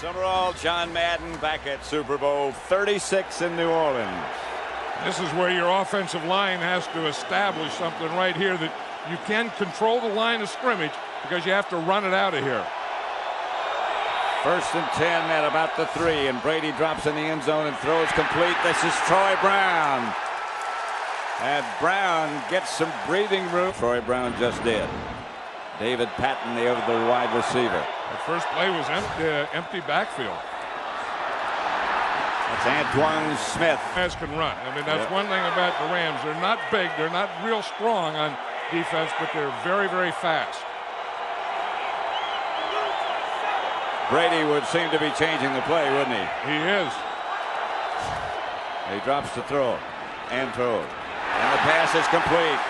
Summerall, John Madden back at Super Bowl 36 in New Orleans. This is where your offensive line has to establish something right here, that you can control the line of scrimmage because you have to run it out of here. 1st and 10 at about the 3, and Brady drops in the end zone and throws complete. This is Troy Brown. And Brown gets some breathing room. Troy Brown just did. David Patton, the other wide receiver. The first play was empty backfield. That's Antoine Smith. Guys can run. I mean, that's one thing about the Rams. They're not big. They're not real strong on defense, but they're very, very fast. Brady would seem to be changing the play, wouldn't he? He is. He drops to throw and throws. And the pass is complete.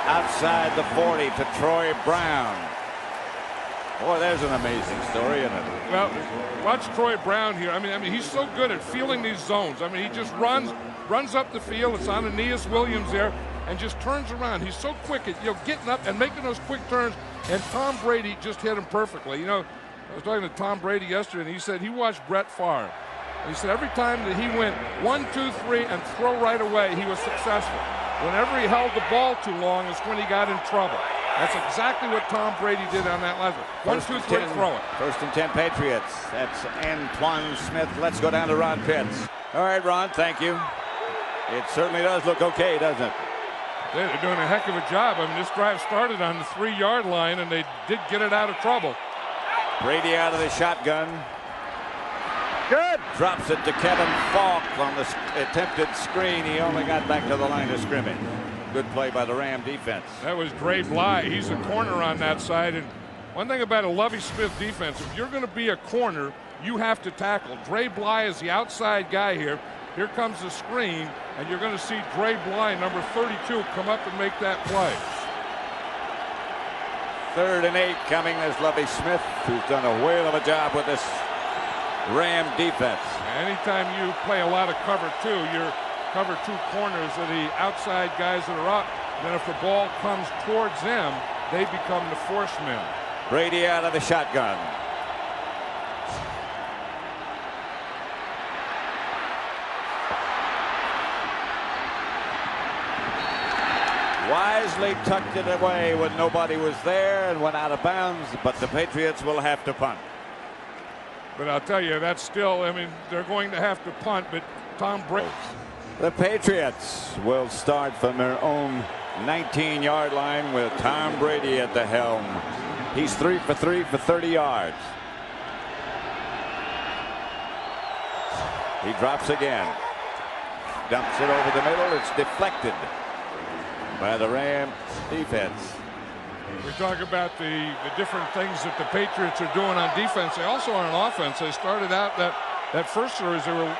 Outside the 40 to Troy Brown. Boy, there's an amazing story, isn't it? Well, watch Troy Brown here. I mean, he's so good at feeling these zones. I mean, he just runs up the field. It's on Aeneas Williams there, and just turns around. He's so quick at getting up and making those quick turns. And Tom Brady just hit him perfectly. You know, I was talking to Tom Brady yesterday, and he said he watched Brett Favre. And he said every time that he went 1, 2, 3 and throw right away, he was successful. Whenever he held the ball too long is when he got in trouble. That's exactly what Tom Brady did on that last one. 1, 2, 3, throw it. 1st and 10 Patriots. That's Antoine Smith. Let's go down to Ron Pitts. All right, Ron, thank you. It certainly does look okay, doesn't it? They're doing a heck of a job. I mean, this drive started on the 3-yard line, and they did get it out of trouble. Brady out of the shotgun. Good. Drops it to Kevin Falk on the attempted screen. He only got back to the line of scrimmage. Good play by the Ram defense. That was Dre Bly. He's a corner on that side. And one thing about a Lovie Smith defense, if you're going to be a corner, you have to tackle. Dre Bly is the outside guy here. Here comes the screen, and you're going to see Dre Bly, number 32, come up and make that play. 3rd and 8 coming. There's Lovie Smith, who's done a whale of a job with this Ram defense. Anytime you play a lot of cover 2, you're cover 2 corners are the outside guys that are up. Then if the ball comes towards them, they become the force men. Brady out of the shotgun. Wisely tucked it away when nobody was there and went out of bounds, but the Patriots will have to punt. But I'll tell you, that's still, I mean, they're going to have to punt, but Tom Brady. The Patriots will start from their own 19-yard line with Tom Brady at the helm. He's 3 for 3 for 30 yards. He drops again. Dumps it over the middle. It's deflected by the Ram defense. We talk about the different things that the Patriots are doing on defense. They also are on offense. They started out that first series, they were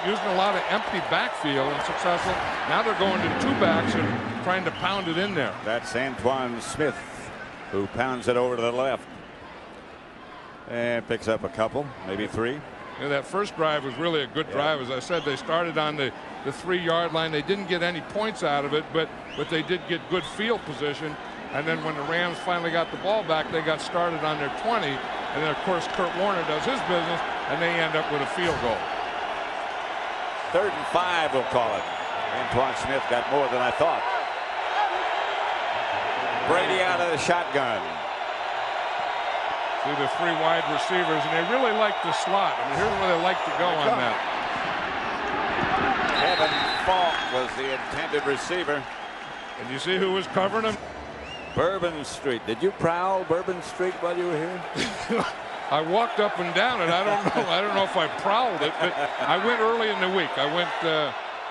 using a lot of empty backfield and successful. Now they're going to 2 backs and trying to pound it in there. That's Antoine Smith, who pounds it over to the left and picks up a couple, maybe 3. Yeah, that first drive was really a good drive. As I said, they started on the 3-yard line. They didn't get any points out of it, but they did get good field position. And then when the Rams finally got the ball back, they got started on their 20. And then, of course, Kurt Warner does his business, and they end up with a field goal. 3rd and 5, we'll call it. Antoine Smith got more than I thought. Brady out of the shotgun. See the 3 wide receivers, and they really like the slot. I mean, here's where they like to go on that. Kevin Falk was the intended receiver. And you see who was covering him? Bourbon Street. Did you prowl Bourbon Street while you were here? I walked up and down it. I don't know if I prowled it, but I went early in the week. I went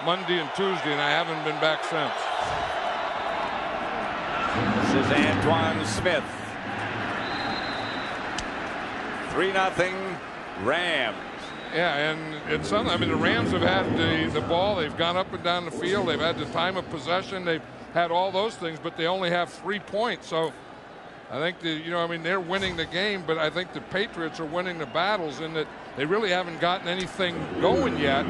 Monday and Tuesday, and I haven't been back since. This is Antoine Smith. 3-0 Rams. Yeah, and some, I mean, the Rams have had the ball. They've gone up and down the field. They've had the time of possession. They've had all those things, but they only have 3 points. So I think I mean, they're winning the game, but I think the Patriots are winning the battles in that they really haven't gotten anything going yet.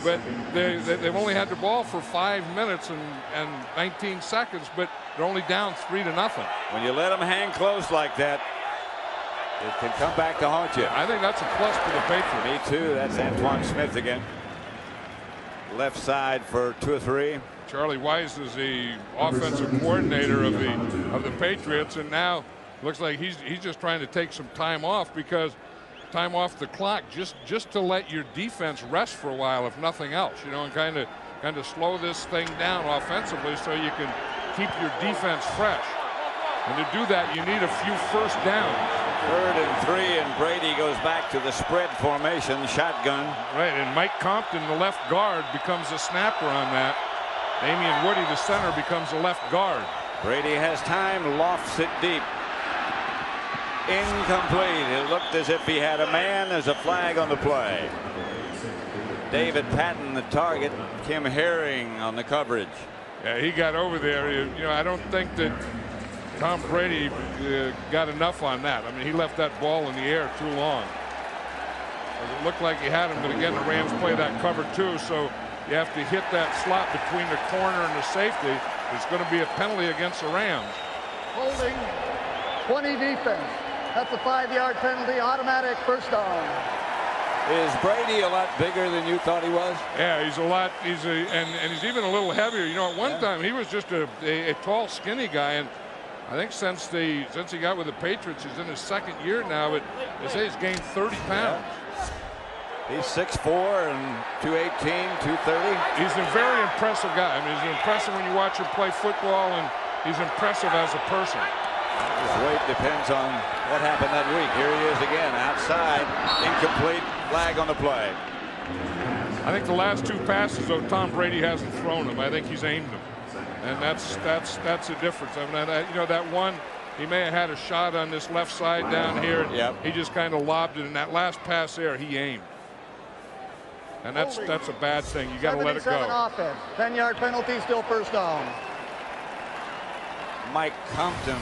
But they've only had the ball for 5 minutes and 19 seconds, but they're only down 3-0. When you let them hang close like that, It can come back to haunt you. I think that's a plus for the Patriots. Me too. That's Antoine Smith again. Left side for 2 or 3. Charlie Weiss is the offensive coordinator of the Patriots, and now looks like he's just trying to take some time off, because time off the clock just to let your defense rest for a while, if nothing else, you know, and kind of slow this thing down offensively so you can keep your defense fresh. And to do that, you need a few first downs. 3rd and 3, and Brady goes back to the spread formation, shotgun. Right, and Mike Compton, the left guard, becomes a snapper on that. Damian Woody, the center, becomes a left guard. Brady has time, lofts it deep. Incomplete. It looked as if he had a man. There's a flag on the play. David Patton, the target. Kim Herring on the coverage. Yeah, he got over there. You know, I don't think that Tom Brady got enough on that. I mean, he left that ball in the air too long. It looked like he had him, but again, the Rams play that cover too, so you have to hit that slot between the corner and the safety. It's going to be a penalty against the Rams. Holding 20 defense. That's a 5-yard penalty, automatic first down. Is Brady a lot bigger than you thought he was? Yeah, he's a lot. And he's even a little heavier. You know, at one time he was just a tall, skinny guy, and I think since he got with the Patriots, he's in his 2nd year now, but they say he's gained 30 pounds. He's 6'4" and 218, 230. He's a very impressive guy. I mean, he's impressive when you watch him play football, and he's impressive as a person. His weight depends on what happened that week. Here he is again, outside, incomplete, flag on the play. I think the last 2 passes, though, Tom Brady hasn't thrown them. I think he's aimed them, and that's the difference. I mean, you know, that one, he may have had a shot on this left side down here. And yep. He just kind of lobbed it, and that last pass there, he aimed. And that's a bad thing. You got to let it go. Offense. 10-yard penalty, still first down. Mike Compton.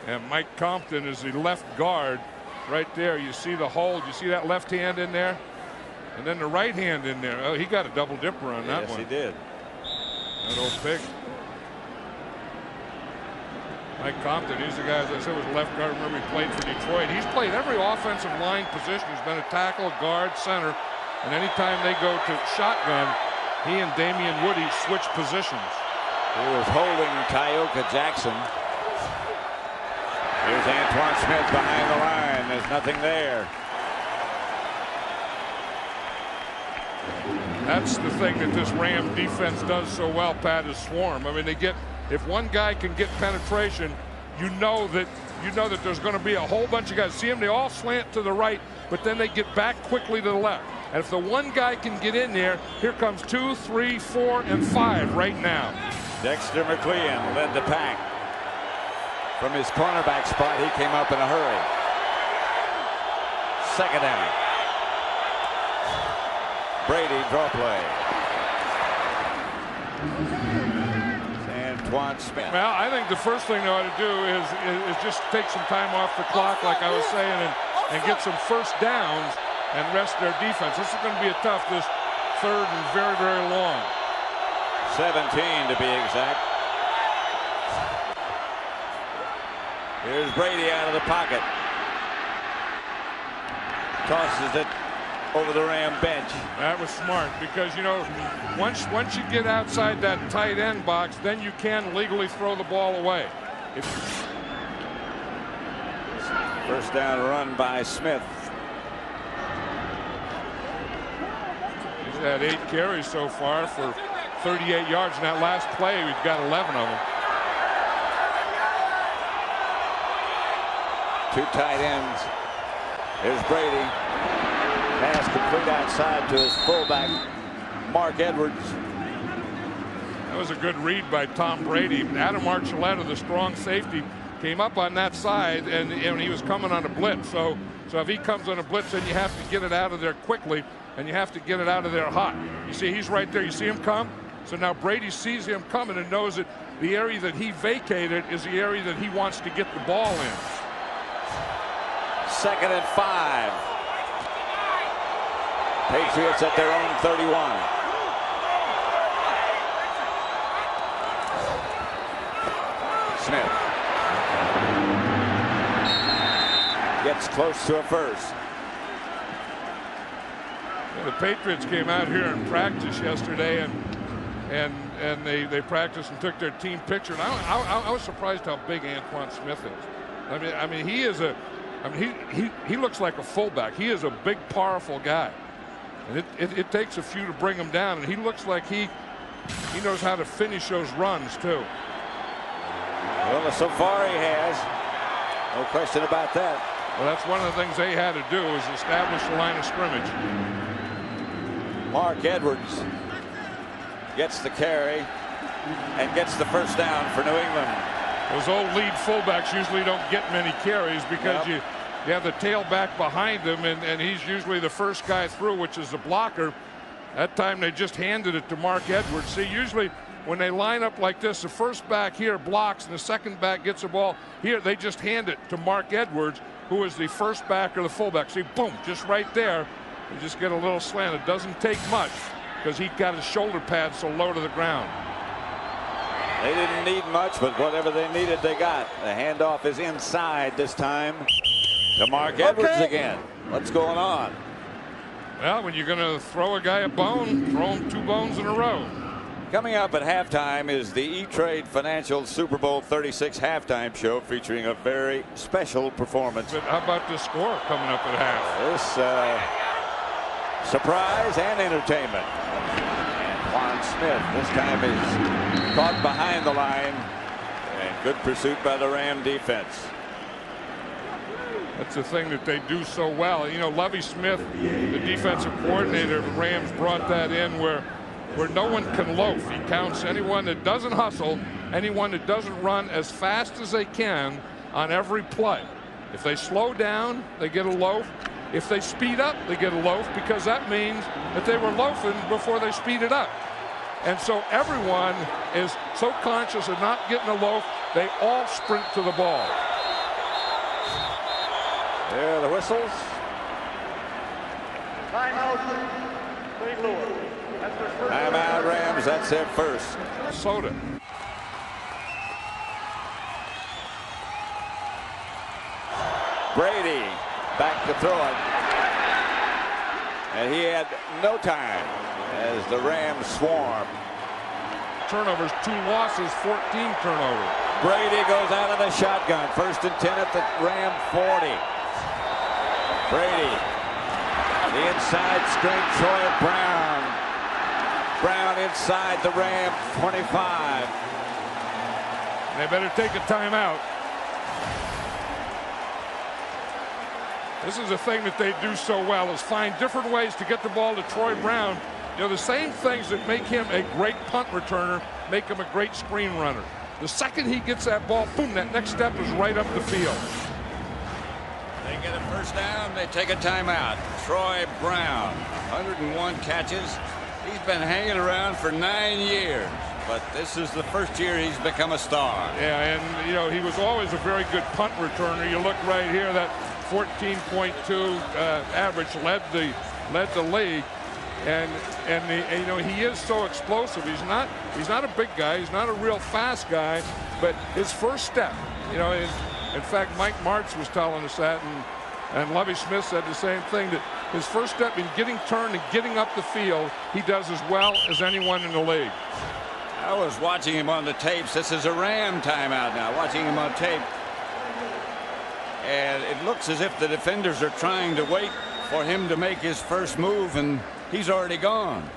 And Mike Compton is the left guard right there. You see the hold. You see that left hand in there? And then the right hand in there. Oh, he got a double dipper on that one. Yes, he did. That old pig. Mike Compton, he's the guy, as I said, was left guard. Remember, he played for Detroit. He's played every offensive line position. He's been a tackle, guard, center. And anytime they go to shotgun, he and Damian Woody switch positions. He was holding Tyoka Jackson. Here's Antoine Smith behind the line. There's nothing there. That's the thing that this Ram defense does so well, Pat, is swarm. I mean, if one guy can get penetration, you know that there's going to be a whole bunch of guys. See them, they all slant to the right, but then they get back quickly to the left. And if the one guy can get in there, here comes 2, 3, 4, and 5 right now. Dexter McLean led the pack. From his cornerback spot, he came up in a hurry. 2nd down. Brady draw play. Antoine Smith. Well, I think the first thing they ought to do is just take some time off the clock, like I was saying, and get some first downs and rest their defense. This is going to be a tough, this 3rd and very, very long. 17 to be exact. Here's Brady out of the pocket. Tosses it over the Ram bench. That was smart, because, you know, once you get outside that tight end box, then you can legally throw the ball away. First down run by Smith. He's had 8 carries so far for 38 yards. In that last play, we've got 11 of them. 2 tight ends. Here's Brady. Pass complete outside to his fullback, Mark Edwards. That was a good read by Tom Brady. Adam Archuleta, the strong safety, came up on that side, and he was coming on a blitz. So if he comes on a blitz, then you have to get it out of there quickly, and you have to get it out of there hot. You see, he's right there. You see him come? So now Brady sees him coming and knows that the area that he vacated is the area that he wants to get the ball in. 2nd and 5. Patriots at their own 31. Smith. gets close to a first. The Patriots came out here in practice yesterday, and they practiced and took their team picture. And I was surprised how big Antoine Smith is. I mean he is he looks like a fullback. He is a big, powerful guy, and it takes a few to bring him down. And he looks like he knows how to finish those runs too. Well, so far he has. No question about that. Well, that's one of the things they had to do, is establish the line of scrimmage. Mark Edwards gets the carry and gets the first down for New England. Those old lead fullbacks usually don't get many carries because you have the tailback behind him, and he's usually the first guy through, which is the blocker. That time they just handed it to Mark Edwards. See, usually when they line up like this, the first back here blocks and the second back gets the ball. Here they just hand it to Mark Edwards, who is the first back or the fullback. See, boom, just right there. You just get a little slant. It doesn't take much because he got his shoulder pad so low to the ground. They didn't need much, but whatever they needed, they got. The handoff is inside this time to Mark Edwards again. What's going on? Well, when you're going to throw a guy a bone, throw him 2 bones in a row. Coming up at halftime is the E-Trade Financial Super Bowl 36 halftime show, featuring a very special performance. But how about the score coming up at half? This surprise and entertainment. Antoine Smith this time is caught behind the line, and good pursuit by the Ram defense. That's the thing that they do so well. You know, Lovie Smith, the defensive coordinator of the Rams, brought that in where no one can loaf. He counts anyone that doesn't hustle, anyone that doesn't run as fast as they can on every play. If they slow down, they get a loaf. If they speed up, they get a loaf, because that means that they were loafing before they speeded up. And so everyone is so conscious of not getting a loaf, they all sprint to the ball. There are the whistles. Timeout, Rams. That's their first. Soda. Brady back to throw it. And he had no time as the Rams swarm. Turnovers, 2 losses, 14 turnovers. Brady goes out of the shotgun. 1st and 10 at the Ram 40. Brady, the inside screen, Troy Brown. Brown inside the Ram 25. They better take a timeout. This is the thing that they do so well, is find different ways to get the ball to Troy Brown. You know, the same things that make him a great punt returner make him a great screen runner. The second he gets that ball, boom, that next step is right up the field. They get a first down, they take a timeout. Troy Brown, 101 catches. He's been hanging around for 9 years, but this is the first year he's become a star. Yeah, and, you know, he was always a very good punt returner. You look right here, that 14.2 average led the league. And you know, he is so explosive. He's not a big guy. He's not a real fast guy, but his first step, you know, in fact, Mike Martz was telling us that, and Lovie Smith said the same thing, that his first step in getting turned and getting up the field, he does as well as anyone in the league. I was watching him on the tapes. This is a Ram timeout now, watching him on tape. And it looks as if the defenders are trying to wait for him to make his first move, and he's already gone.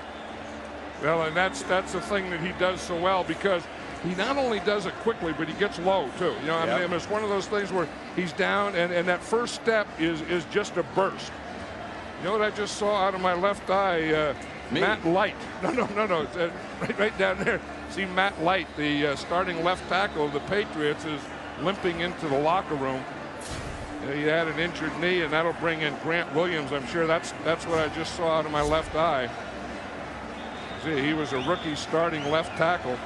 Well, and that's the thing that he does so well, because he not only does it quickly, but he gets low too. You know, I mean, it's one of those things where he's down, and that first step is just a burst. You know what I just saw out of my left eye? Matt Light. No. Right down there. See, Matt Light, the starting left tackle of the Patriots, is limping into the locker room. He had an injured knee, and that'll bring in Grant Williams. I'm sure that's what I just saw out of my left eye. See, he was a rookie starting left tackle.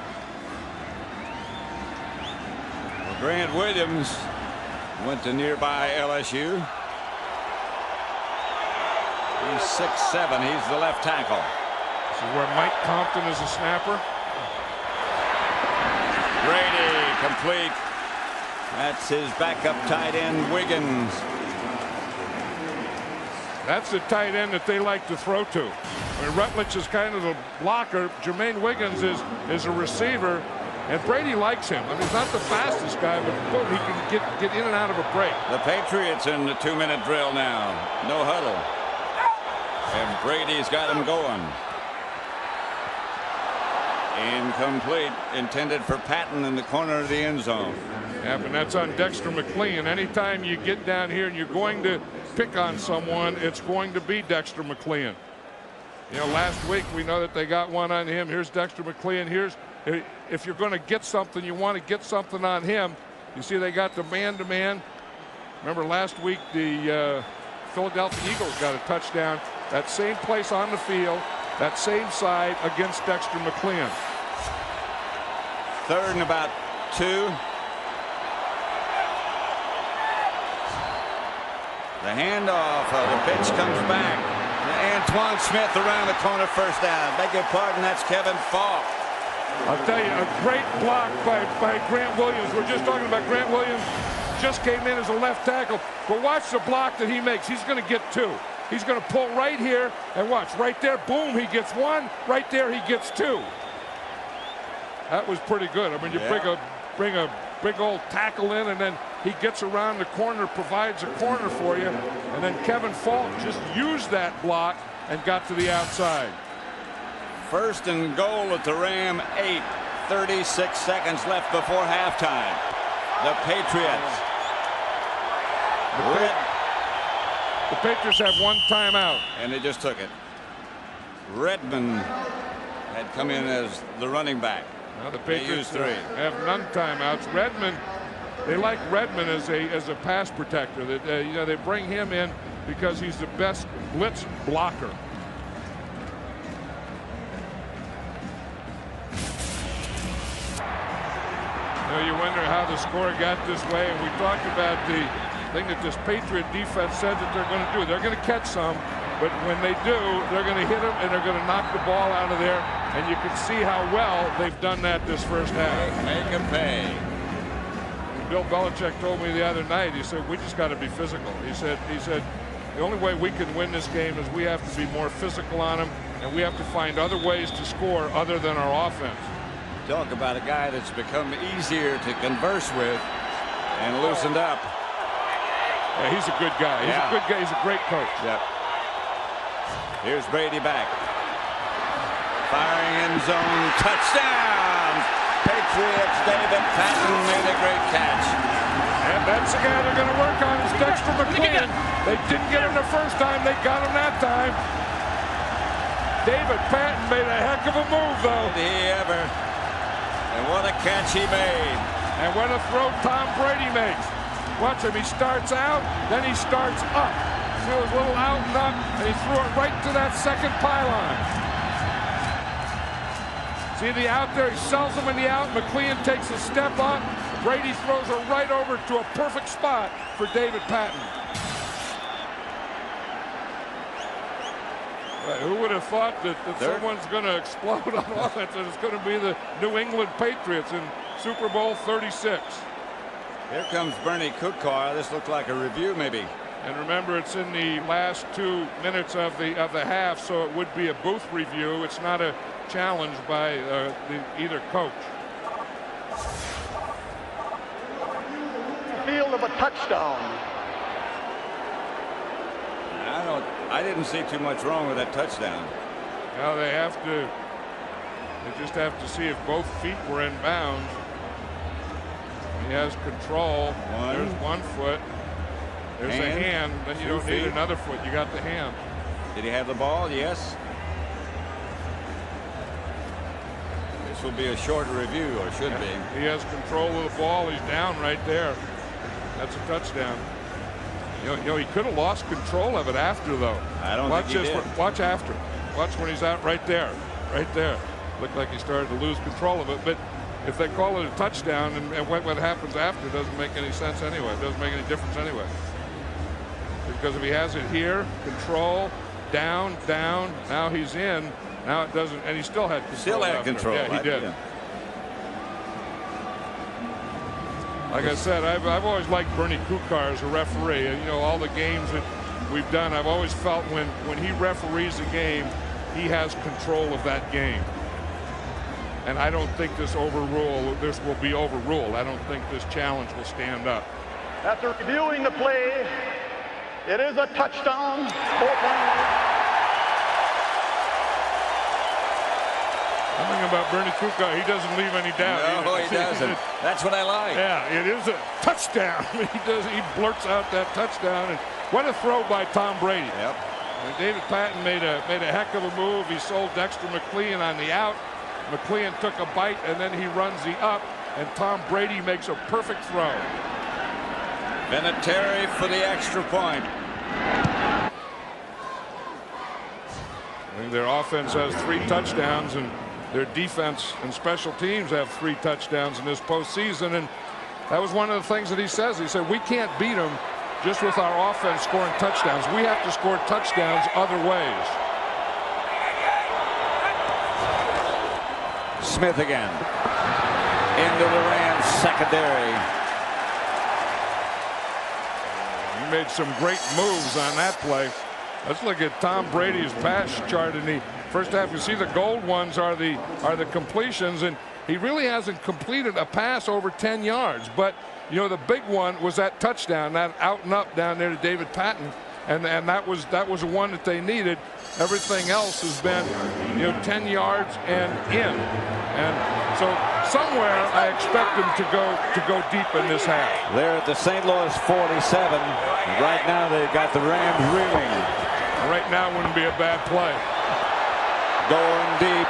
Well, Grant Williams went to nearby LSU. He's 6'7". He's the left tackle. This is where Mike Compton is a snapper. Brady complete. That's his backup tight end, Wiggins. That's the tight end that they like to throw to. I mean, Rutledge is kind of the blocker. Jermaine Wiggins is a receiver. And Brady likes him. I mean, he's not the fastest guy, but boy, he can get in and out of a break. The Patriots in the 2-minute drill now. No huddle. And Brady's got him going. Incomplete. Intended for Patton in the corner of the end zone. Yeah, but that's on Dexter McLean. Anytime you get down here and you're going to pick on someone, it's going to be Dexter McLean. You know, last week we know that they got one on him. Here's Dexter McLean. If you're going to get something, you want to get something on him. You see they got the man-to-man. Remember last week the Philadelphia Eagles got a touchdown. That same place on the field, that same side against Dexter McLean. 3rd and about 2. The handoff. The pitch comes back. Antoine Smith around the corner, first down. Beg your pardon, that's Kevin Falk. I'll tell you, a great block by Grant Williams. We're just talking about Grant Williams. Just came in as a left tackle. But watch the block that he makes. He's going to get 2. He's going to pull right here. And watch, right there, boom, he gets 1. Right there, he gets 2. That was pretty good. I mean, you bring a big old tackle in, and then he gets around the corner, provides a corner for you. And then Kevin Falk just used that block and got to the outside. 1st and goal at the Ram 8. 36 seconds left before halftime. The Patriots. The Patriots have 1 timeout. And they just took it. Redmond had come in as the running back. Now the Patriots have none timeouts. Redmond, they like Redmond as a pass protector. That you know, they bring him in because he's the best blitz blocker. You wonder how the score got this way, and we talked about the thing that this Patriot defense said that they're going to do. They're going to catch some, but when they do, they're going to hit them and they're going to knock the ball out of there, and you can see how well they've done that this first half. Make them pay. Bill Belichick told me the other night, he said, we just got to be physical. He said the only way we can win this game is we have to be more physical on them, and we have to find other ways to score other than our offense. Talk about a guy that's become easier to converse with and loosened up. Yeah, he's a good guy. He's a good guy. He's a great coach. Yep. Here's Brady back. Firing end zone. Touchdown! Patriots. David Patton made a great catch. And that's the guy they're going to work on is Dexter McLean. They didn't get him the first time. They got him that time. David Patton made a heck of a move, though. Did he ever? And what a catch he made. And what a throw Tom Brady makes. Watch him. He starts out, then he starts up. So it was a little out and up, and he threw it right to that second pylon. See the out there? He sells him in the out. McLean takes a step up. Brady throws it right over to a perfect spot for David Patton. Who would have thought that someone's going to explode on offense and it's going to be the New England Patriots in Super Bowl 36. Here comes Bernie Kukar. This looked like a review maybe. And remember, it's in the last 2 minutes of the half, so it would be a booth review. It's not a challenge by either coach. Field of a touchdown. I didn't see too much wrong with that touchdown. Now they just have to see if both feet were in bounds. He has control. There's 1 foot. There's a hand. Then you don't need another foot. You got the hand. Did he have the ball? Yes. This will be a short review, or should be. He has control of the ball. He's down right there. That's a touchdown. You know, he could have lost control of it after, though. I don't think he did. Watch after. Watch when he's out right there. Right there. Looked like he started to lose control of it. But if they call it a touchdown and what happens after doesn't make any sense anyway. It doesn't make any difference anyway. Because if he has it here, control, down, now he's in. Now it doesn't, and he still had control. Still had control. Yeah, he did. Yeah. Like I said, I've always liked Bernie Kukar as a referee. And, you know, all the games that we've done, I've always felt when he referees a game, he has control of that game. And I don't think this will be overruled. I don't think this challenge will stand up. After reviewing the play, it is a touchdown. Something about Bernie Kukar, he doesn't leave any doubt. No, he doesn't. That's what I like. Yeah, it is a touchdown. He blurts out that touchdown, and what a throw by Tom Brady. Yep. And David Patton made a heck of a move. He sold Dexter McLean on the out. McLean took a bite, and then he runs the up, and Tom Brady makes a perfect throw. Vinatieri for the extra point. I think their offense has 3 touchdowns, and their defense and special teams have 3 touchdowns in this postseason. And that was one of the things that he says. He said, we can't beat them just with our offense scoring touchdowns. We have to score touchdowns other ways. Smith again into the Rams secondary. He made some great moves on that play. Let's look at Tom Brady's pass chart in the first half. You see the gold ones are the completions, and he really hasn't completed a pass over 10 yards. But you know, the big one was that touchdown, that out and up down there to David Patton, and that was the one that they needed. Everything else has been, you know, 10 yards and in. And so somewhere I expect them to go deep in this half. They're at the St. Louis 47. Right now they've got the Rams reeling. Right now wouldn't be a bad play. Going deep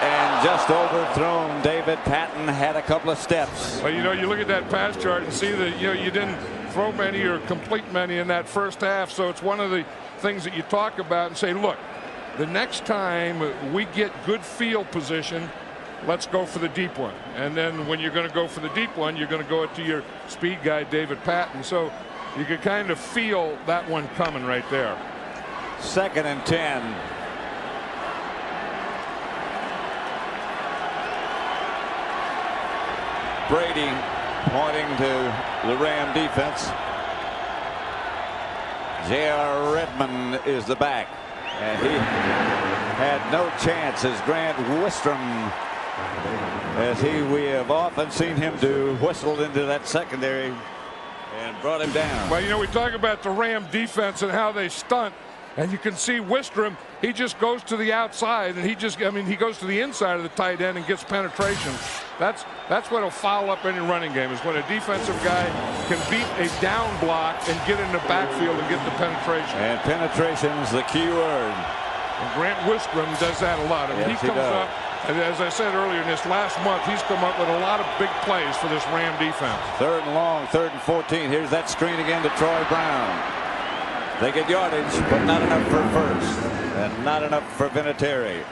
and just overthrown. David Patton had a couple of steps. Well, you know, you look at that pass chart and see that, you know, you didn't throw many or complete many in that first half. So it's one of the things that you talk about and say, look, the next time we get good field position, let's go for the deep one. And then when you're going to go for the deep one, you're going to go to your speed guy, David Patton. So you can kind of feel that one coming right there. 2nd and 10. Brady pointing to the Ram defense. J.R. Redmond is the back, and he had no chance as Grant Wistrom, as we have often seen him do, whistled into that secondary and brought him down. Well, you know, we talk about the Ram defense and how they stunt, and you can see Wistrom, he just goes to the outside, and he goes to the inside of the tight end and gets penetration. That's what'll foul up any running game, is when a defensive guy can beat a down block and get in the backfield and get the penetration. And penetration is the key word. And Grant Wistrom does that a lot. I mean, yes, he comes up, and as I said earlier, in this last month, he's come up with a lot of big plays for this Ram defense. 3rd and long, 3rd and 14. Here's that screen again to Troy Brown. They get yardage, but not enough for first, and not enough for Vinatieri.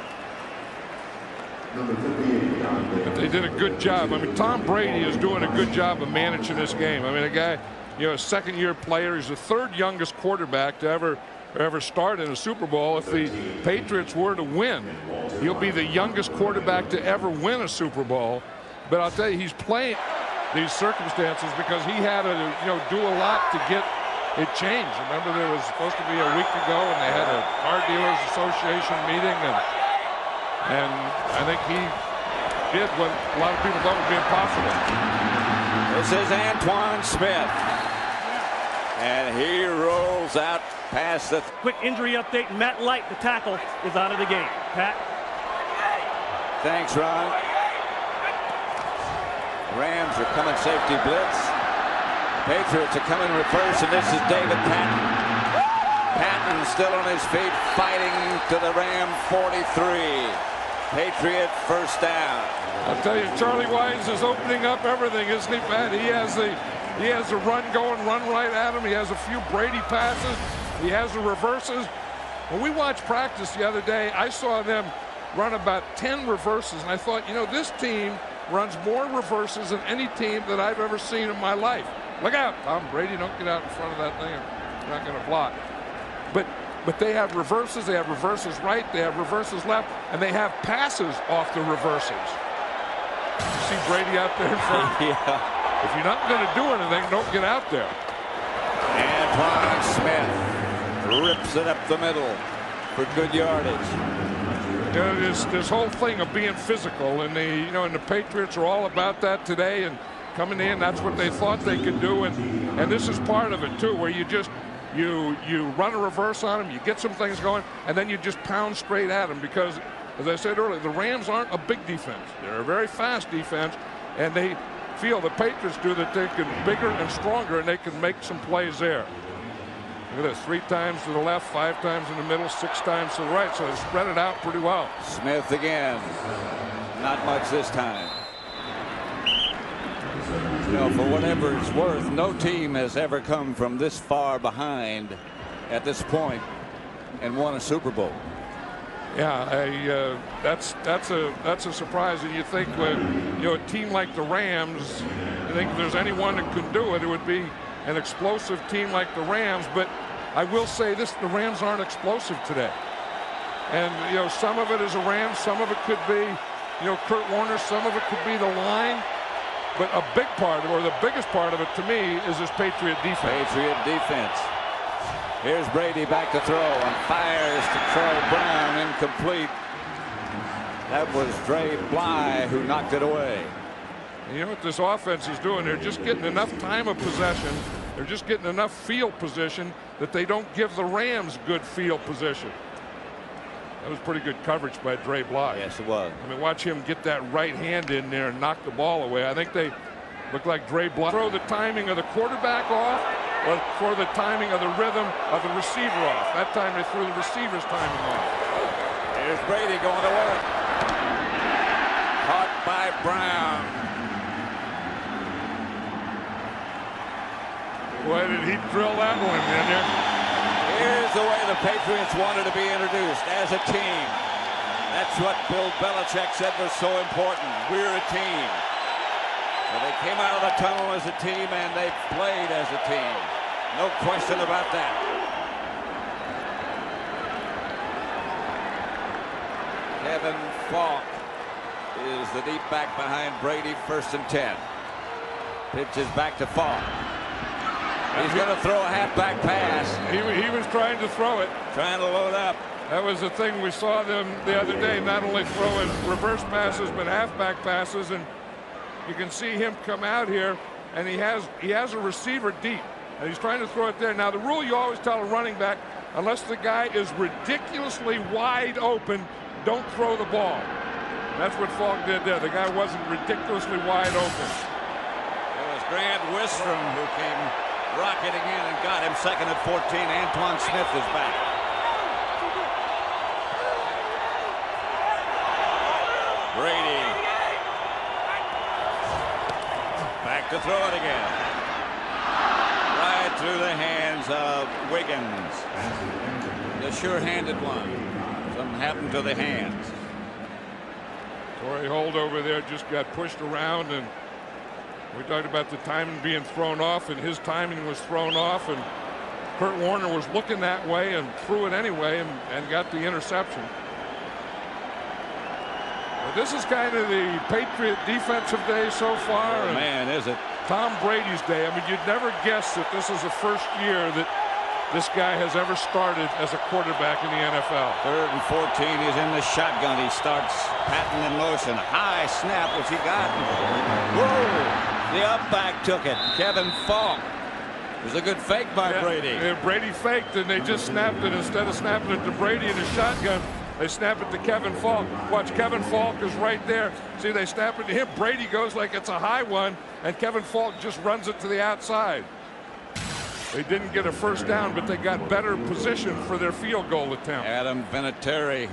But they did a good job. I mean, Tom Brady is doing a good job of managing this game. I mean, a guy, you know, a 2nd-year player. He's the 3rd youngest quarterback to ever start in a Super Bowl. If the Patriots were to win, he'll be the youngest quarterback to ever win a Super Bowl. But I'll tell you, he's playing these circumstances because he had to, you know, do a lot to get it changed. Remember, there was supposed to be a week ago, and they had a Car Dealers Association meeting, and I think he did what a lot of people thought would be impossible. This is Antoine Smith, and he rolls out past the... Quick injury update. Matt Light, the tackle, is out of the game. Pat? Thanks, Ron. Rams are coming safety blitz. Patriots are coming reverse, and this is David Patton. Patton still on his feet, fighting to the Ram 43. Patriot first down. I'll tell you, Charlie Wise is opening up everything, isn't he, Pat? He has the run going, run right at him. He has a few Brady passes. He has the reverses. When we watched practice the other day, I saw them run about 10 reverses, and I thought, you know, this team runs more reverses than any team that I've ever seen in my life. Look out, Tom Brady, don't get out in front of that thing. You're not going to block. But they have reverses right, they have reverses left, and they have passes off the reverses. You see Brady out there in front? Yeah. If you're not going to do anything, don't get out there. Antoine Smith rips it up the middle for good yardage. You know, this whole thing of being physical, and the Patriots are all about that today, and coming in, that's what they thought they could do, and this is part of it too, where you just you run a reverse on them, you get some things going, and then you just pound straight at them, because as I said earlier, the Rams aren't a big defense. They're a very fast defense, and they feel the Patriots do that they can bigger and stronger, and they can make some plays there. Look at this, 3 times to the left, 5 times in the middle, 6 times to the right, so they spread it out pretty well. Smith again. Not much this time. You know, for whatever it's worth, no team has ever come from this far behind at this point and won a Super Bowl. Yeah, that's a surprise. And you think when a team like the Rams, I think if there's anyone that could do it, it would be an explosive team like the Rams. But I will say this: the Rams aren't explosive today. And some of it is a Rams, some of it could be Kurt Warner, some of it could be the line. But a big part of it, or the biggest part of it to me, is this Patriot defense. Patriot defense. Here's Brady back to throw and fires to Troy Brown, incomplete. That was Dre Bly who knocked it away. And you know what this offense is doing? They're just getting enough time of possession. They're just getting enough field position that they don't give the Rams good field position. That was pretty good coverage by Dre Bly. Yes, it was. I mean, watch him get that right hand in there and knock the ball away. I think they look like Dre Bly. Throw the timing of the quarterback off, or for the timing of the rhythm of the receiver off. That time they threw the receiver's timing off. Here's Brady going to work. Caught by Brown. Boy, did he drill that one in there. Here's the way the Patriots wanted to be introduced as a team. That's what Bill Belichick said was so important. We're a team. So they came out of the tunnel as a team, and they played as a team. No question about that. Kevin Falk is the deep back behind Brady, 1st and 10. Pitches back to Falk. He's going to throw a halfback pass. He was trying to throw it. Trying to load up. That was the thing we saw them the other day, not only throwing reverse passes, but halfback passes. And you can see him come out here, and he has a receiver deep. And he's trying to throw it there. Now, the rule you always tell a running back, unless the guy is ridiculously wide open, don't throw the ball. And that's what Falk did there. The guy wasn't ridiculously wide open. It was Grant Wistrom who came rocketing in and got him, 2nd and 14. Antoine Smith is back. Brady. Back to throw it again. Right through the hands of Wiggins. The sure-handed one. Something happened to the hands. Torrey Holt over there just got pushed around, and we talked about the timing being thrown off, and his timing was thrown off, and Kurt Warner was looking that way and threw it anyway and got the interception. But this is kind of the Patriot defensive day so far. Oh, man, is it? Tom Brady's day. I mean, you'd never guess that this is the first year that this guy has ever started as a quarterback in the NFL. 3rd and 14. He's in the shotgun. He starts patting in motion. High snap, which he got. Whoa! The up back took it. Kevin Falk. It was a good fake by Brady. Yeah, Brady faked, and they just snapped it. Instead of snapping it to Brady in the shotgun, they snap it to Kevin Falk. Watch, Kevin Falk is right there. See, they snap it to him. Brady goes like it's a high one, and Kevin Falk just runs it to the outside. They didn't get a first down, but they got better position for their field goal attempt. Adam Vinatieri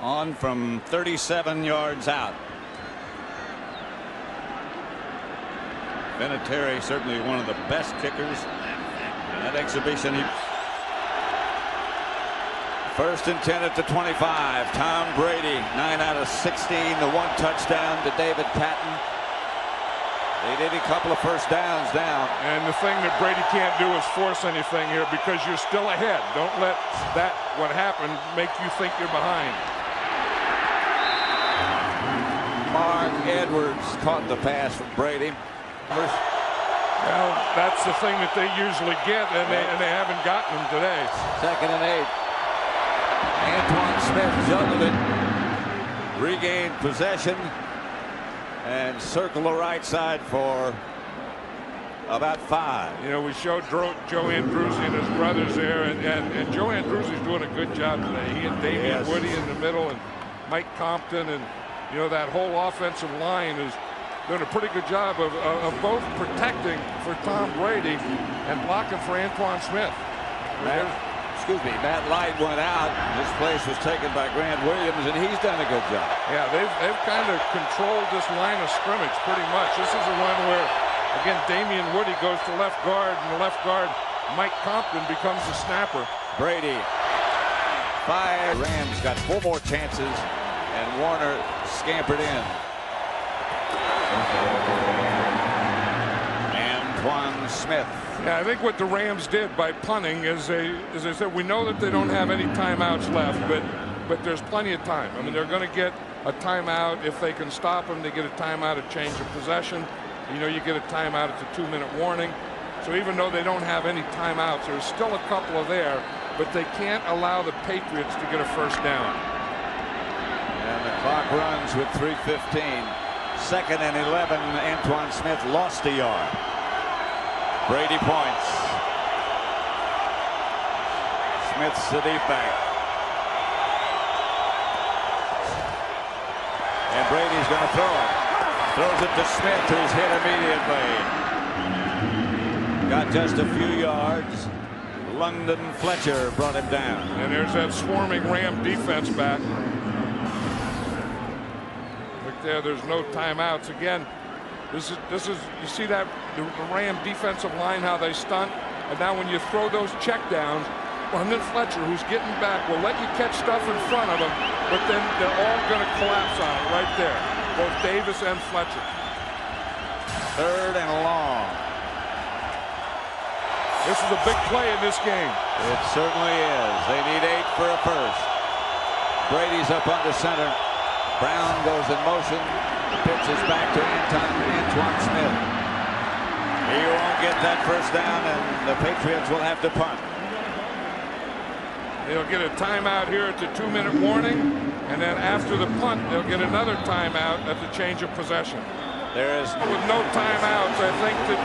on from 37 yards out. Vinatieri certainly one of the best kickers in that exhibition. 1st and 10 at the 25. Tom Brady, 9 out of 16. The 1 touchdown to David Patton. They did a couple of first downs down. And the thing that Brady can't do is force anything here, because you're still ahead. Don't let what happened make you think you're behind. Mark Edwards caught the pass from Brady. Well, that's the thing that they usually get, and they haven't gotten them today. 2nd and 8. Antoine Smith juggled it, regained possession, and circled the right side for about 5. You know, we showed Joe Andruzzi and his brothers there, and Joe Andruzzi's doing a good job today. He and Damian Woody in the middle, and Mike Compton, and you know, that whole offensive line is doing a pretty good job of both protecting for Tom Brady and blocking for Antoine Smith. Matt Light went out. This place was taken by Grant Williams, and he's done a good job. Yeah, they've kind of controlled this line of scrimmage pretty much. This is the one where, again, Damian Woody goes to left guard, and the left guard, Mike Compton, becomes the snapper. Brady. 5. Rams got 4 more chances, and Warner scampered in. Antoine Smith. Yeah, I think what the Rams did by punting is they said, we know that they don't have any timeouts left, but there's plenty of time. I mean, they're going to get a timeout if they can stop them. They get a timeout at change of possession. You know, you get a timeout at the 2-minute warning. So even though they don't have any timeouts, there's still a couple of there, but they can't allow the Patriots to get a first down. And the clock runs with 3:15. 2nd and 11. Antoine Smith lost a yard. Brady points. Smith's the deep back. And Brady's going to throw it. Throws it to Smith, who's hit immediately. Got just a few yards. London Fletcher brought him down. And there's that swarming Ram defense back. Look there, there's no timeouts. Again, this is you see that the Ram defensive line, how they stunt, and now when you throw those checkdowns, London Fletcher, who's getting back, will let you catch stuff in front of him, but then they're all going to collapse on it right there, both Davis and Fletcher. 3rd and long. This is a big play in this game. It certainly is. They need 8 for a first. Brady's up under center. Brown goes in motion. The pitch is back to Antoine Smith. He won't get that first down, and the Patriots will have to punt. They'll get a timeout here at the 2-minute warning, and then after the punt, they'll get another timeout at the change of possession. With no timeouts, I think that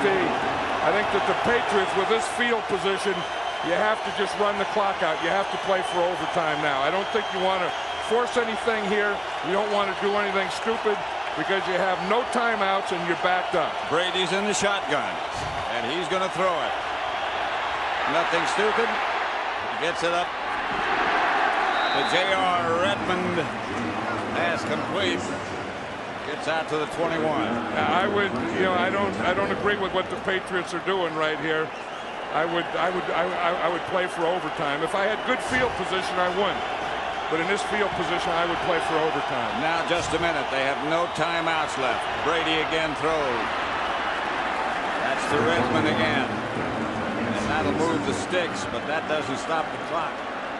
the Patriots, with this field position, you have to just run the clock out. You have to play for overtime now. I don't think you want to force anything here. You don't want to do anything stupid because you have no timeouts and you're backed up. Brady's in the shotgun, and he's going to throw it. Nothing stupid. He gets it up to J.R. Redmond. Pass complete. Gets out to the 21. I don't agree with what the Patriots are doing right here. I would play for overtime. If I had good field position, I wouldn't. But in this field position, I would play for overtime. Now just a minute. They have no timeouts left. Brady again throws. That's to Redmond again. And that'll move the sticks, but that doesn't stop the clock.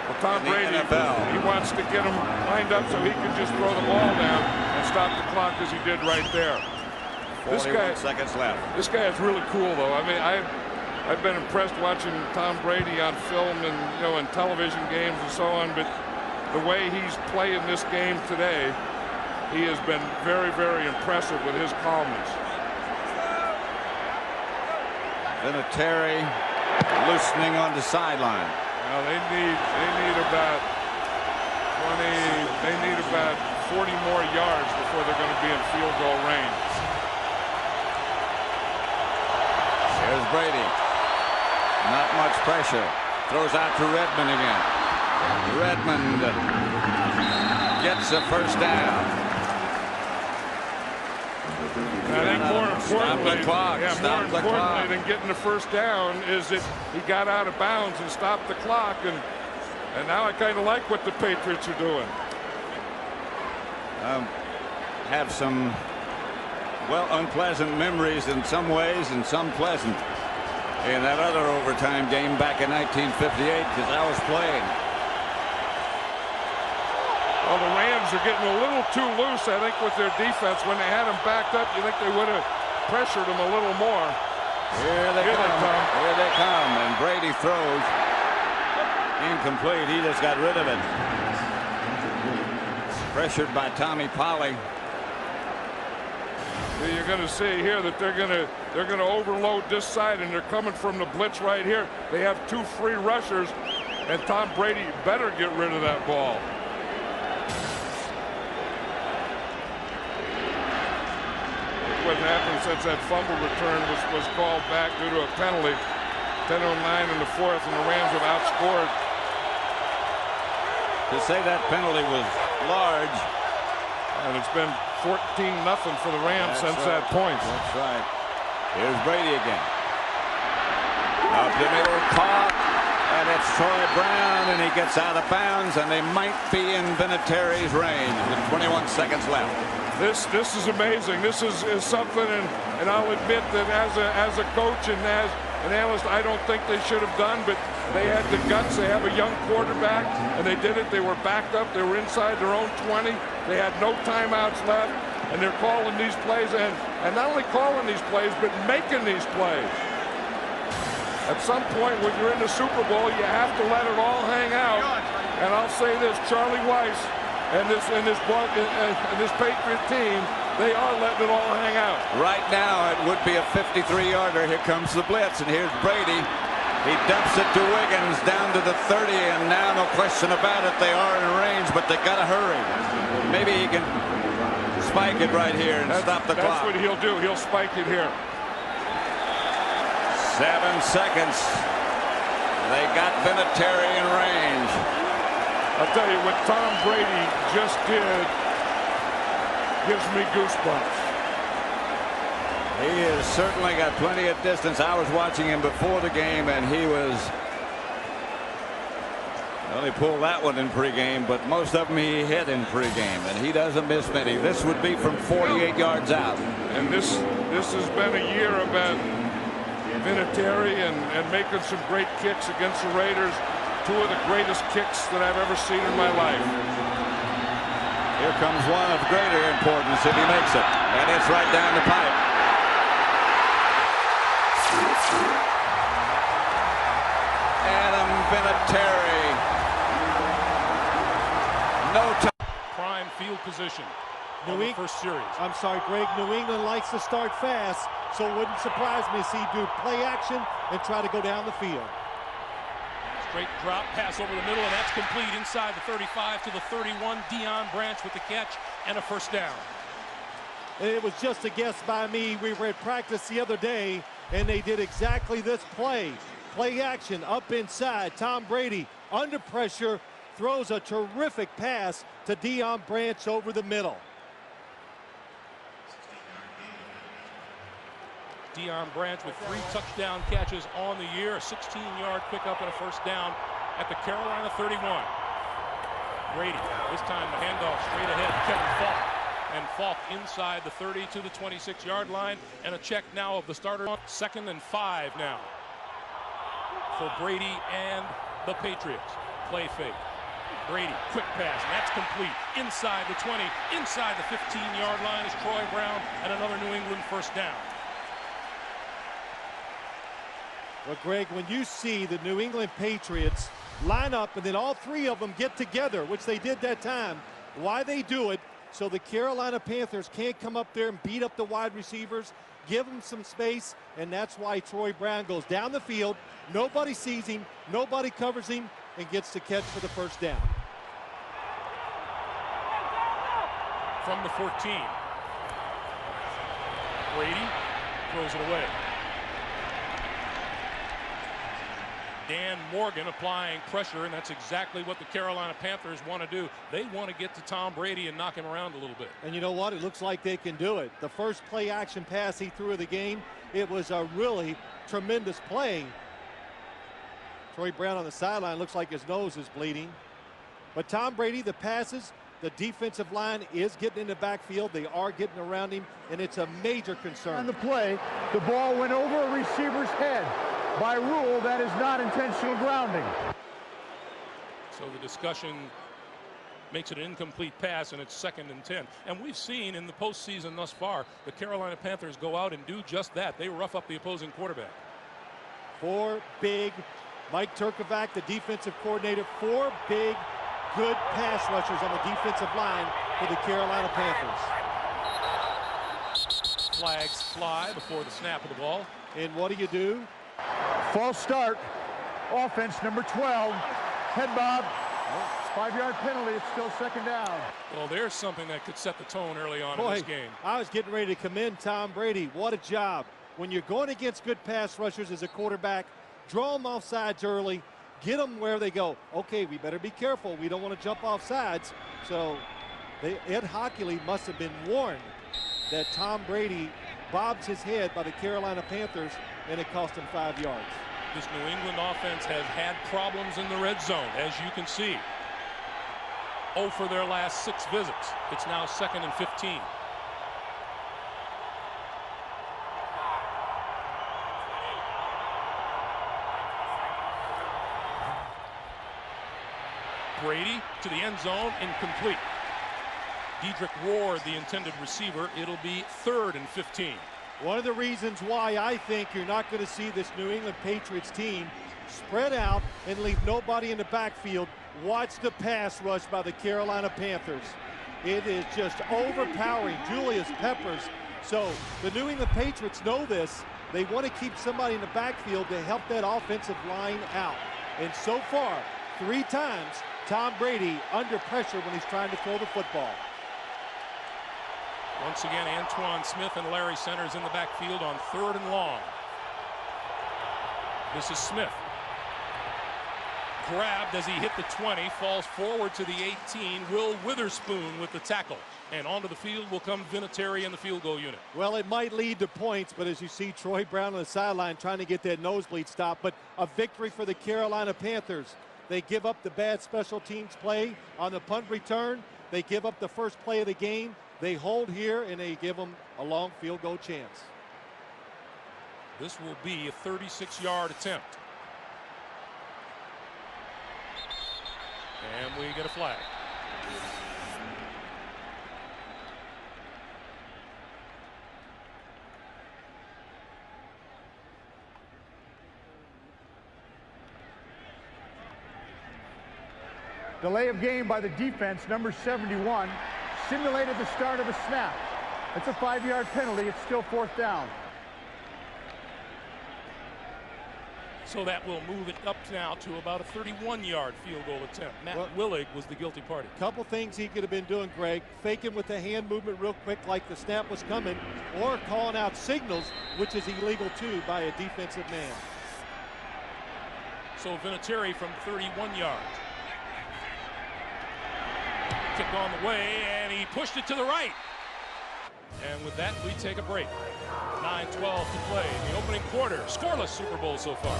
Well, Tom Brady, he wants to get him lined up so he can just throw the ball down and stop the clock as he did right there. 41 seconds left. This guy is really cool, though. I mean, I've been impressed watching Tom Brady on film and in television games and so on, but the way he's playing this game today, he has been very, very impressive with his calmness. Vinatieri loosening on the sideline. Well, they need about 40 more yards before they're going to be in field goal range. There's Brady. Not much pressure. Throws out to Redmond again. Redmond gets a first down. I think more importantly, Stop the clock. Than getting the first down is that he got out of bounds and stopped the clock, and now I kind of like what the Patriots are doing. Have some unpleasant memories in some ways and some pleasant. In that other overtime game back in 1958, because I was playing. Well, the Rams are getting a little too loose, I think, with their defense. When they had them backed up, you think they would have pressured them a little more. Here they come. Here they come. And Brady throws. Incomplete. He just got rid of it. Pressured by Tommy Polley. You're going to see here that they're going to overload this side, and they're coming from the blitz right here. They have 2 free rushers, and Tom Brady better get rid of that ball. What happened since that fumble return was called back due to a penalty. 10:09 in the 4th, and the Rams have outscored. To say that penalty was large. And it's been 14-0 for the Rams since that point. That's right. Here's Brady again. Up the middle, caught, and it's Troy Brown, and he gets out of bounds, and they might be in Vinatieri's range with 21 seconds left. This is amazing. This is something, and I'll admit that as a coach and as an analyst, I don't think they should have done, but they had the guts. They have a young quarterback, and they did it. They were backed up. They were inside their own 20. They had no timeouts left, and they're calling these plays, and not only calling these plays, but making these plays. At some point, when you're in the Super Bowl, you have to let it all hang out. And I'll say this, Charlie Weiss and this Patriot team, they are letting it all hang out. Right now, it would be a 53-yarder. Here comes the blitz, and here's Brady. He dumps it to Wiggins down to the 30, and now no question about it, they are in range, but they got to hurry. Maybe he can spike it right here and stop the clock. That's what he'll do. He'll spike it here. 7 seconds. They got Vinatieri in range. I'll tell you what Tom Brady just did gives me goosebumps. He has certainly got plenty of distance. I was watching him before the game, and he was... Well, he pulled that one in pregame, but most of them he hit in pregame, and he doesn't miss many. This would be from 48 yards out. And this has been a year about Vinatieri and making some great kicks against the Raiders. 2 of the greatest kicks that I've ever seen in my life. Here comes one of greater importance if he makes it, and it's right down the pipe. Adam Vinatieri. No time. Prime field position. First series. I'm sorry, Greg. New England likes to start fast, so it wouldn't surprise me to see do play action and try to go down the field. Straight drop pass over the middle, and that's complete inside the 35 to the 31. Deion Branch with the catch and a first down. And it was just a guess by me. We were at practice the other day, and they did exactly this play. Play action up inside. Tom Brady under pressure throws a terrific pass to Deion Branch over the middle. Deion Branch with 3 touchdown catches on the year, a 16-yard pickup and a first down at the Carolina 31. Brady, this time the handoff straight ahead to Kevin Falk. And Falk inside the 30 to the 26-yard line, and a check now of the starter. 2nd and 5 now for Brady and the Patriots. Play fake. Brady, quick pass, and that's complete. Inside the 20, inside the 15-yard line is Troy Brown, and another New England first down. Well, Greg, when you see the New England Patriots line up and then all 3 of them get together, which they did that time, why they do it, so the Carolina Panthers can't come up there and beat up the wide receivers, give them some space, and that's why Troy Brown goes down the field. Nobody sees him, nobody covers him, and gets the catch for the first down. From the 14. Brady throws it away. Dan Morgan applying pressure, and that's exactly what the Carolina Panthers want to do. They want to get to Tom Brady and knock him around a little bit. And you know what? It looks like they can do it. The first play action pass he threw of the game, it was a really tremendous play. Troy Brown on the sideline looks like his nose is bleeding. But Tom Brady, the passes, the defensive line is getting in the backfield. They are getting around him, and it's a major concern. On the play, the ball went over a receiver's head. By rule, that is not intentional grounding. So the discussion makes it an incomplete pass, and it's 2nd and 10. And we've seen in the postseason thus far the Carolina Panthers go out and do just that. They rough up the opposing quarterback. 4 big, Mike Turkovac, the defensive coordinator, 4 big, good pass rushers on the defensive line for the Carolina Panthers. Flags fly before the snap of the ball. And what do? False start. Offense number 12. Head bob. 5-yard penalty. It's still 2nd down. Well, there's something that could set the tone early on in this game. I was getting ready to commend Tom Brady. What a job. When you're going against good pass rushers as a quarterback, draw them off sides early, get them where they go. Okay, we better be careful. We don't want to jump off sides. So Ed Hockley must have been warned that Tom Brady bobs his head by the Carolina Panthers, and it cost him 5 yards. This New England offense has had problems in the red zone, as you can see. 0 for their last 6 visits. It's now 2nd and 15. Brady to the end zone, incomplete. Dedrick Ward, the intended receiver. It'll be 3rd and 15. One of the reasons why I think you're not going to see this New England Patriots team spread out and leave nobody in the backfield. Watch the pass rush by the Carolina Panthers. It is just overpowering. Julius Peppers. So the New England Patriots know this. They want to keep somebody in the backfield to help that offensive line out. And so far, 3 times, Tom Brady under pressure when he's trying to throw the football. Once again, Antoine Smith and Larry Centers in the backfield on 3rd and long. This is Smith. Grabbed as he hit the 20, falls forward to the 18. Will Witherspoon with the tackle. And onto the field will come Vinatieri in the field goal unit. Well, it might lead to points, but as you see Troy Brown on the sideline trying to get that nosebleed stop. But a victory for the Carolina Panthers. They give up the bad special teams play on the punt return. They give up the first play of the game. They hold here, and they give them a long field goal chance. This will be a 36-yard attempt. And we get a flag. Delay of game by the defense, number 71. Simulated the start of a snap. It's a 5-yard penalty. It's still 4th down. So that will move it up now to about a 31-yard field goal attempt. Matt Willig was the guilty party. Couple things he could have been doing, Greg. Faking with the hand movement real quick like the snap was coming, or calling out signals, which is illegal too by a defensive man. So Vinatieri from 31 yards. Kick on the way, and he pushed it to the right. And with that, we take a break. 9:12 to play in the opening quarter. Scoreless Super Bowl so far.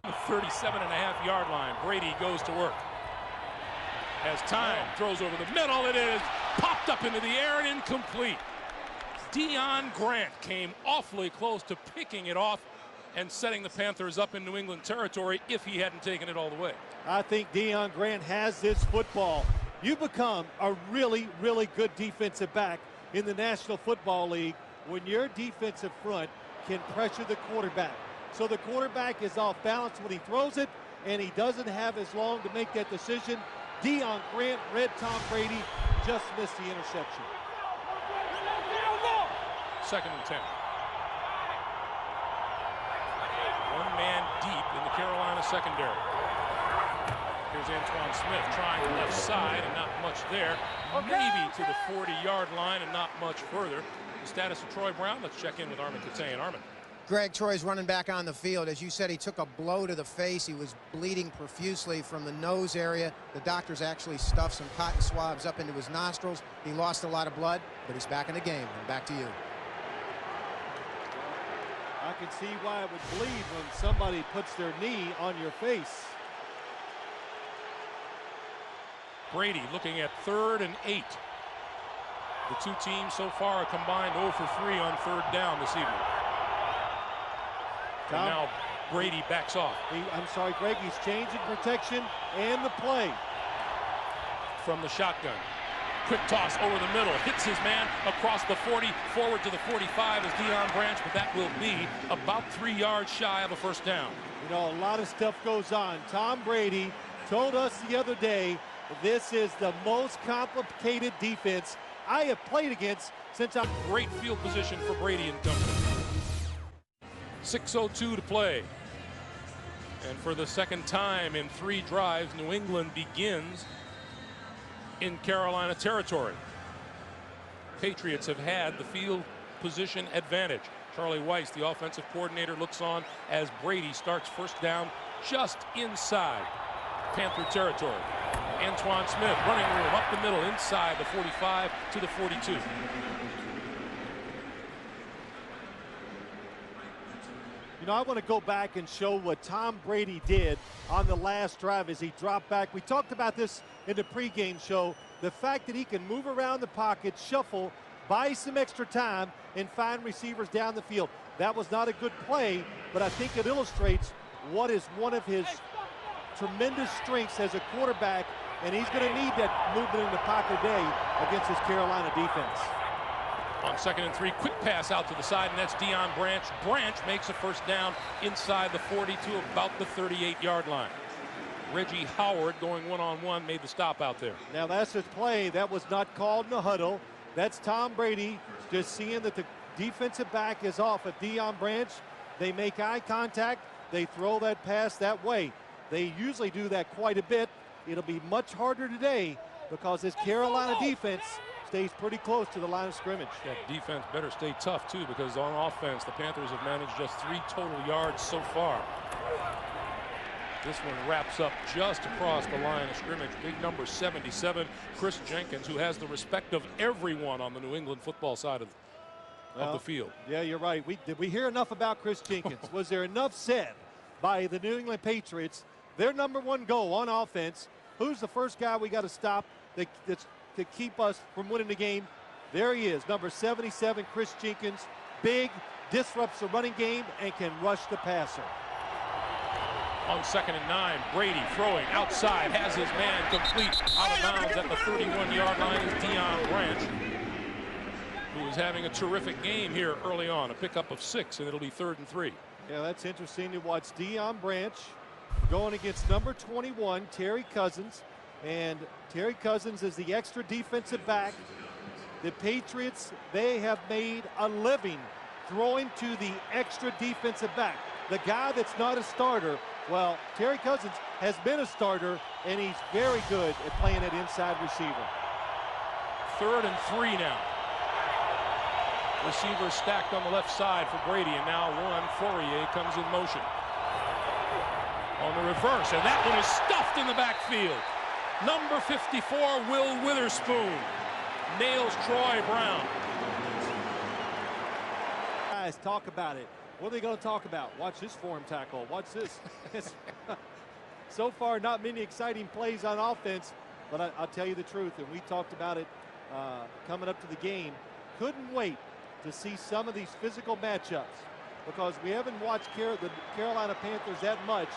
The 37.5-yard line. Brady goes to work. Has time, throws over the middle. It is popped up into the air and incomplete. Deion Grant came awfully close to picking it off and setting the Panthers up in New England territory if he hadn't taken it all the way. I think Deion Grant has this football. You become a really, really good defensive back in the National Football League when your defensive front can pressure the quarterback. So the quarterback is off balance when he throws it, and he doesn't have as long to make that decision. Deion Grant read Tom Brady, just missed the interception. 2nd and 10. One man deep in the Carolina secondary. Here's Antoine Smith trying the left side, and not much there. Maybe to the 40-yard line and not much further. The status of Troy Brown. Let's check in with Armin Katayan. Armin. Greg, Troy's running back on the field. As you said, he took a blow to the face. He was bleeding profusely from the nose area. The doctors actually stuffed some cotton swabs up into his nostrils. He lost a lot of blood, but he's back in the game. And back to you. I can see why it would bleed when somebody puts their knee on your face. Brady looking at 3rd and 8. The two teams so far are combined 0 for 3 on 3rd down this evening. And now Brady backs off. I'm sorry, Greg, he's changing protection and the play. from the shotgun. Quick toss over the middle, hits his man across the 40, forward to the 45 is Deion Branch, but that will be about 3 yards shy of a first down. You know, a lot of stuff goes on. Tom Brady told us the other day, this is the most complicated defense I have played against since I'm... Great field position for Brady and company. 6:02 to play. And for the second time in 3 drives, New England begins in Carolina territory. Patriots have had the field position advantage. Charlie Weiss, the offensive coordinator, looks on as Brady starts first down just inside Panther territory. Antoine Smith running room up the middle inside the 45 to the 42. You know, I want to go back and show what Tom Brady did on the last drive as he dropped back. We talked about this in the pregame show. The fact that he can move around the pocket, shuffle, buy some extra time, and find receivers down the field. That was not a good play, but I think it illustrates what is one of his tremendous strengths as a quarterback, and he's going to need that movement in the pocket today against this Carolina defense. On 2nd and 3, quick pass out to the side, and that's Deion Branch. Branch makes a first down inside the 40 to about the 38-yard line. Reggie Howard going one-on-one made the stop out there. Now that's a play that was not called in the huddle. That's Tom Brady just seeing that the defensive back is off of Deion Branch. They make eye contact. They throw that pass that way. They usually do that quite a bit. It'll be much harder today because this Carolina defense stays pretty close to the line of scrimmage. Yeah, defense better stay tough too, because on offense the Panthers have managed just 3 total yards so far. This one wraps up just across the line of scrimmage. Big number 77, Chris Jenkins, who has the respect of everyone on the New England football side of the field. Yeah, you're right. Did we hear enough about Chris Jenkins? Was there enough said by the New England Patriots? Their #1 goal on offense. Who's the first guy we got to stop to keep us from winning the game? There he is, number 77, Chris Jenkins. Big, disrupts the running game, and can rush the passer. On 2nd and 9, Brady throwing outside, has his man complete out of bounds at the 31-yard line is Deion Branch, who is having a terrific game here early on. A pickup of 6, and it'll be 3rd and 3. Yeah, that's interesting to watch Deion Branch going against number 21, Terry Cousins. And Terry Cousins is the extra defensive back. The Patriots, they have made a living throwing to the extra defensive back. The guy that's not a starter. Well, Terry Cousins has been a starter, and he's very good at playing that inside receiver. 3rd and 3 now. Receivers stacked on the left side for Brady, and now Fourier comes in motion. On the reverse, and that one is stuffed in the backfield. Number 54, Will Witherspoon, nails Troy Brown. Guys, talk about it. What are they going to talk about? Watch this form tackle. Watch this. So far, not many exciting plays on offense, but I'll tell you the truth, and we talked about it coming up to the game. Couldn't wait to see some of these physical matchups because we haven't watched the Carolina Panthers that much,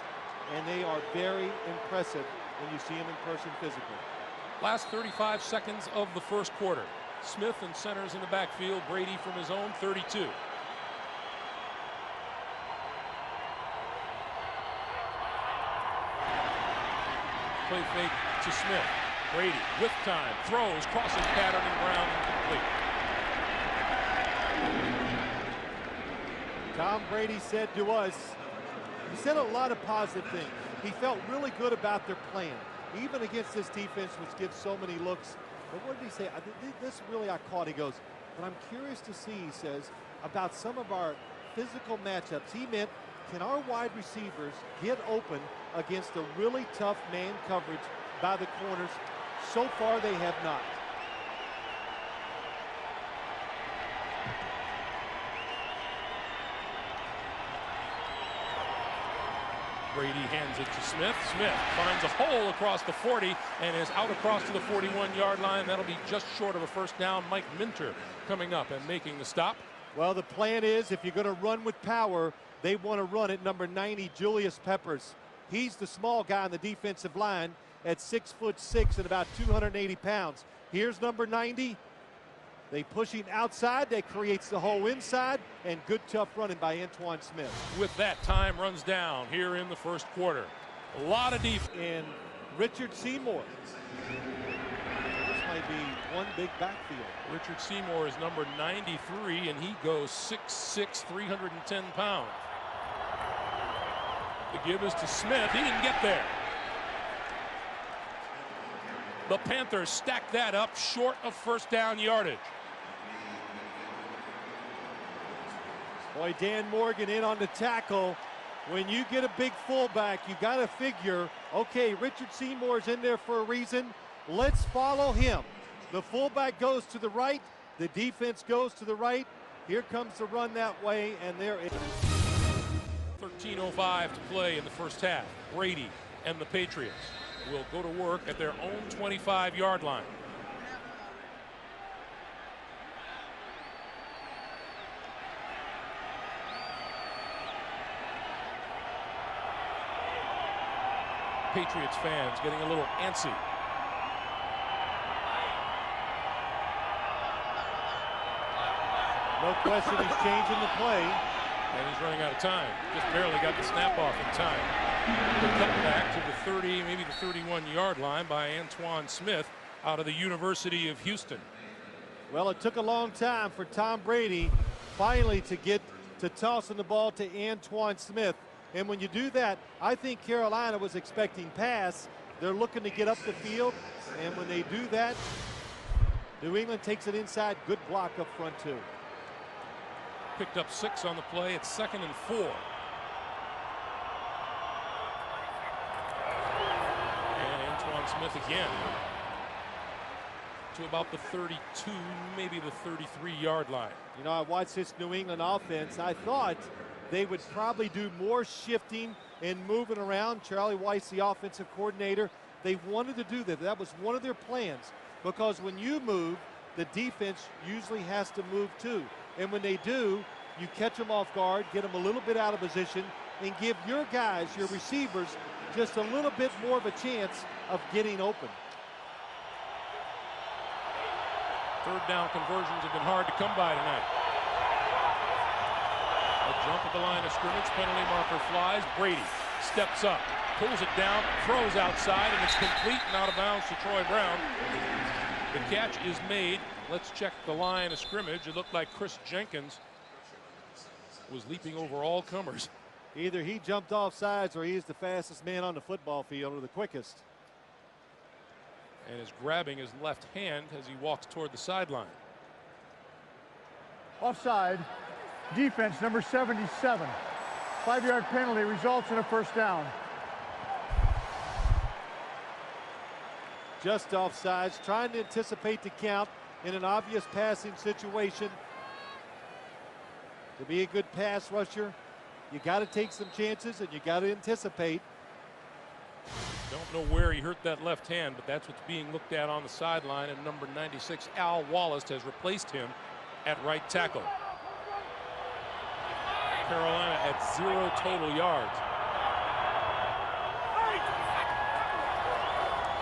and they are very impressive when you see them in person physically. Last 35 seconds of the first quarter. Smith and centers in the backfield. Brady from his own 32. Play fake to Smith. Brady with time. Throws, crossing pattern and ground incomplete. Tom Brady said to us, he said a lot of positive things. He felt really good about their plan, even against this defense, which gives so many looks. But what did he say? This really I caught. He goes, but I'm curious to see, he says, about some of our physical matchups. He meant, can our wide receivers get open against a really tough man coverage by the corners? So far, they have not. Brady hands it to Smith. Smith finds a hole across the 40 and is out across to the 41-yard line. That'll be just short of a first down. Mike Minter coming up and making the stop. Well, the plan is if you're going to run with power, they want to run at number 90, Julius Peppers. He's the small guy on the defensive line. at 6'6" and about 280 pounds. Here's number 90. They pushing outside. That creates the hole inside, and good tough running by Antoine Smith. With that, time runs down here in the first quarter. A lot of defense. And Richard Seymour. This might be one big backfield. Richard Seymour is number 93, and he goes 6'6", 310 pounds. The give is to Smith. He didn't get there. The Panthers stack that up short of first down yardage. Boy, Dan Morgan in on the tackle. When you get a big fullback, you got to figure, okay, Richard Seymour's in there for a reason. Let's follow him. The fullback goes to the right. The defense goes to the right. Here comes the run that way, and there it is. 13:05 to play in the first half. Brady and the Patriots will go to work at their own 25-yard line. Patriots fans getting a little antsy. No question he's changing the play. And he's running out of time. Just barely got the snap off in time. The cutback to the 30, maybe the 31-yard line by Antoine Smith out of the University of Houston. Well, it took a long time for Tom Brady finally to get to tossing the ball to Antoine Smith. And when you do that, I think Carolina was expecting pass. They're looking to get up the field. And when they do that, New England takes it inside. Good block up front, too. Picked up 6 on the play. It's 2nd and 4. And Antoine Smith again to about the 32, maybe the 33-yard line. You know, I watched this New England offense. I thought they would probably do more shifting and moving around. Charlie Weiss, the offensive coordinator, they wanted to do that. That was one of their plans, because when you move, the defense usually has to move too. And when they do, you catch them off guard, get them a little bit out of position, and give your guys, your receivers, just a little bit more of a chance of getting open. Third down conversions have been hard to come by tonight. A jump at the line of scrimmage, penalty marker flies. Brady steps up, pulls it down, throws outside, and it's complete and out of bounds to Troy Brown. The catch is made. Let's check the line of scrimmage. It looked like Chris Jenkins was leaping over all comers. Either he jumped off sides or he is the fastest man on the football field, or the quickest. And is grabbing his left hand as he walks toward the sideline. Offside. Defense number 77. 5-yard penalty results in a first down. Just offsides, trying to anticipate the count in an obvious passing situation. To be a good pass rusher, you got to take some chances and you got to anticipate. Don't know where he hurt that left hand, but that's what's being looked at on the sideline. And number 96, Al Wallace, has replaced him at right tackle. Carolina at 0 total yards.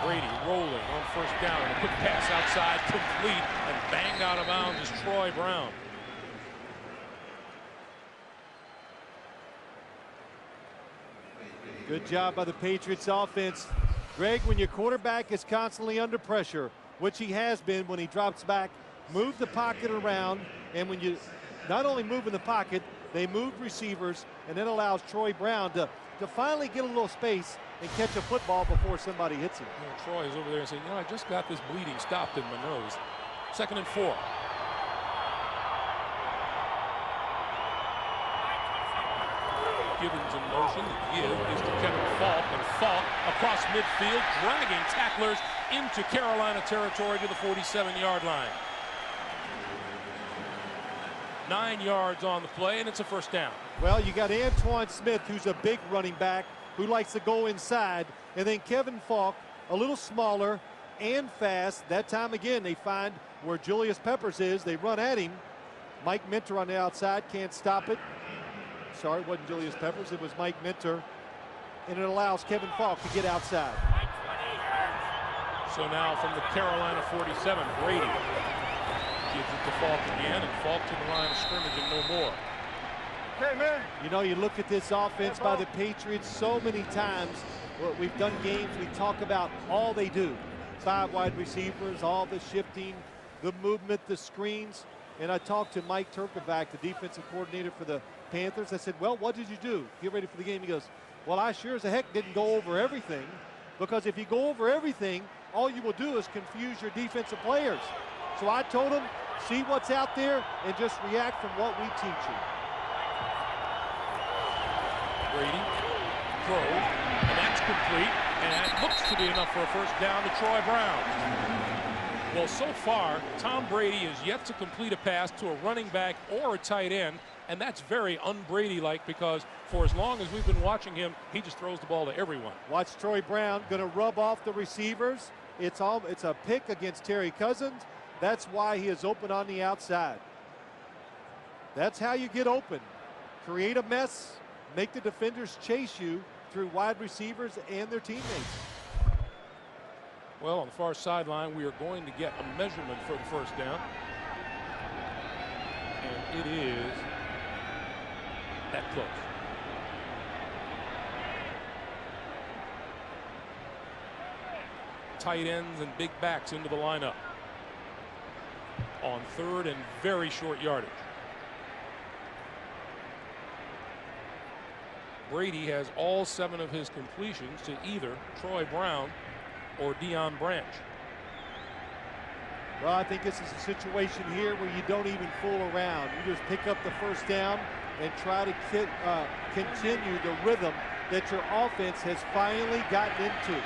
Brady rolling on first down. A quick pass outside, complete, and banged out of bounds is Troy Brown. Good job by the Patriots offense. Greg, when your quarterback is constantly under pressure, which he has been when he drops back, move the pocket around, and when you not only move in the pocket, they move receivers, and that allows Troy Brown to finally get a little space and catch a football before somebody hits him. Well, Troy is over there saying, you know, I just got this bleeding stopped in my nose. 2nd and 4. Gibbons in motion. The give is to Kevin Falk, and Falk across midfield, dragging tacklers into Carolina territory to the 47-yard line. 9 yards on the play, and it's a first down. Well, you got Antoine Smith, who's a big running back who likes to go inside, and then Kevin Falk, a little smaller and fast. That time again, they find where Julius Peppers is. They run at him. Mike Minter on the outside, can't stop it. Sorry, it wasn't Julius Peppers, it was Mike Minter. And it allows Kevin Falk to get outside. So now from the Carolina 47, Brady gives it to Falk again, and Falk to the line of scrimmage and no more. Hey, man. You know, you look at this offense by the Patriots so many times. Well, we've done games, we talk about all they do. 5 wide receivers, all the shifting, the movement, the screens. And I talked to Mike Turkovac, the defensive coordinator for the Panthers. I said, well, what did you do? Get ready for the game. He goes, well, I sure as heck didn't go over everything, because if you go over everything, all you will do is confuse your defensive players. So I told him, see what's out there and just react from what we teach you. Brady throws, and that's complete, and that looks to be enough for a first down to Troy Brown. Well, so far, Tom Brady is yet to complete a pass to a running back or a tight end, and that's very un-Brady-like, because for as long as we've been watching him, he just throws the ball to everyone. Watch Troy Brown going to rub off the receivers. It's a pick against Terry Cousins. That's why he is open on the outside. That's how you get open. Create a mess, make the defenders chase you through wide receivers and their teammates. Well, on the far sideline, we are going to get a measurement for the first down. And it is that close. Tight ends and big backs into the lineup on third and very short yardage. Brady has all 7 of his completions to either Troy Brown or Deion Branch. Well, I think this is a situation here where you don't even fool around. You just pick up the first down and try to continue the rhythm that your offense has finally gotten into.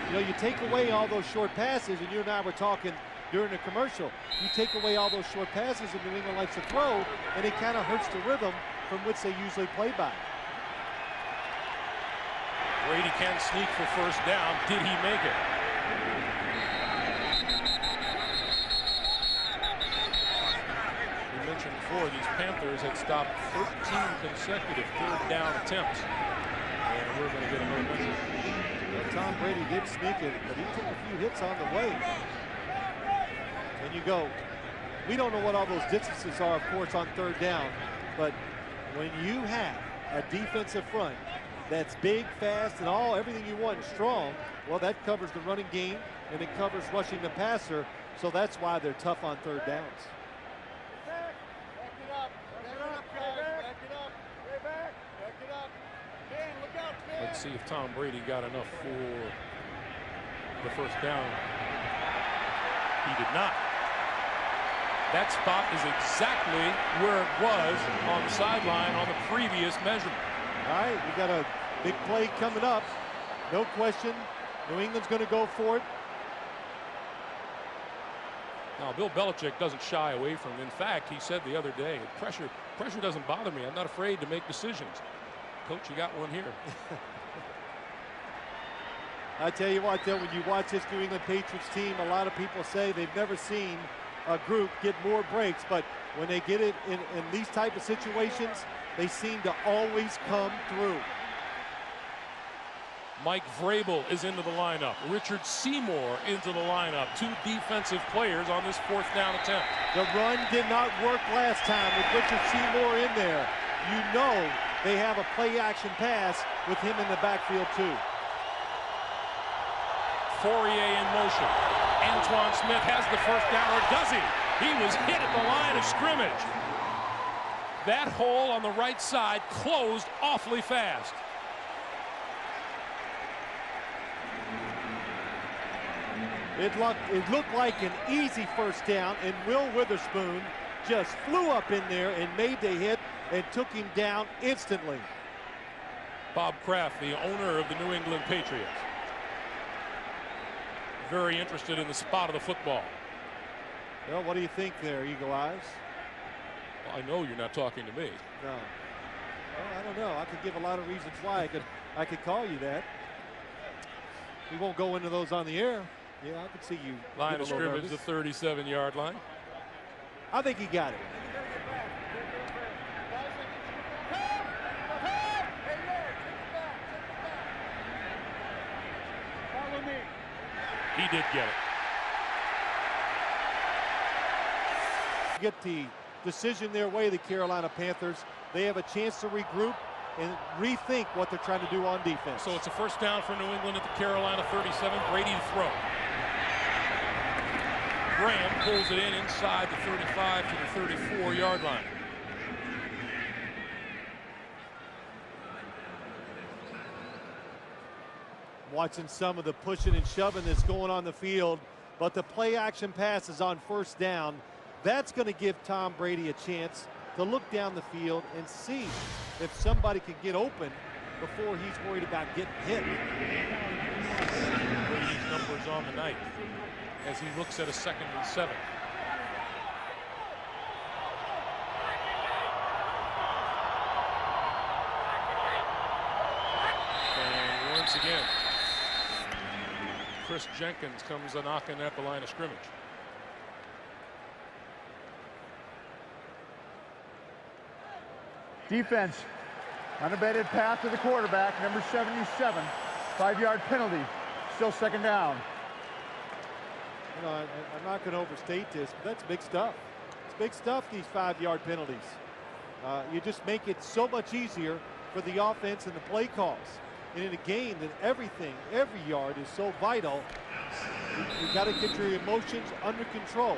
You know, you take away all those short passes, and you and I were talking during the commercial. You take away all those short passes that New England likes to throw, and it kind of hurts the rhythm from which they usually play by. Brady can sneak for first down. Did he make it? We mentioned before, these Panthers had stopped 13 consecutive third down attempts. And we're going to get another measure. Well, Tom Brady did sneak it, but he took a few hits on the way. And you go, we don't know what all those distances are, of course, on third down, but when you have a defensive front that's big, fast, and everything you want, strong, well, that covers the running game, and it covers rushing the passer, so that's why they're tough on third downs. Let's see if Tom Brady got enough for the first down. He did not. That spot is exactly where it was on the sideline on the previous measurement. All right, we got a big play coming up. No question. New England's going to go for it. Now, Bill Belichick doesn't shy away from it. In fact, he said the other day, pressure doesn't bother me. I'm not afraid to make decisions. Coach, you got one here. I tell you what, though, when you watch this New England Patriots team, a lot of people say they've never seen a group get more breaks, but when they get it in these type of situations, they seem to always come through. Mike Vrabel is into the lineup. Richard Seymour into the lineup. 2 defensive players on this fourth down attempt. The run did not work last time with Richard Seymour in there. You know they have a play-action pass with him in the backfield, too. Fourier in motion. Antoine Smith has the first down, or does he? He was hit at the line of scrimmage. That hole on the right side closed awfully fast. It looked like an easy first down, and Will Witherspoon just flew up in there and made the hit and took him down instantly. Bob Kraft, the owner of the New England Patriots, very interested in the spot of the football. Well, what do you think there, Eagle Eyes? Well, I know you're not talking to me. No. Well, I don't know. I could give a lot of reasons why I could call you that. We won't go into those on the air. Yeah, I could see you. Line of scrimmage, the 37-yard line. I think he got it. Follow me. He did get it. Get the decision their way, the Carolina Panthers. They have a chance to regroup and rethink what they're trying to do on defense. So it's a first down for New England at the Carolina 37. Brady to throw. Graham pulls it in inside the 35 to the 34-yard line. Watching some of the pushing and shoving that's going on the field, but the play action pass is on first down. That's going to give Tom Brady a chance to look down the field and see if somebody can get open before he's worried about getting hit. Brady's numbers on the night as he looks at a 2nd and 7. And once again, Chris Jenkins comes a knocking at the line of scrimmage. Defense, unabated pass to the quarterback, number 77, 5-yard penalty, still 2nd down. You know, I'm not going to overstate this, but that's big stuff. It's big stuff, these 5-yard penalties. You just make it so much easier for the offense and the play calls. And in a game that every yard is so vital, you got to get your emotions under control.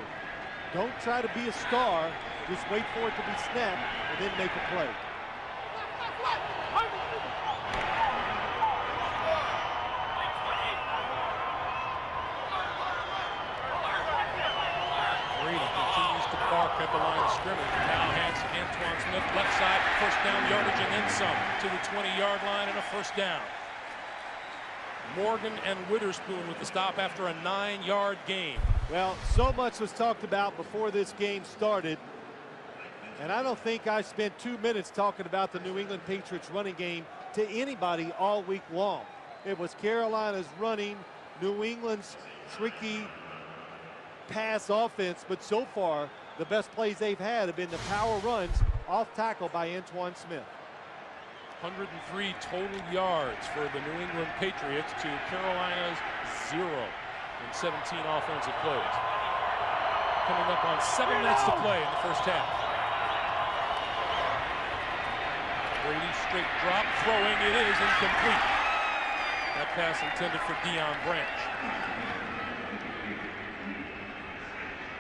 Don't try to be a star. Just wait for it to be snapped and then make a play. Brady continues to bark at the line of scrimmage. Now hands to Antoine Smith, left side, first down yardage and then some to the 20-yard line and a first down. Morgan and Witherspoon with the stop after a 9-yard gain. Well, so much was talked about before this game started, and I don't think I spent 2 minutes talking about the New England Patriots running game to anybody all week long. It was Carolina's running, New England's tricky pass offense, but so far the best plays they've had have been the power runs off tackle by Antoine Smith. 103 total yards for the New England Patriots to Carolina's 0 in 17 offensive plays. Coming up on 7 minutes to play in the first half. Brady straight drop, throwing, it is incomplete. That pass intended for Deion Branch.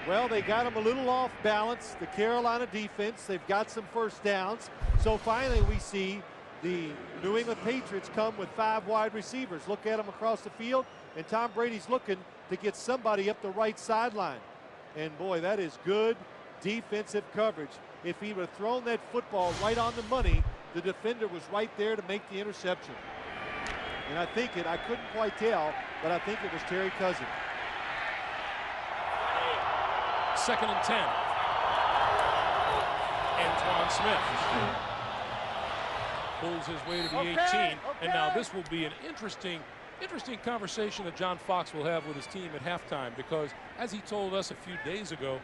Well, they got him a little off balance, the Carolina defense. They've got some first downs. So finally we see the New England Patriots come with 5 wide receivers. Look at them across the field, and Tom Brady's looking to get somebody up the right sideline. And boy, that is good defensive coverage. If he would have thrown that football right on the money, the defender was right there to make the interception. And I couldn't quite tell, but I think it was Terry Cousins. 2nd and 10. Antoine Smith pulls his way to the 18, and now this will be an interesting conversation that John Fox will have with his team at halftime, because as he told us a few days ago,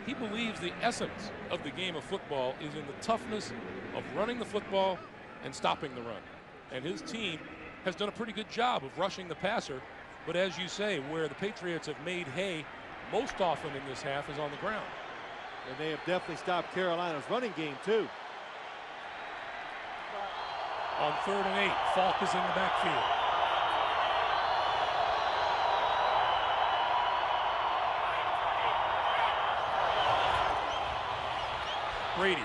he believes the essence of the game of football is in the toughness of running the football and stopping the run. And his team has done a pretty good job of rushing the passer, but as you say, where the Patriots have made hay most often in this half is on the ground. And they have definitely stopped Carolina's running game too. On 3rd and 8, Falk is in the backfield. Brady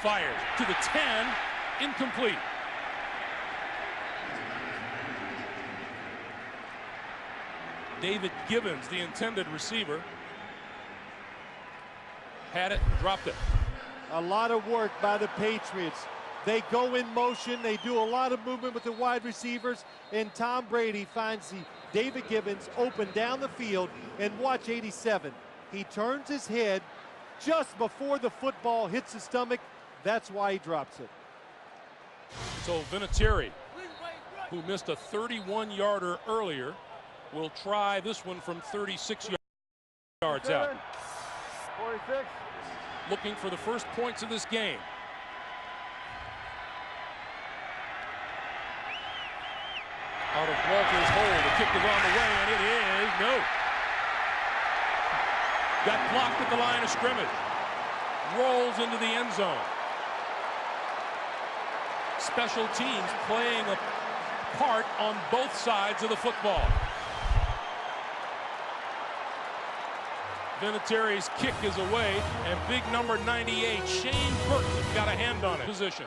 fires to the 10, incomplete. David Gibbons, the intended receiver, had it and dropped it. A lot of work by the Patriots. They go in motion. They do a lot of movement with the wide receivers. And Tom Brady finds the David Gibbons open down the field. And watch 87. He turns his head just before the football hits his stomach. That's why he drops it. So Vinatieri, who missed a 31-yarder earlier, will try this one from 36 yards out. 46. Looking for the first points of this game. Out of Walter's hole, the kick is on the way, and it is No. Got blocked at the line of scrimmage. Rolls into the end zone. Special teams playing a part on both sides of the football. Vinatieri's kick is away, and big number 98, Shane Burton, got a hand on it. Position.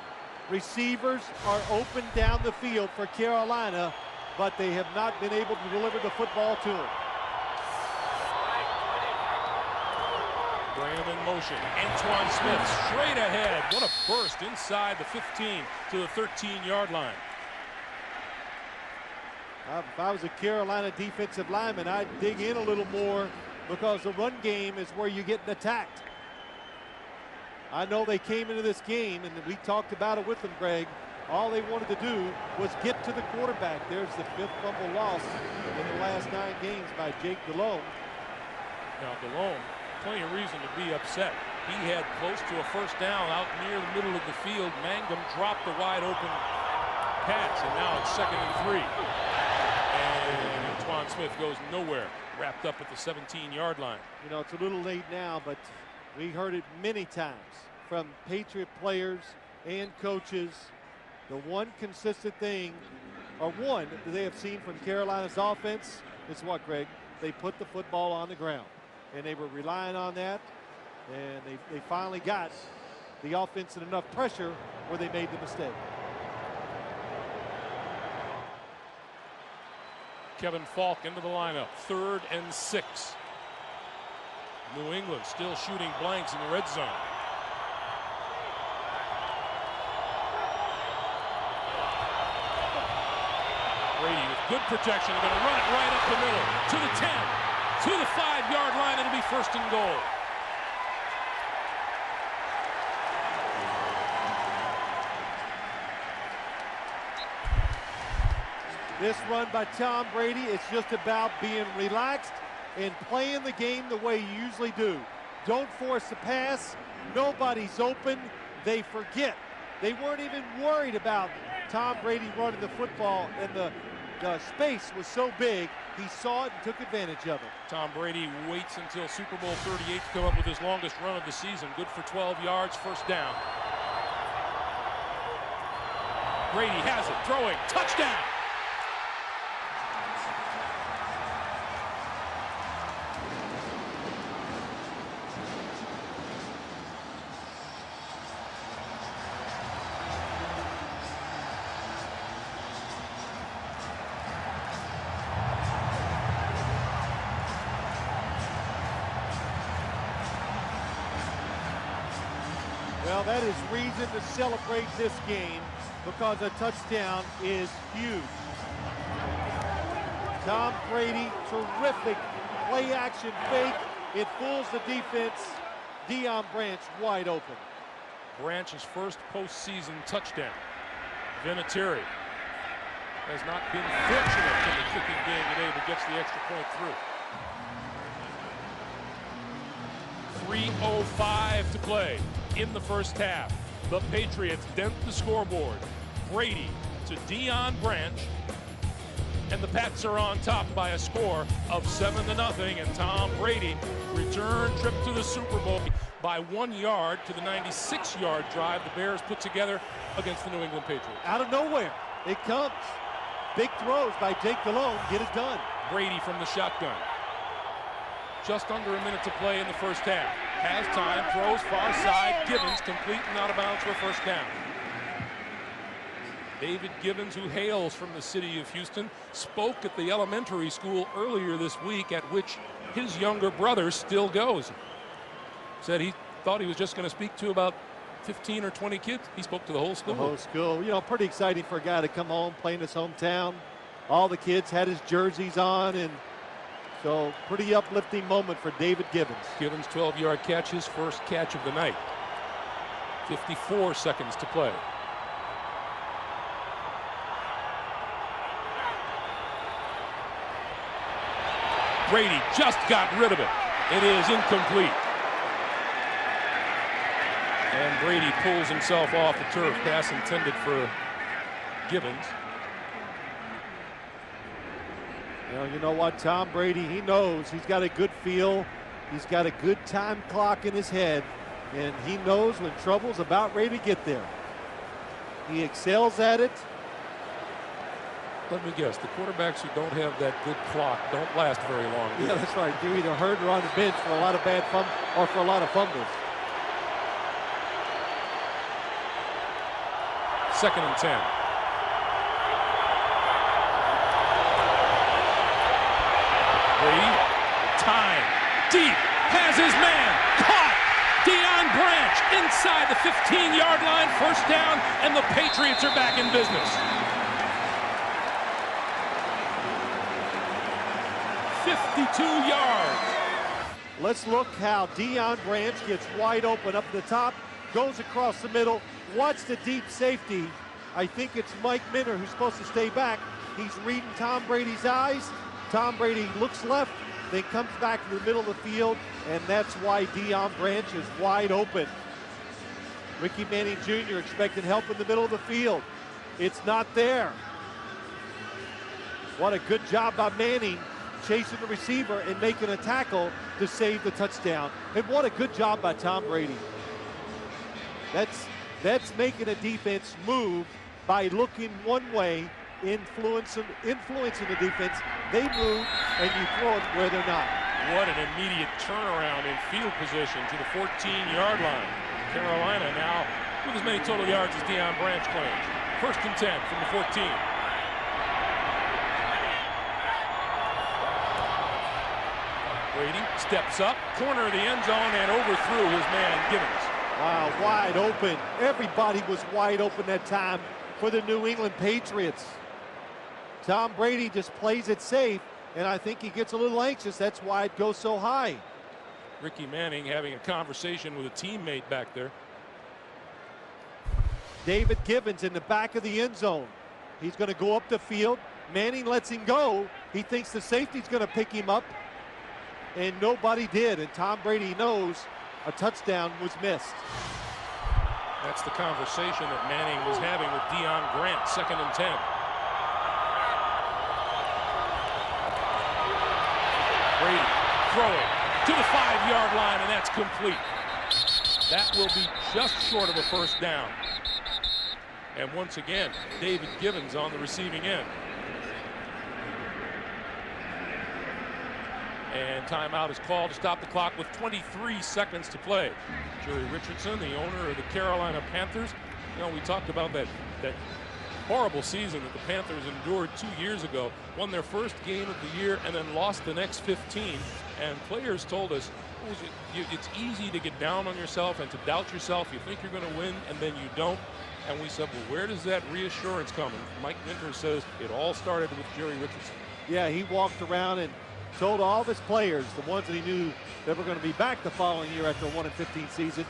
Receivers are open down the field for Carolina, but they have not been able to deliver the football to him. Graham in motion. Antoine Smith straight ahead. What a burst inside the 15 to the 13-yard line. If I was a Carolina defensive lineman, I'd dig in a little more because the run game is where you get attacked. I know they came into this game, and we talked about it with them, Greg. All they wanted to do was get to the quarterback. There's the 5th fumble loss in the last 9 games by Jake Delhomme. Now, Delhomme, plenty of reason to be upset. He had close to a first down out near the middle of the field. Mangum dropped the wide open pass, and now it's 2nd and 3. And Antoine Smith goes nowhere, wrapped up at the 17-yard line. You know, it's a little late now, but we heard it many times from Patriot players and coaches. The one consistent thing, or one that they have seen from Carolina's offense is what, Greg? They put the football on the ground. And they were relying on that, and they finally got the offense in enough pressure where they made the mistake. Kevin Falk into the lineup. 3rd and 6. New England still shooting blanks in the red zone. Brady with good protection. They're going to run it right up the middle to the 10. To the 5-yard line. It'll be 1st and goal. This run by Tom Brady, it's just about being relaxed and playing the game the way you usually do. Don't force the pass. Nobody's open. They forget. They weren't even worried about Tom Brady running the football, and the space was so big, he saw it and took advantage of it. Tom Brady waits until Super Bowl 38 to come up with his longest run of the season. Good for 12 yards, 1st down. Brady has it, throwing, touchdown! Well, that is reason to celebrate this game because a touchdown is huge. Tom Brady, terrific play-action fake. It fools the defense. Deion Branch wide open. Branch's first postseason touchdown. Vinatieri has not been fortunate in the kicking game today, but gets the extra point through. 3:05 to play in the first half. The Patriots dent the scoreboard. Brady to Deion Branch, and the Pats are on top by a score of 7-0. And Tom Brady return trip to the Super Bowl by 1 yard to the 96-yard drive the Bears put together against the New England Patriots. Out of nowhere, it comes. Big throws by Jake Delhomme, get it done. Brady from the shotgun. Just under a minute to play in the first half. Has time, throws far side. Gibbons complete and out of bounds for a 1st down. David Gibbons, who hails from the city of Houston, spoke at the elementary school earlier this week at which his younger brother still goes. Said he thought he was just going to speak to about 15 or 20 kids. He spoke to the whole school. The whole school. You know, pretty exciting for a guy to come home, play in his hometown. All the kids had his jerseys on, and so pretty uplifting moment for David Gibbons. Gibbons' 12-yard catch, his first catch of the night. 54 seconds to play. Brady just got rid of it. It is incomplete. And Brady pulls himself off the turf. Pass intended for Gibbons. Well, you know what, Tom Brady, he knows he's got a good feel. He's got a good time clock in his head, and he knows when trouble's about ready to get there. He excels at it. Let me guess, the quarterbacks who don't have that good clock don't last very long. Yeah, that's right. They're either hurt or on the bench for a lot of bad fumbles or for a lot of fumbles. 2nd and 10. Brady, time, deep, has his man, caught. Deion Branch inside the 15-yard line, 1st down, and the Patriots are back in business. 52 yards. Let's look how Deion Branch gets wide open up the top, goes across the middle. Watch the deep safety. I think it's Mike Minter who's supposed to stay back. He's reading Tom Brady's eyes. Tom Brady looks left, then comes back to the middle of the field, and that's why Deion Branch is wide open. Ricky Manning Jr. expected help in the middle of the field. It's not there. What a good job by Manning, chasing the receiver and making a tackle to save the touchdown. And what a good job by Tom Brady. That's making a defense move by looking one way, influencing the defense. They move and you throw it where they're not. What an immediate turnaround in field position to the 14-yard line. Carolina now with as many total yards as Deion Branch claims. 1st and 10 from the 14. Brady steps up, corner of the end zone, and overthrew his man Givens. Wow, wide open. Everybody was wide open that time for the New England Patriots. Tom Brady just plays it safe, and I think he gets a little anxious. That's why it goes so high. Ricky Manning having a conversation with a teammate back there. David Givens in the back of the end zone. He's going to go up the field. Manning lets him go. He thinks the safety's going to pick him up, and nobody did. And Tom Brady knows a touchdown was missed. That's the conversation that Manning was having with Deion Grant. 2nd and 10. Brady throwing to the 5-yard line, and that's complete. That will be just short of a 1st down. And once again, David Givens on the receiving end. And timeout is called to stop the clock with 23 seconds to play. Jerry Richardson, the owner of the Carolina Panthers. You know, we talked about that horrible season that the Panthers endured 2 years ago. Won their 1st game of the year and then lost the next 15. And players told us it's easy to get down on yourself and to doubt yourself. You think you're going to win and then you don't. And we said, well, where does that reassurance come? And Mike Minter says it all started with Jerry Richardson. Yeah, he walked around and told all of his players, the ones that he knew that were going to be back the following year after a 1-15 season,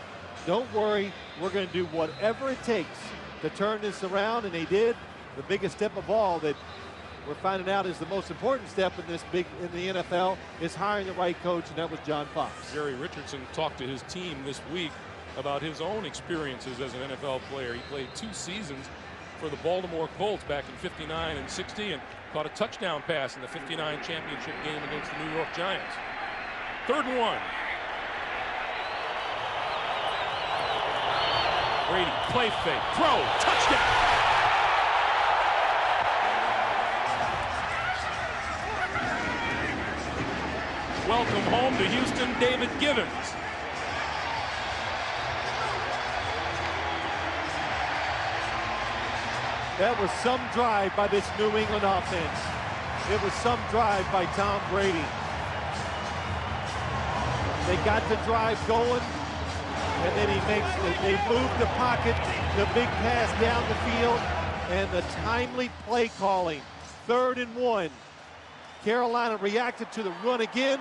don't worry, we're going to do whatever it takes to turn this around, and they did. The biggest step of all that we're finding out is the most important step in the NFL is hiring the right coach, and that was John Fox. Jerry Richardson talked to his team this week about his own experiences as an NFL player. He played 2 seasons for the Baltimore Colts back in '59 and '60 and caught a touchdown pass in the '59 championship game against the New York Giants. 3rd and 1. Brady, play fake, throw, touchdown. Welcome home to Houston, David Givens. That was some drive by this New England offense. It was some drive by Tom Brady. They got the drive going, and then they moved the pocket, the big pass down the field, and the timely play calling. 3rd and 1. Carolina reacted to the run again.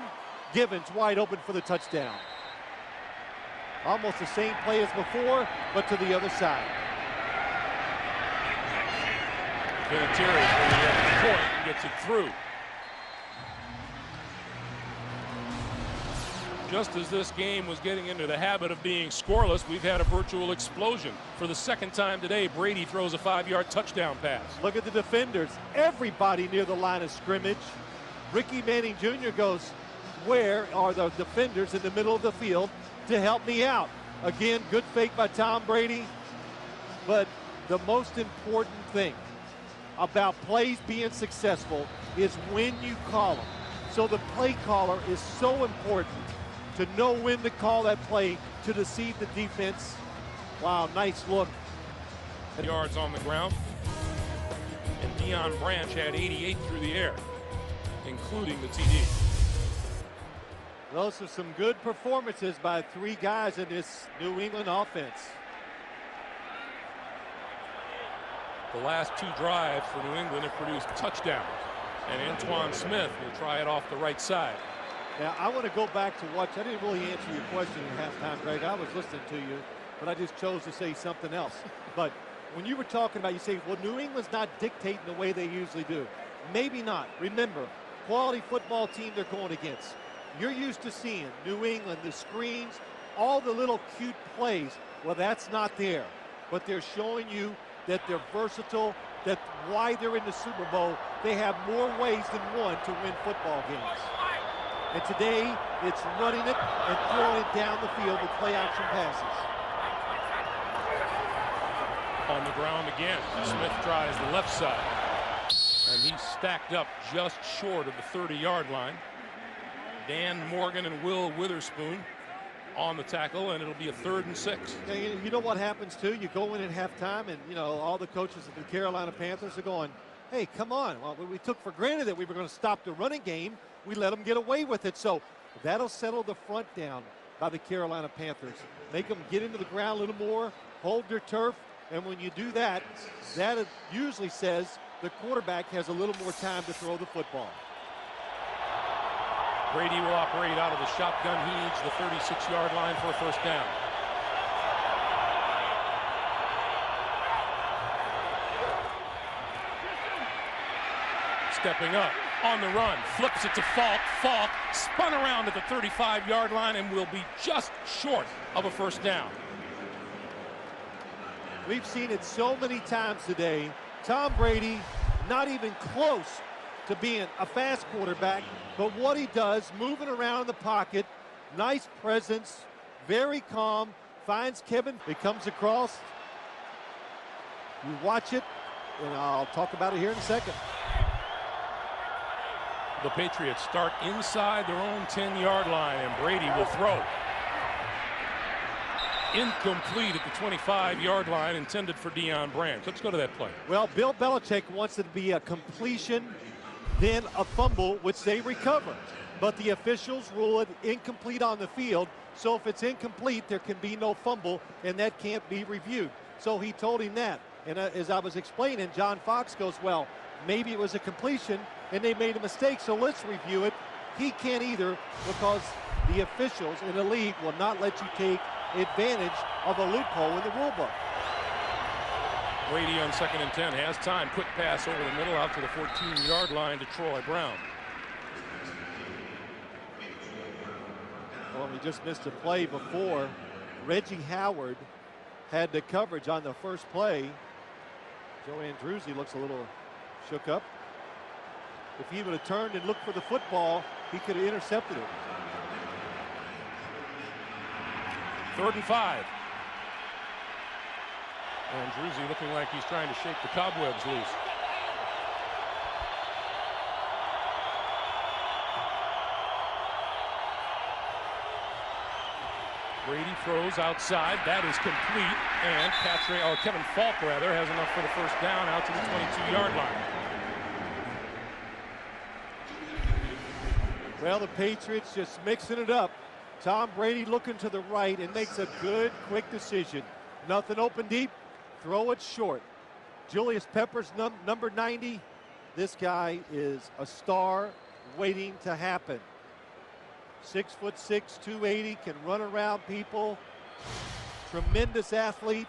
Givens wide open for the touchdown. Almost the same play as before, but to the other side. Vinatieri for the gets it through. Just as this game was getting into the habit of being scoreless, we've had a virtual explosion. For the 2nd time today, Brady throws a 5-yard touchdown pass. Look at the defenders. Everybody near the line of scrimmage. Ricky Manning Jr. goes, where are the defenders in the middle of the field to help me out? Again, good fake by Tom Brady. But the most important thing about plays being successful is when you call them. So the play caller is so important to know when to call that play to deceive the defense. Wow, nice look. Yards on the ground. And Deion Branch had 88 through the air, including the TD. Those are some good performances by three guys in this New England offense. The last two drives for New England have produced touchdowns. And Antoine Smith will try it off the right side. Now, I want to go back to watch. I didn't really answer your question at halftime, Greg. I was listening to you, but I just chose to say something else. But when you were talking about, you say, well, New England's not dictating the way they usually do. Maybe not. Remember, quality football team they're going against. You're used to seeing New England, the screens, all the little cute plays. Well, that's not there. But they're showing you that they're versatile, that why they're in the Super Bowl, they have more ways than one to win football games. And today, it's running it and throwing it down the field with play action passes. On the ground again, Smith tries the left side. And he's stacked up just short of the 30-yard line. Dan Morgan and Will Witherspoon on the tackle, and it'll be a 3rd and 6. Yeah, you know what happens too? You go in at halftime, and you know all the coaches of the Carolina Panthers are going, "Hey, come on! Well, we took for granted that we were going to stop the running game. We let them get away with it." So that'll settle the front down by the Carolina Panthers. Make them get into the ground a little more, hold their turf, and when you do that, that usually says the quarterback has a little more time to throw the football. Brady will operate out of the shotgun. He needs the 36-yard line for a 1st down. Stepping up on the run, flips it to Falk. Falk spun around at the 35-yard line and will be just short of a 1st down. We've seen it so many times today. Tom Brady not even close to being a fast quarterback, but what he does, moving around in the pocket, nice presence, very calm, finds Kevin, he comes across. You watch it, and I'll talk about it here in a second. The Patriots start inside their own 10-yard line, and Brady will throw. Incomplete at the 25-yard line, intended for Deion Branch. Let's go to that play. Well, Bill Belichick wants it to be a completion, then a fumble, which they recover. But the officials rule it incomplete on the field. So if it's incomplete, there can be no fumble, and that can't be reviewed. So he told him that. And as I was explaining, John Fox goes, well, maybe it was a completion, and they made a mistake, so let's review it. He can't either, because the officials in the league will not let you take advantage of a loophole in the rule book. Brady on 2nd and 10 has time. Quick pass over the middle out to the 14-yard line to Troy Brown. Well, we just missed a play before. Reggie Howard had the coverage on the first play. Joe Andruzzi looks a little shook up. If he would have turned and looked for the football, he could have intercepted it. 3rd and 5. Andruzzi looking like he's trying to shake the cobwebs loose. Brady throws outside. That is complete. And Kevin Falk, rather, has enough for the 1st down out to the 22-yard line. Well, the Patriots just mixing it up. Tom Brady looking to the right and makes a good, quick decision. Nothing open deep. Throw it short. Julius Peppers, number 90. This guy is a star waiting to happen. 6'6", 280, can run around people. Tremendous athlete.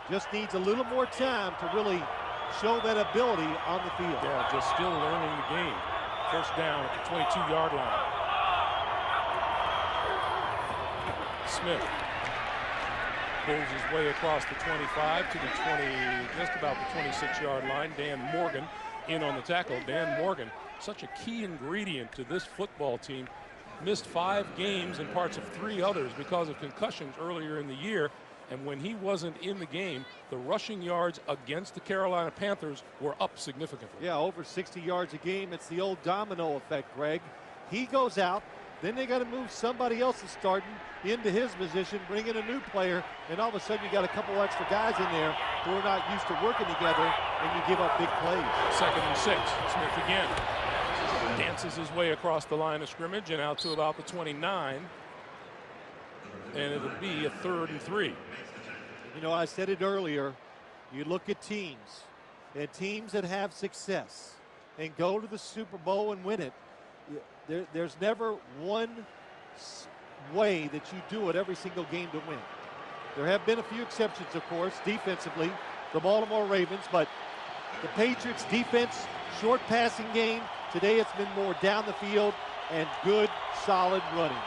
Just needs a little more time to really show that ability on the field. Yeah, just still learning the game. 1st down at the 22-yard line. Smith pulls his way across the 25 to the 20, just about the 26-yard line. Dan Morgan in on the tackle. Dan Morgan such a key ingredient to this football team. Missed 5 games and parts of 3 others because of concussions earlier in the year. And when he wasn't in the game, the rushing yards against the Carolina Panthers were up significantly. Yeah, over 60 yards a game. It's the old domino effect, Greg. He goes out, then they got to move somebody else that's starting into his position, bring in a new player, and all of a sudden you got a couple extra guys in there who are not used to working together, and you give up big plays. 2nd and 6. Smith again dances his way across the line of scrimmage and out to about the 29. And it'll be a 3rd and 3. You know, I said it earlier, you look at teams, and teams that have success and go to the Super Bowl and win it, there's never one way that you do it every single game to win. There have been a few exceptions, of course, defensively, the Baltimore Ravens, but the Patriots defense, short passing game, today it's been more down the field and good, solid running.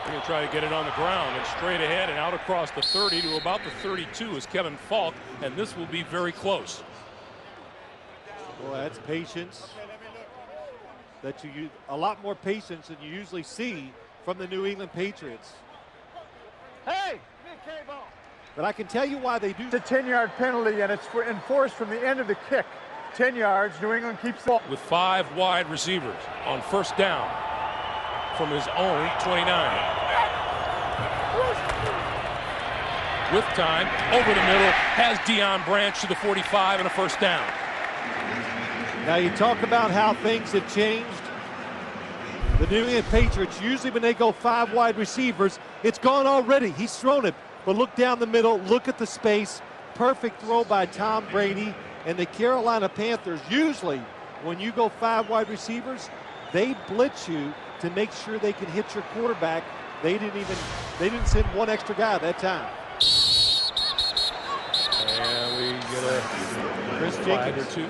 They're going to try to get it on the ground and straight ahead and out across the 30 to about the 32 is Kevin Falk, and this will be very close. Well, that's patience. A lot more patience than you usually see from the New England Patriots. Hey! But I can tell you why they do. It's a 10-yard penalty, and it's enforced from the end of the kick. 10 yards, New England keeps the ball. With 5 wide receivers on 1st down from his own 29. With time, over the middle, has Deion Branch to the 45 and a 1st down. Now you talk about how things have changed. The New England Patriots, usually when they go 5 wide receivers, it's gone already. He's thrown it. But look down the middle, look at the space. Perfect throw by Tom Brady. And the Carolina Panthers, usually when you go 5 wide receivers, they blitz you to make sure they can hit your quarterback. They didn't send 1 extra guy that time. And we get a Chris flag or 2.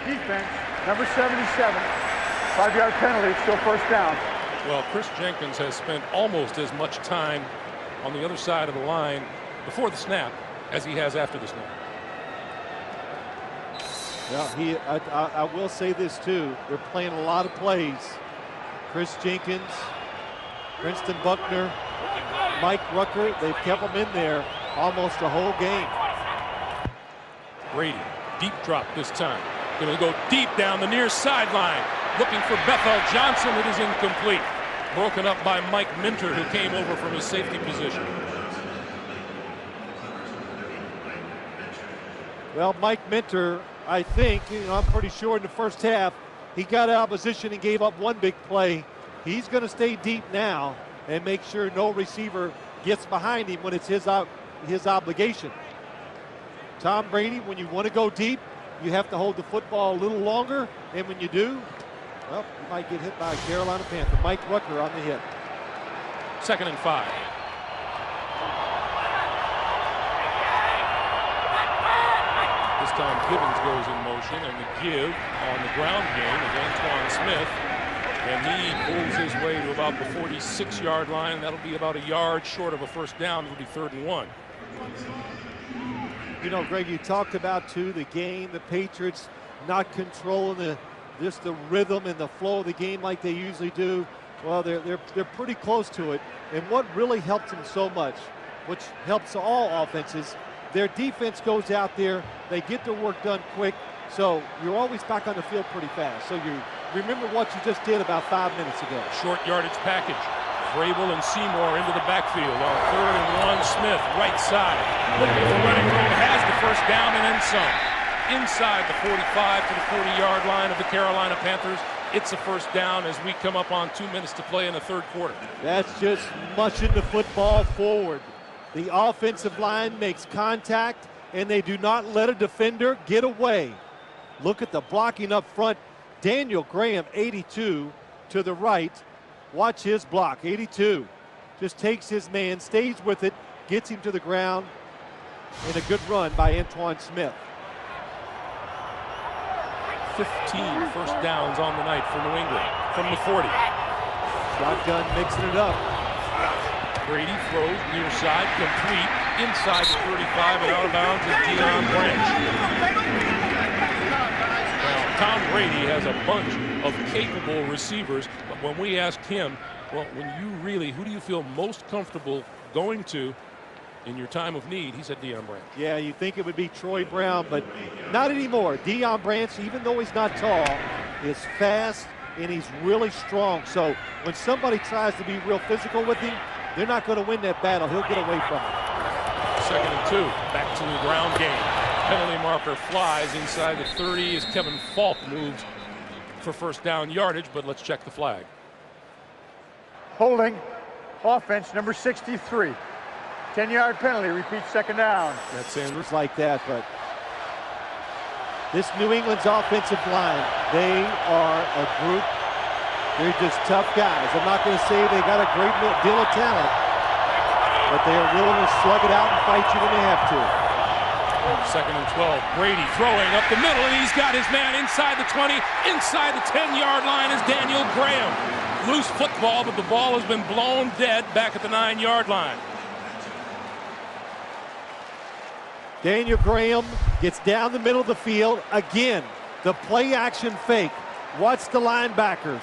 Defense, number 77. 5-yard penalty, it's still 1st down. Well, Chris Jenkins has spent almost as much time on the other side of the line before the snap as he has after the snap. Yeah, I will say this too. They're playing a lot of plays. Chris Jenkins, Princeton Buckner, Mike Rucker, they've kept them in there almost the whole game. Brady, deep drop this time. Going to go deep down the near sideline. Looking for Bethel Johnson. It is incomplete. Broken up by Mike Minter, who came over from his safety position. Well, Mike Minter, I think, I'm pretty sure in the 1st half, he got out of position and gave up 1 big play. He's going to stay deep now and make sure no receiver gets behind him when it's his obligation. Tom Brady, when you want to go deep, you have to hold the football a little longer, and when you do, well, you might get hit by a Carolina Panther. Mike Rucker on the hit. 2nd and 5. This time Gibbons goes in motion, and the give on the ground game is Antoine Smith. And he pulls his way to about the 46-yard line. That'll be about a yard short of a 1st down. It'll be 3rd and 1. You know, Greg, you talked about, too, the game, the Patriots not controlling just the rhythm and the flow of the game like they usually do. Well, they're pretty close to it. And what really helps them so much, which helps all offenses, their defense goes out there, they get their work done quick, so you're always back on the field pretty fast. So you remember what you just did about 5 minutes ago. Short yardage package. Vrabel and Seymour into the backfield on 3rd and 1. Smith, right side. Looking for running room, has the 1st down and then some. Inside the 45 to the 40-yard line of the Carolina Panthers. It's a 1st down as we come up on 2 minutes to play in the 3rd quarter. That's just muching the football forward. The offensive line makes contact, and they do not let a defender get away. Look at the blocking up front. Daniel Graham, 82, to the right. Watch his block, 82. Just takes his man, stays with it, gets him to the ground, and a good run by Antoine Smith. 15 1st downs on the night for New England from the 40. Shotgun mixing it up. Brady throws near side, complete, inside the 35 and out of bounds is Deion Branch. Now, Tom Brady has a bunch of capable receivers, but when we asked him, well, who do you feel most comfortable going to in your time of need, he said Deion Branch. Yeah, you think it would be Troy Brown, but not anymore. Deion Branch, even though he's not tall, is fast and he's really strong. So when somebody tries to be real physical with him, they're not going to win that battle. He'll get away from it. 2nd and 2. Back to the ground game. Penalty marker flies inside the 30 as Kevin Falk moves for first down yardage, but let's check the flag. Holding, offense number 63. 10-yard penalty, repeat 2nd down. That's in. It's like that, but this New England's offensive line, they are a group. They're just tough guys. I'm not going to say they got a great deal of talent, but they are willing to slug it out and fight you when they have to. 2nd and 12. Brady throwing up the middle, and he's got his man inside the 20, inside the 10-yard line is Daniel Graham. Loose football, but the ball has been blown dead back at the 9-yard line. Daniel Graham gets down the middle of the field. Again, the play-action fake. Watch the linebackers.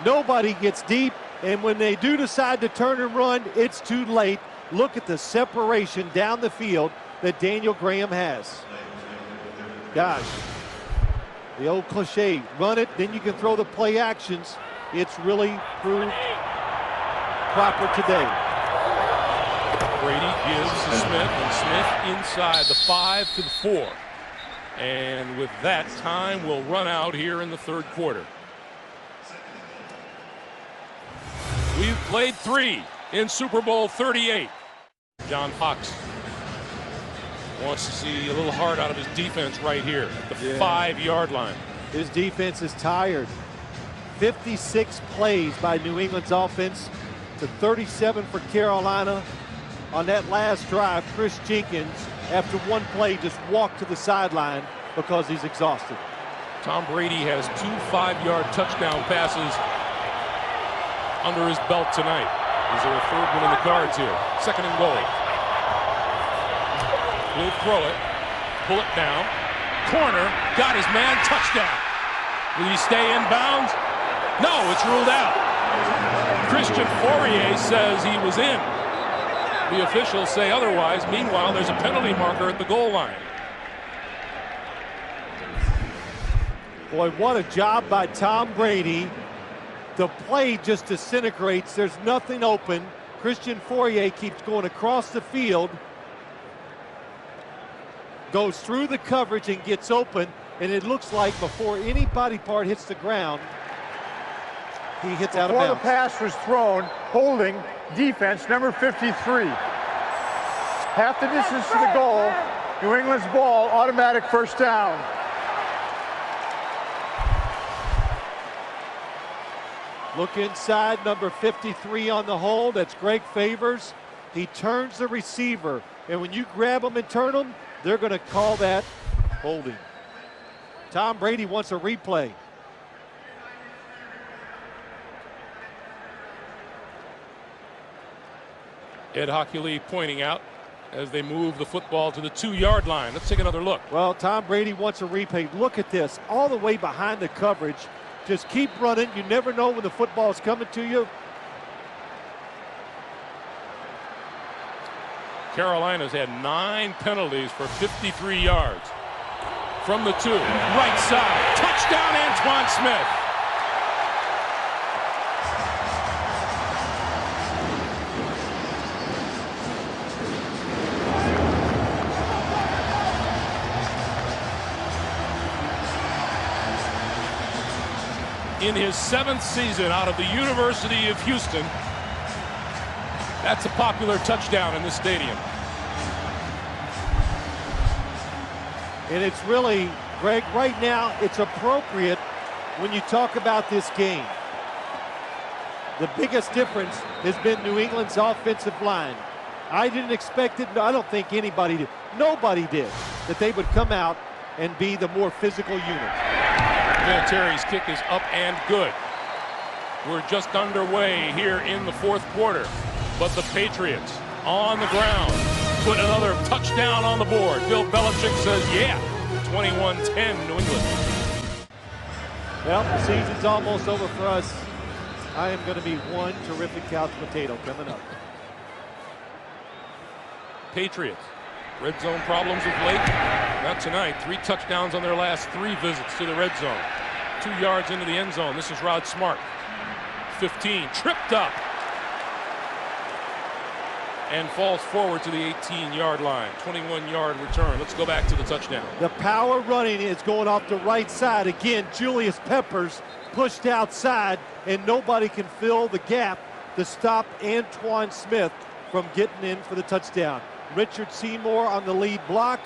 Nobody gets deep, and when they do decide to turn and run, it's too late. Look at the separation down the field that Daniel Graham has. Gosh, the old cliche, run it, then you can throw the play actions. It's really proved proper today. Brady gives to Smith, and Smith inside the 5 to the 4. And with that, time will run out here in the 3rd quarter. We've played 3 in Super Bowl 38. John Fox wants to see a little heart out of his defense right here at the 5-yard line. His defense is tired. 56 plays by New England's offense to 37 for Carolina. On that last drive, Chris Jenkins, after one play, just walked to the sideline because he's exhausted. Tom Brady has 2 5-yard touchdown passes under his belt tonight. Is there a 3rd one in the cards here? 2nd and goal. Will throw it, pull it down. Corner, got his man, touchdown. Will he stay in bounds? No, it's ruled out. Christian Fourier says he was in. The officials say otherwise. Meanwhile, there's a penalty marker at the goal line. Boy, what a job by Tom Brady. The play just disintegrates. There's nothing open. Christian Fourier keeps going across the field, goes through the coverage and gets open, and it looks like before any body part hits the ground, he hits out of bounds. Before the pass was thrown, holding, defense number 53. Half the distance to the goal. New England's ball, automatic 1st down. Look inside, number 53 on the hold. That's Greg Favors. He turns the receiver, and when you grab them and turn them, they're going to call that holding. Tom Brady wants a replay. Ed Hockley pointing out as they move the football to the 2-yard line. Let's take another look. Well, Tom Brady wants a replay. Look at this, all the way behind the coverage. Just keep running. You never know when the football is coming to you. Carolina's had 9 penalties for 53 yards. From the 2, right side, touchdown Antoine Smith. In his 7th season out of the University of Houston, that's a popular touchdown in this stadium. And it's really, Greg, right now, it's appropriate when you talk about this game. The biggest difference has been New England's offensive line. I didn't expect it. I don't think anybody did. Nobody did. That they would come out and be the more physical unit. Vinatieri's kick is up and good. We're just underway here in the 4th quarter. But the Patriots on the ground put another touchdown on the board. Bill Belichick says, yeah, 21-10 New England. Well, the season's almost over for us. I am going to be one terrific couch potato coming up. Patriots, red zone problems of late. Not tonight. 3 touchdowns on their last 3 visits to the red zone. 2 yards into the end zone. This is Rod Smart. 15, tripped up. And falls forward to the 18-yard line. 21-yard return. Let's go back to the touchdown. The power running is going off the right side. Again, Julius Peppers pushed outside, and nobody can fill the gap to stop Antoine Smith from getting in for the touchdown. Richard Seymour on the lead block.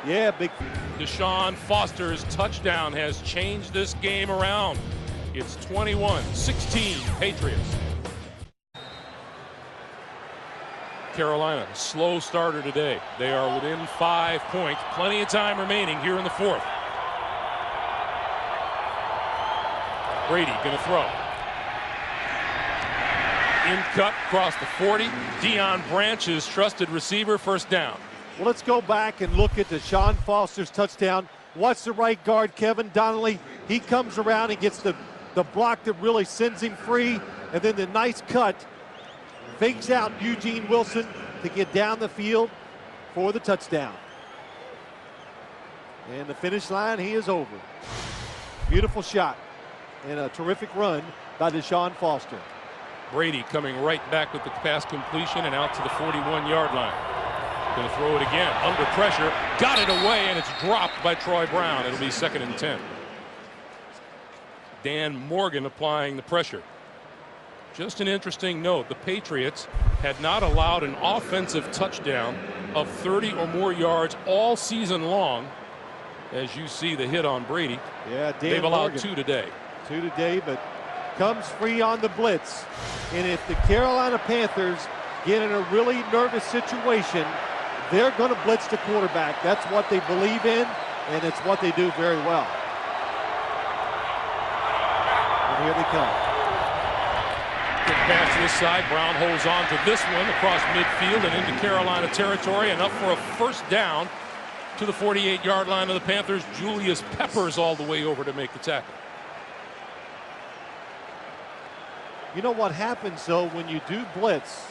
Yeah, big. Deshaun Foster's touchdown has changed this game around. It's 21-16 Patriots. Carolina, slow starter today. They are within 5 points. Plenty of time remaining here in the 4th. Brady going to throw. In cut across the 40. Deion Branch's trusted receiver, first down. Well, let's go back and look at Deshaun Foster's touchdown. Watch the right guard, Kevin Donnelly. He comes around and gets the block that really sends him free. And then the nice cut. Fakes out Eugene Wilson to get down the field for the touchdown. And the finish line, he is over. Beautiful shot and a terrific run by Deshaun Foster. Brady coming right back with the pass completion and out to the 41-yard line. Going to throw it again. Under pressure. Got it away, and it's dropped by Troy Brown. It'll be 2nd and 10. Dan Morgan applying the pressure. Just an interesting note, the Patriots had not allowed an offensive touchdown of 30 or more yards all season long. As you see the hit on Brady. Yeah, they've allowed 2 today. 2 today, but comes free on the blitz. And if the Carolina Panthers get in a really nervous situation, they're going to blitz the quarterback. That's what they believe in, and it's what they do very well. And here they come. Quick pass to this side. Brown holds on to this one across midfield and into Carolina territory. Enough for a first down to the 48-yard line of the Panthers. Julius Peppers all the way over to make the tackle. You know what happens, though, when you do blitz?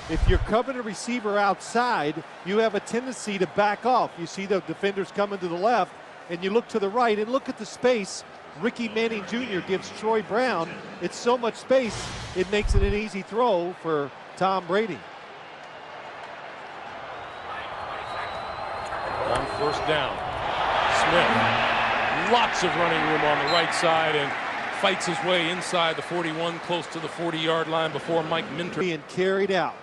If you're covering a receiver outside, you have a tendency to back off. You see the defenders coming to the left, and you look to the right, and look at the space Ricky Manning Jr. gives Troy Brown. It's so much space, it makes it an easy throw for Tom Brady. On first down, Smith, lots of running room on the right side and fights his way inside the 41, close to the 40-yard line before Mike Minter. Being carried out.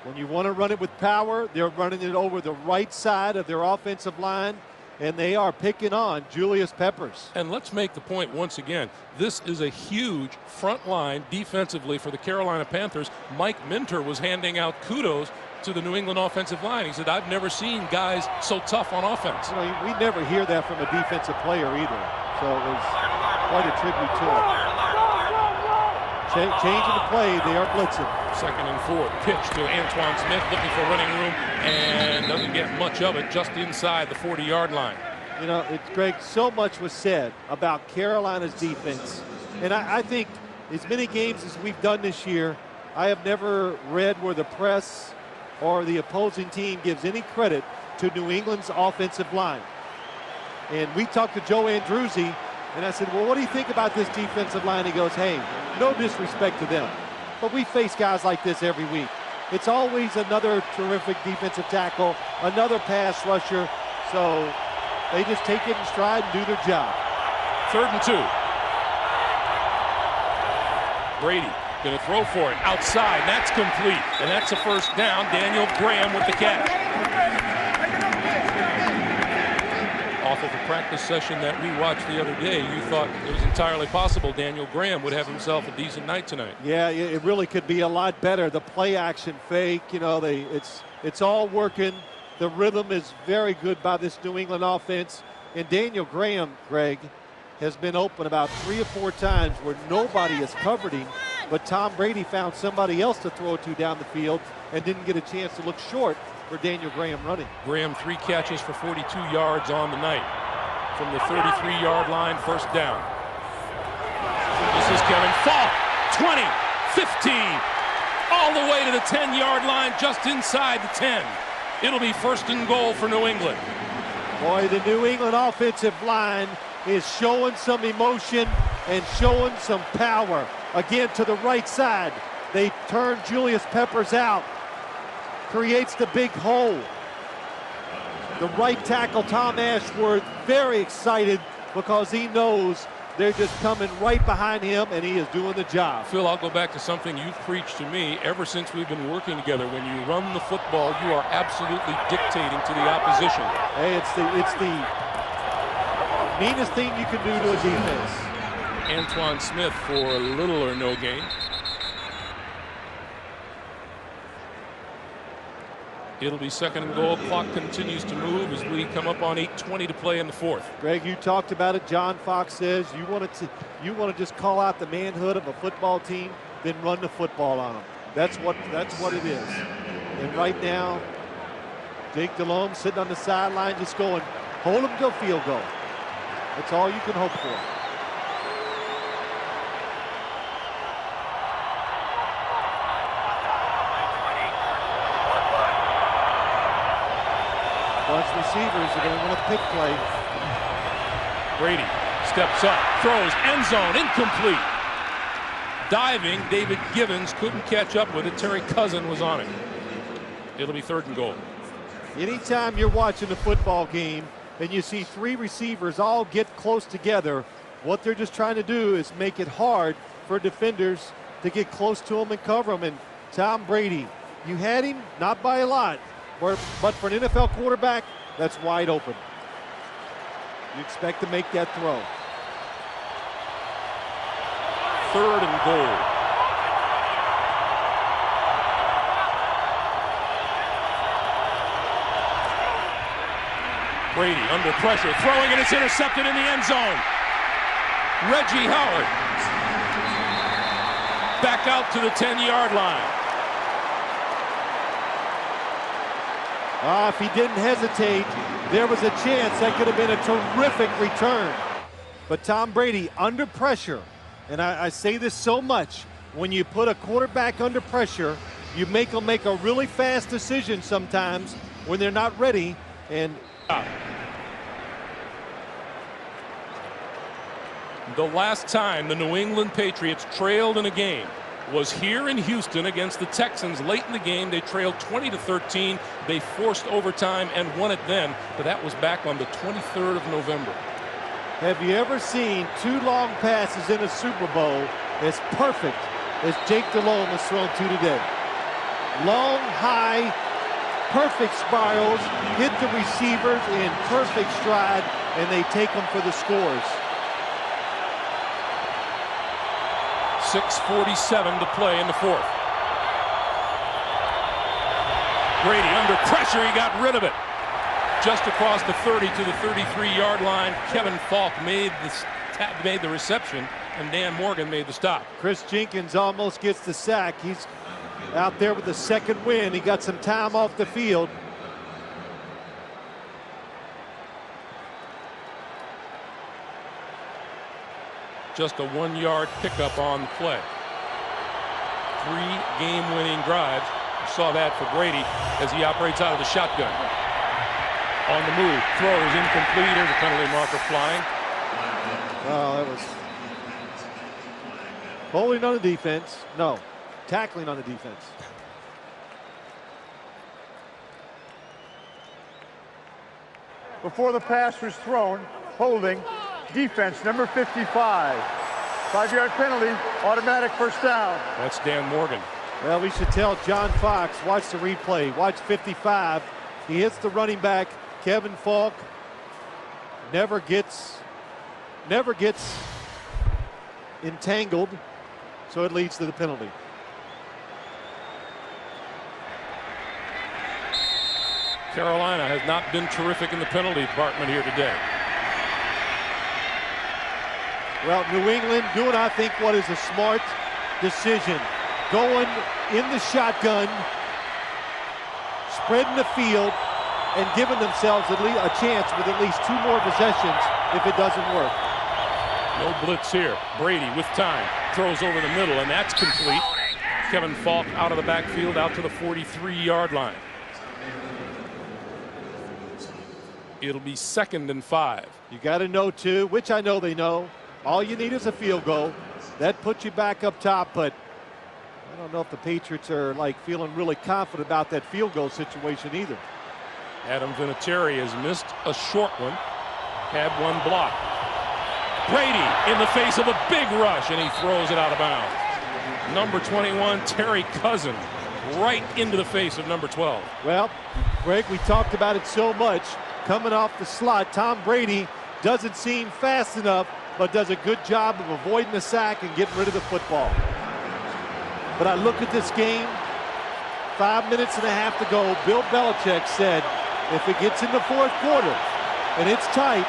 When you want to run it with power, they're running it over the right side of their offensive line, and they are picking on Julius Peppers. And let's make the point once again. This is a huge front line defensively for the Carolina Panthers. Mike Minter was handing out kudos to the New England offensive line. He said, I've never seen guys so tough on offense. You know, we never hear that from a defensive player either. So it was quite a tribute to him. Changing the play, they are blitzing. 2nd and 4. Pitch to Antoine Smith, looking for running room, and doesn't get much of it, just inside the 40-yard line. You know, Greg, so much was said about Carolina's defense. And I think as many games as we've done this year, I have never read where the press or the opposing team gives any credit to New England's offensive line. And we talked to Joe Andruzzi, and I said, well, what do you think about this defensive line? He goes, hey, no disrespect to them, but we face guys like this every week. It's always another terrific defensive tackle, another pass rusher, so they just take it in stride and do their job. 3rd and 2. Brady going to throw for it outside. That's complete, and that's a first down. Daniel Graham with the catch. Off of a practice session that we watched the other day, you thought it was entirely possible Daniel Graham would have himself a decent night tonight. Yeah, it really could be a lot better. The play action fake, you know, it's all working. The rhythm is very good by this New England offense. And Daniel Graham, Greg, has been open about 3 or 4 times where nobody has covered him, but Tom Brady found somebody else to throw it to down the field and didn't get a chance to look short for Daniel Graham running. Graham 3 catches for 42 yards on the night. From the 33-yard line, first down. This is Kevin Falk. 20, 15, all the way to the 10-yard line, just inside the 10. It'll be first and goal for New England. Boy, the New England offensive line is showing some emotion and showing some power. Again, to the right side. They turn Julius Peppers out. Creates the big hole. The right tackle, Tom Ashworth, very excited because he knows they're just coming right behind him, and he is doing the job. Phil, I'll go back to something you've preached to me ever since we've been working together. When you run the football, you are absolutely dictating to the opposition. Hey, it's the meanest thing you can do to a defense. Antoine Smith for little or no gain. It'll be second and goal. Clock continues to move as we come up on 8:20 to play in the fourth. Greg, you talked about it. John Fox says you want to just call out the manhood of a football team, then run the football on them. That's what it is. And right now, Jake Delhomme sitting on the sideline just going, hold them to a field goal. That's all you can hope for. Bunch receivers are going to want a pick play. Brady steps up, throws, end zone, incomplete. Diving, David Givens couldn't catch up with it. Terry Cousin was on it. It'll be third and goal. Anytime you're watching a football game and you see 3 receivers all get close together, what they're just trying to do is make it hard for defenders to get close to them and cover them. And Tom Brady, you had him, not by a lot, but for an NFL quarterback, that's wide open. You expect to make that throw. Third and goal. Brady under pressure, throwing, and it's intercepted in the end zone. Reggie Howard back out to the 10-yard line. If he didn't hesitate, there was a chance that could have been a terrific return. But Tom Brady under pressure, and I say this so much, when you put a quarterback under pressure, you make them make a really fast decision sometimes when they're not ready. And the last time the New England Patriots trailed in a game was here in Houston against the Texans late in the game. They trailed 20-13. They forced overtime and won it then, but that was back on the 23rd of November. Have you ever seen 2 long passes in a Super Bowl as perfect as Jake Delhomme has thrown 2 today? Long, high, perfect spirals, hit the receivers in perfect stride, and they take them for the scores. 6:47 to play in the fourth. Brady under pressure, he got rid of it. Just across the 30 to the 33-yard line, Kevin Falk made the reception, and Dan Morgan made the stop. Chris Jenkins almost gets the sack. He's out there with the second win. He got some time off the field. Just a 1-yard pickup on the play. 3 game-winning drives. You saw that for Brady as he operates out of the shotgun. On the move, throws incomplete. There's a penalty marker flying. Oh, that was holding on the defense. No, tackling on the defense. Before the pass was thrown, holding, defense, number 55. 5-yard penalty, automatic first down. That's Dan Morgan. Well, we should tell John Fox, watch the replay, watch 55. He hits the running back, Kevin Falk. Never gets entangled, so it leads to the penalty. Carolina has not been terrific in the penalty department here today. Well, New England doing, I think, what is a smart decision. Going in the shotgun, spreading the field, and giving themselves at least a chance with at least 2 more possessions if it doesn't work. No blitz here. Brady with time. Throws over the middle, and that's complete. Kevin Falk out of the backfield, out to the 43-yard line. It'll be 2nd and 5. You got to know, too, which I know they know, all you need is a field goal. That puts you back up top, but I don't know if the Patriots are like feeling really confident about that field goal situation either. Adam Vinatieri has missed a short one, had one block. Brady in the face of a big rush, and he throws it out of bounds. Number 21, Terry Cousins, right into the face of number 12. Well, Greg, we talked about it so much. Coming off the slot, Tom Brady doesn't seem fast enough, but does a good job of avoiding the sack and getting rid of the football. But I look at this game, 5 minutes and a half to go. Bill Belichick said, if it gets in the 4th quarter and it's tight,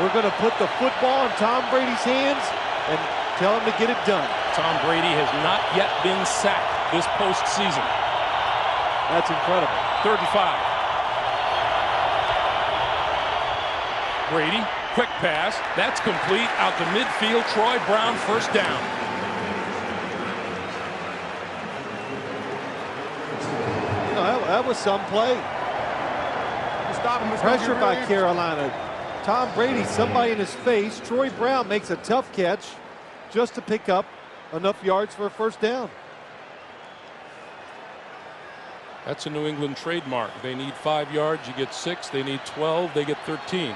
we're going to put the football in Tom Brady's hands and tell him to get it done. Tom Brady has not yet been sacked this postseason. That's incredible. 3rd and 5. Brady, quick pass. That's complete out to midfield. Troy Brown, 1st down. You know, that was some play. Pressure by Carolina. Tom Brady, somebody in his face. Troy Brown makes a tough catch just to pick up enough yards for a 1st down. That's a New England trademark. They need 5 yards, you get 6. They need 12, they get 13.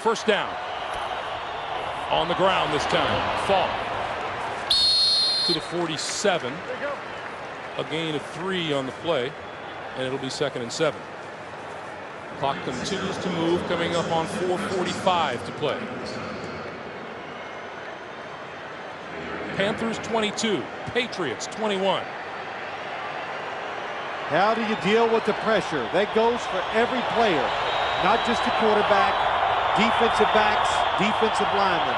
1st down. On the ground this time. Falk to the 47. A gain of 3 on the play, and it'll be 2nd and 7. Clock continues to move, coming up on 4:45 to play. Panthers 22, Patriots 21. How do you deal with the pressure? That goes for every player, not just the quarterback, defensive backs, defensive linemen.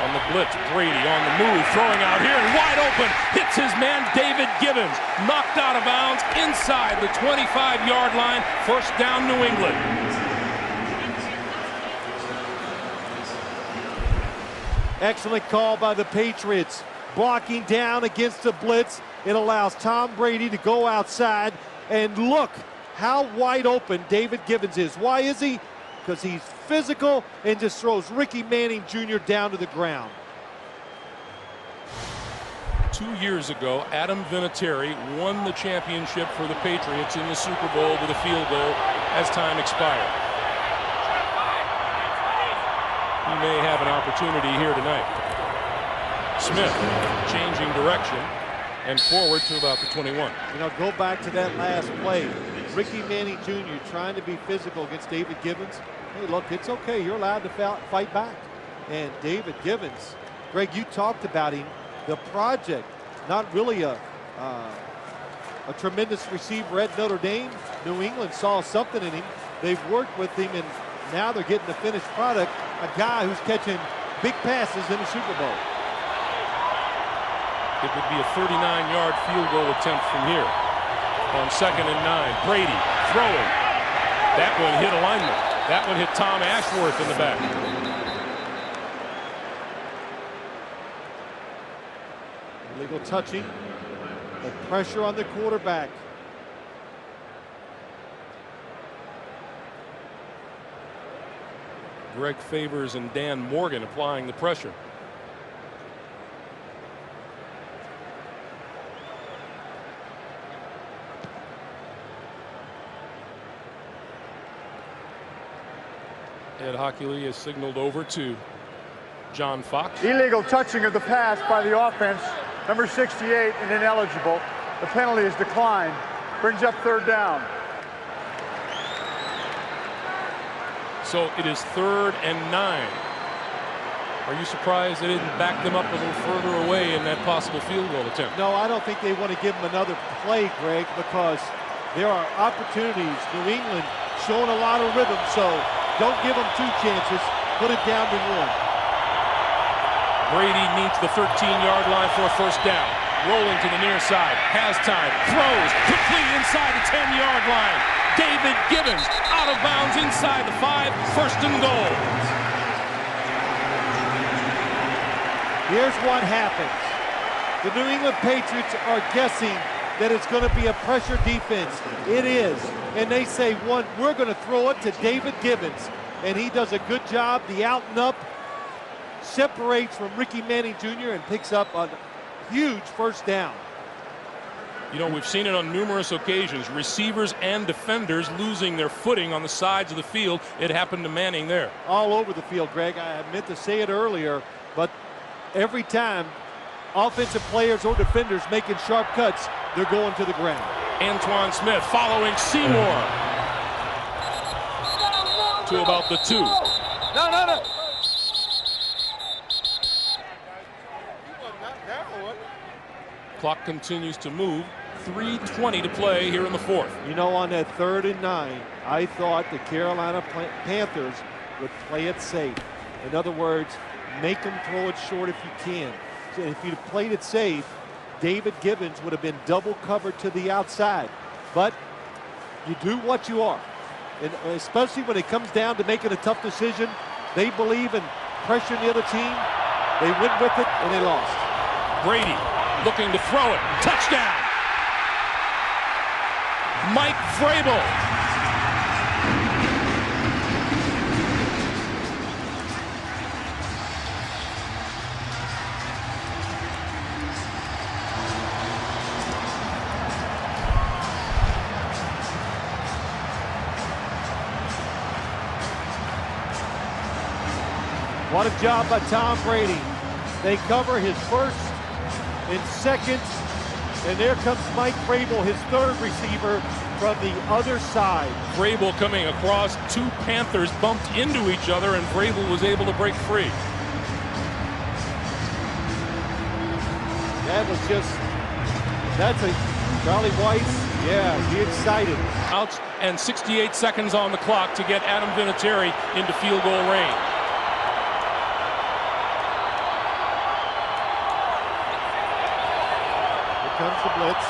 On the blitz, Brady on the move, throwing out here and wide open, hits his man David Gibbons, knocked out of bounds inside the 25-yard line. 1st down, New England. Excellent call by the Patriots. Blocking down against the blitz. It allows Tom Brady to go outside, and look how wide open David Gibbons is. Why is he? Because he's physical and just throws Ricky Manning Jr. down to the ground. 2 years ago, Adam Vinatieri won the championship for the Patriots in the Super Bowl with a field goal as time expired. He may have an opportunity here tonight. Smith changing direction and forward to about the 21. You know, go back to that last play. Ricky Manning Jr. trying to be physical against David Gibbons. Hey, look, it's okay. You're allowed to fight back. And David Gibbons, Greg, you talked about him. The project, not really a tremendous receiver at Notre Dame. New England saw something in him. They've worked with him, and now they're getting the finished product. A guy who's catching big passes in the Super Bowl. It would be a 39-yard field goal attempt from here. On 2nd and 9, Brady throwing. That one hit a lineman. That one hit Tom Ashworth in the back. Illegal touching. The pressure on the quarterback. Greg Favors and Dan Morgan applying the pressure. Ed Hockley has signaled over to John Fox. Illegal touching of the pass by the offense. Number 68 and ineligible. The penalty is declined. Brings up 3rd down. So it is 3rd and 9. Are you surprised they didn't back them up a little further away in that possible field goal attempt? No, I don't think they want to give them another play, Greg, because there are opportunities. New England showing a lot of rhythm, so don't give them 2 chances. put it down to 1. Brady needs the 13-yard line for a first down. Rolling to the near side, has time, throws quickly inside the 10-yard line. David Gibbons out of bounds inside the 5, first and goal. Here's what happens. The New England Patriots are guessing that it's going to be a pressure defense. It is. And they say, we're going to throw it to David Gibbons. And he does a good job. The out and up separates from Ricky Manning Jr. and picks up a huge first down. You know, we've seen it on numerous occasions. Receivers and defenders losing their footing on the sides of the field. It happened to Manning there. All over the field, Greg. I meant to say it earlier, but every time offensive players or defenders making sharp cuts, they're going to the ground. Antoine Smith following Seymour to about the 2. No. Clock continues to move. 3:20 to play here in the 4th. You know, on that 3rd and 9, I thought the Carolina Panthers would play it safe. In other words, make them throw it short if you can. So if you'd played it safe, David Gibbons would have been double covered to the outside. But you do what you are. And especially when it comes down to making a tough decision, they believe in pressuring the other team. They went with it, and they lost. Brady looking to throw it. Touchdown! Mike Vrabel. What a job by Tom Brady. They cover his first and second, and there comes Mike Vrabel, his 3rd receiver from the other side. Vrabel coming across, 2 Panthers bumped into each other, and Vrabel was able to break free. That was just, that's a Charlie Weiss, yeah, be excited. Outs and 68 seconds on the clock to get Adam Vinatieri into field goal range. Comes the blitz.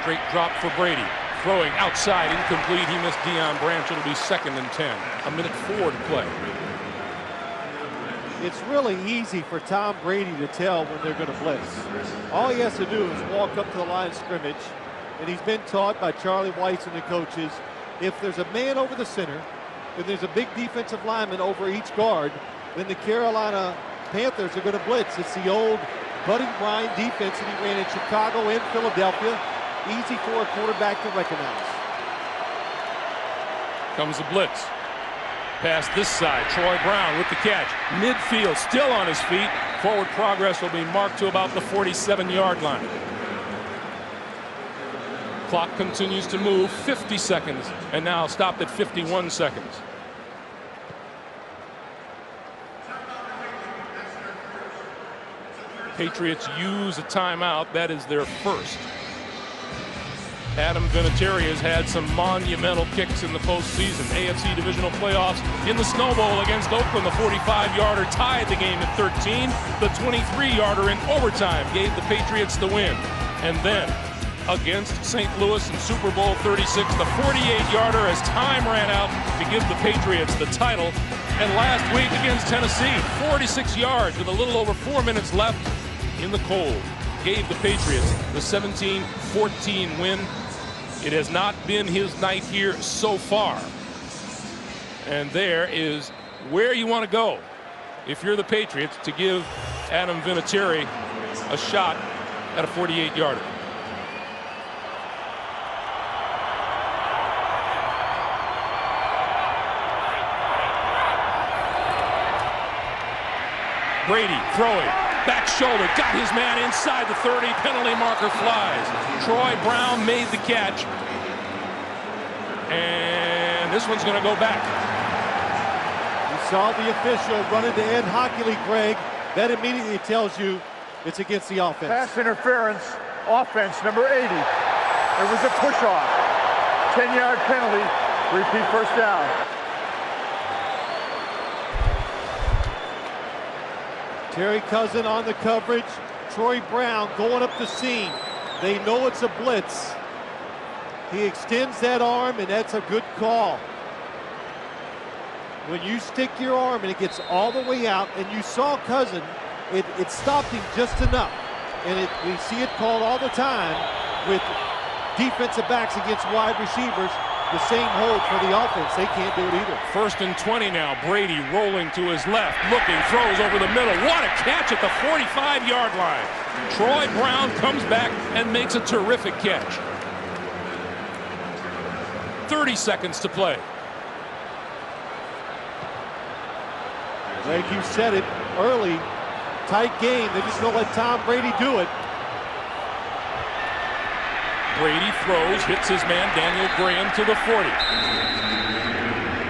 Straight drop for Brady. Throwing outside, incomplete. He missed Deion Branch. It'll be 2nd and 10. 1:04 to play. It's really easy for Tom Brady to tell when they're going to blitz. All he has to do is walk up to the line of scrimmage, and he's been taught by Charlie Weiss and the coaches, if there's a man over the center, if there's a big defensive lineman over each guard, then the Carolina Panthers are going to blitz. It's the old Buddy Ryan defense that he ran in Chicago and Philadelphia. Easy for a quarterback to recognize. Comes the blitz. Pass this side. Troy Brown with the catch. Midfield still on his feet. Forward progress will be marked to about the 47-yard line. Clock continues to move. 50 seconds, and now stopped at 51 seconds. Patriots use a timeout. That is their first. Adam Vinatieri has had some monumental kicks in the postseason. AFC divisional playoffs in the Snow Bowl against Oakland. The 45-yarder tied the game at 13. The 23-yarder in overtime gave the Patriots the win. And then against St. Louis in Super Bowl 36, the 48-yarder as time ran out to give the Patriots the title. And last week against Tennessee, 46 yards with a little over 4 minutes left in the cold, gave the Patriots the 17-14 win. It has not been his night here so far. And there is where you want to go if you're the Patriots to give Adam Vinatieri a shot at a 48-yarder. Brady throwing, back shoulder, got his man inside the 30, penalty marker flies. Troy Brown made the catch, and this one's going to go back. You saw the official running to Ed Hockley, Greg. That immediately tells you it's against the offense. Pass interference, offense number 80. It was a push-off. 10-yard penalty. Repeat first down. Terry Cousin on the coverage. Troy Brown going up the seam. They know it's a blitz. He extends that arm, and that's a good call. When you stick your arm and it gets all the way out, and you saw Cousin, it stopped him just enough. And we see it called all the time with defensive backs against wide receivers. The same hold for the offense. They can't do it either. 1st and 20 now. Brady rolling to his left, looking, throws over the middle. What a catch at the 45-yard line. Troy Brown comes back and makes a terrific catch. 30 seconds to play. Like you said it early, tight game. They're just going to let Tom Brady do it. Brady throws, hits his man Daniel Graham to the 40.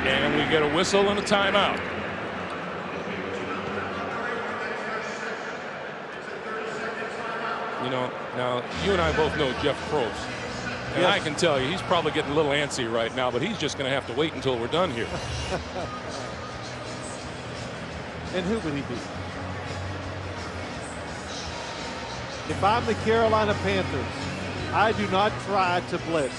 And we get a whistle and a timeout. You know, now you and I both know Jeff Probst. And Yes. I can tell you, he's probably getting a little antsy right now, but he's just going to have to wait until we're done here. And who would he be? If I'm the Carolina Panthers, I do not try to blitz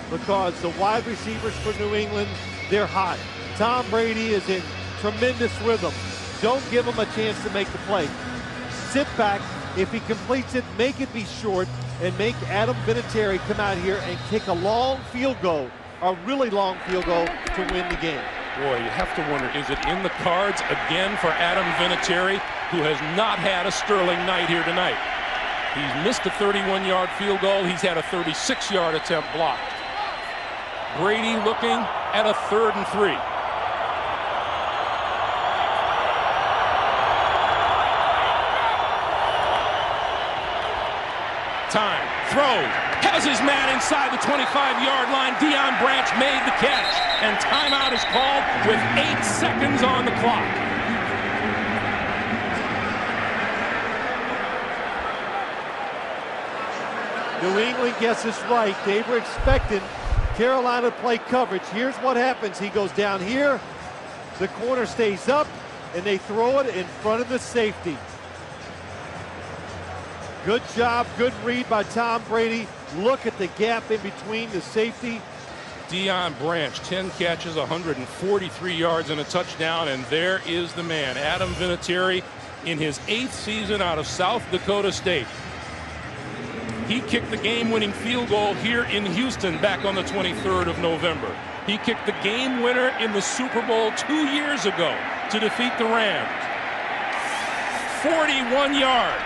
because the wide receivers for New England, they're hot. Tom Brady is in tremendous rhythm. Don't give him a chance to make the play. Sit back. If he completes it, make it be short and make Adam Vinatieri come out here and kick a long field goal, a really long field goal to win the game. Boy, you have to wonder, is it in the cards again for Adam Vinatieri, who has not had a sterling night here tonight? He's missed a 31-yard field goal. He's had a 36-yard attempt blocked. Brady looking at a 3rd and 3. Time, throws, has his man inside the 25-yard line. Deion Branch made the catch, and timeout is called with 8 seconds on the clock. New England gets this right. They were expecting Carolina to play coverage. Here's what happens. He goes down here. The corner stays up, and they throw it in front of the safety. Good job, good read by Tom Brady. Look at the gap in between the safety. Deion Branch, 10 catches, 143 yards and a touchdown, and there is the man, Adam Vinatieri, in his 8th season out of South Dakota State. He kicked the game-winning field goal here in Houston back on the 23rd of November. He kicked the game winner in the Super Bowl 2 years ago to defeat the Rams. 41 yards.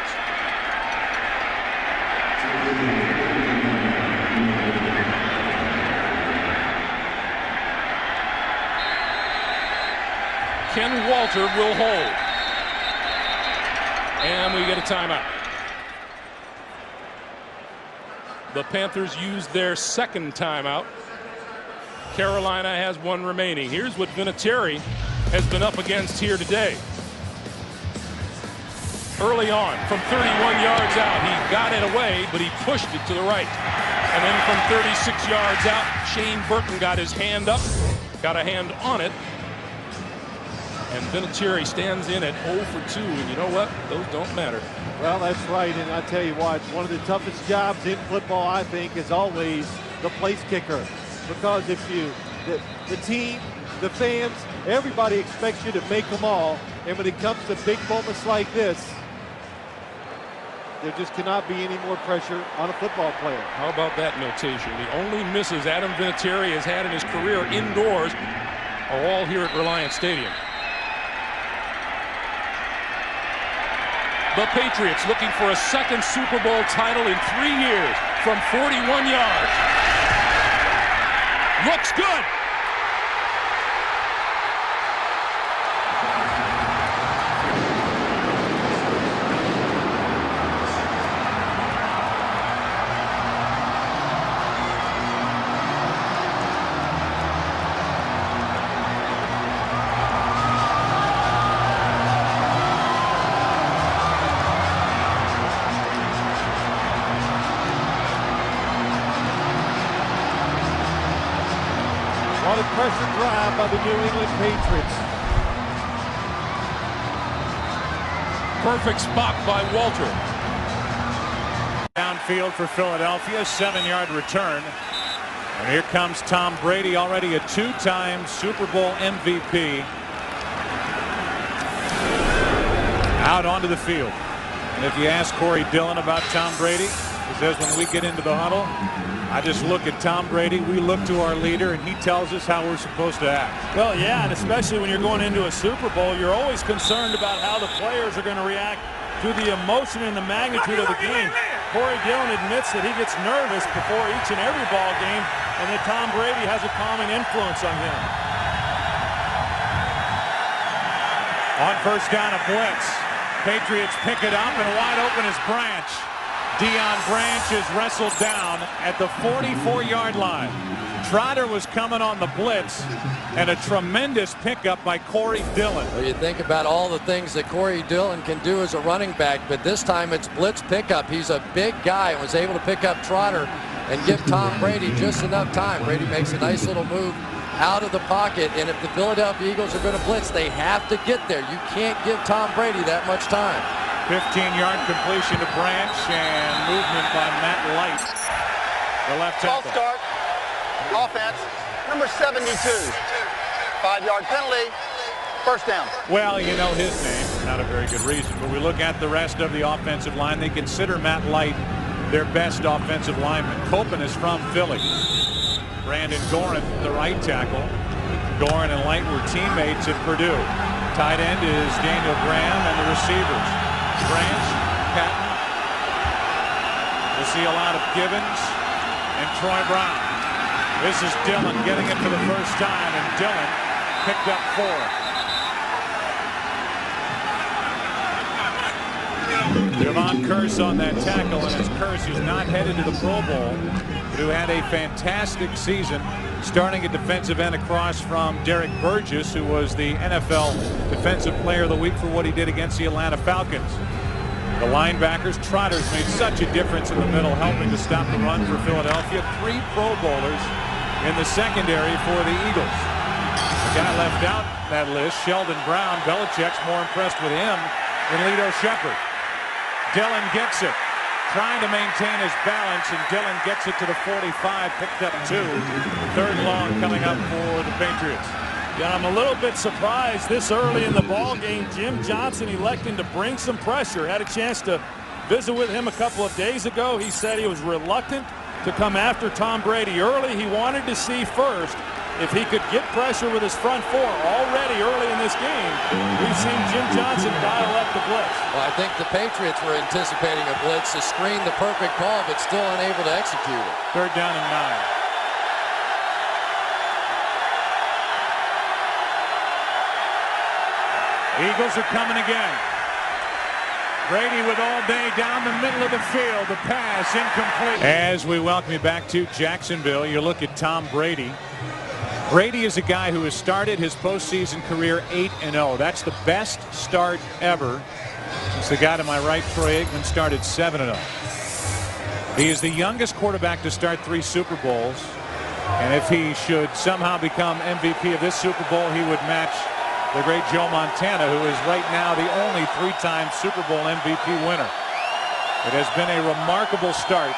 Ken Walter will hold. And we get a timeout. The Panthers used their 2nd timeout. Carolina has 1 remaining. Here's what Vinatieri has been up against here today. Early on, from 31 yards out, he got it away, but he pushed it to the right. And then from 36 yards out, Shane Burton got his hand up, got a hand on it. And Vinatieri stands in at 0 for 2, and you know what? Those don't matter. Well, that's right, and I tell you what, one of the toughest jobs in football, I think, is always the place kicker. Because if the team, the fans, everybody expects you to make them all, and when it comes to big moments like this, there just cannot be any more pressure on a football player. How about that notation? The only misses Adam Vinatieri has had in his career indoors are all here at Reliant Stadium. The Patriots looking for a 2nd Super Bowl title in 3 years from 41 yards. Looks good. impressive drive by the New England Patriots. Perfect spot by Walter. Downfield for Philadelphia, 7-yard return. And here comes Tom Brady, already a 2-time Super Bowl MVP. Out onto the field. And if you ask Corey Dillon about Tom Brady, he says when we get into the huddle, I just look at Tom Brady, we look to our leader, and he tells us how we're supposed to act. Well, yeah, and especially when you're going into a Super Bowl, you're always concerned about how the players are going to react to the emotion and the magnitude of the game. Corey Dillon admits that he gets nervous before each and every ball game, and that Tom Brady has a calming influence on him. On first down, a blitz. Patriots pick it up, and wide open is Branch. Deion Branch is wrestled down at the 44-yard line. Trotter was coming on the blitz, and a tremendous pickup by Corey Dillon. Well, you think about all the things that Corey Dillon can do as a running back, but this time it's blitz pickup. He's a big guy and was able to pick up Trotter and give Tom Brady just enough time. Brady makes a nice little move out of the pocket, and if the Philadelphia Eagles are going to blitz, they have to get there. You can't give Tom Brady that much time. 15-yard completion to Branch, and movement by Matt Light, the left tackle. False start. Offense. Number 72. 5-yard penalty. First down. Well, you know his name. Not a very good reason. But we look at the rest of the offensive line. They consider Matt Light their best offensive lineman. Copen is from Philly. Brandon Gorin, the right tackle. Gorin and Light were teammates at Purdue. Tight end is Daniel Graham, and the receivers. Branch, Patton. We'll see a lot of Gibbons and Troy Brown. This is Dillon getting it for the first time, and Dillon picked up 4. Javon Curse on that tackle, and it's Curse who's not headed to the Pro Bowl, but who had a fantastic season, starting at defensive end across from Derek Burgess, who was the NFL Defensive Player of the Week for what he did against the Atlanta Falcons. The linebackers, Trotter's made such a difference in the middle, helping to stop the run for Philadelphia. 3 Pro Bowlers in the secondary for the Eagles. The guy left out that list, Sheldon Brown. Belichick's more impressed with him than Lito Shepherd. Dillon gets it, trying to maintain his balance, and Dillon gets it to the 45, picked up 2. 3rd long coming up for the Patriots. Yeah, I'm a little bit surprised this early in the ball game. Jim Johnson electing to bring some pressure. Had a chance to visit with him a couple of days ago. He said he was reluctant to come after Tom Brady early. He wanted to see first if he could get pressure with his front 4. Already early in this game, we've seen Jim Johnson dial up the blitz. Well, I think the Patriots were anticipating a blitz to screen the perfect call, but still unable to execute it. 3rd down and 9. Eagles are coming again. Brady with all day down the middle of the field. The pass incomplete. As we welcome you back to Jacksonville, you look at Tom Brady. Brady is a guy who has started his postseason career 8-0. That's the best start ever. It's the guy to my right, Troy Aikman, started 7-0. He is the youngest quarterback to start 3 Super Bowls. And if he should somehow become MVP of this Super Bowl, he would match the great Joe Montana, who is right now the only 3-time Super Bowl MVP winner. It has been a remarkable start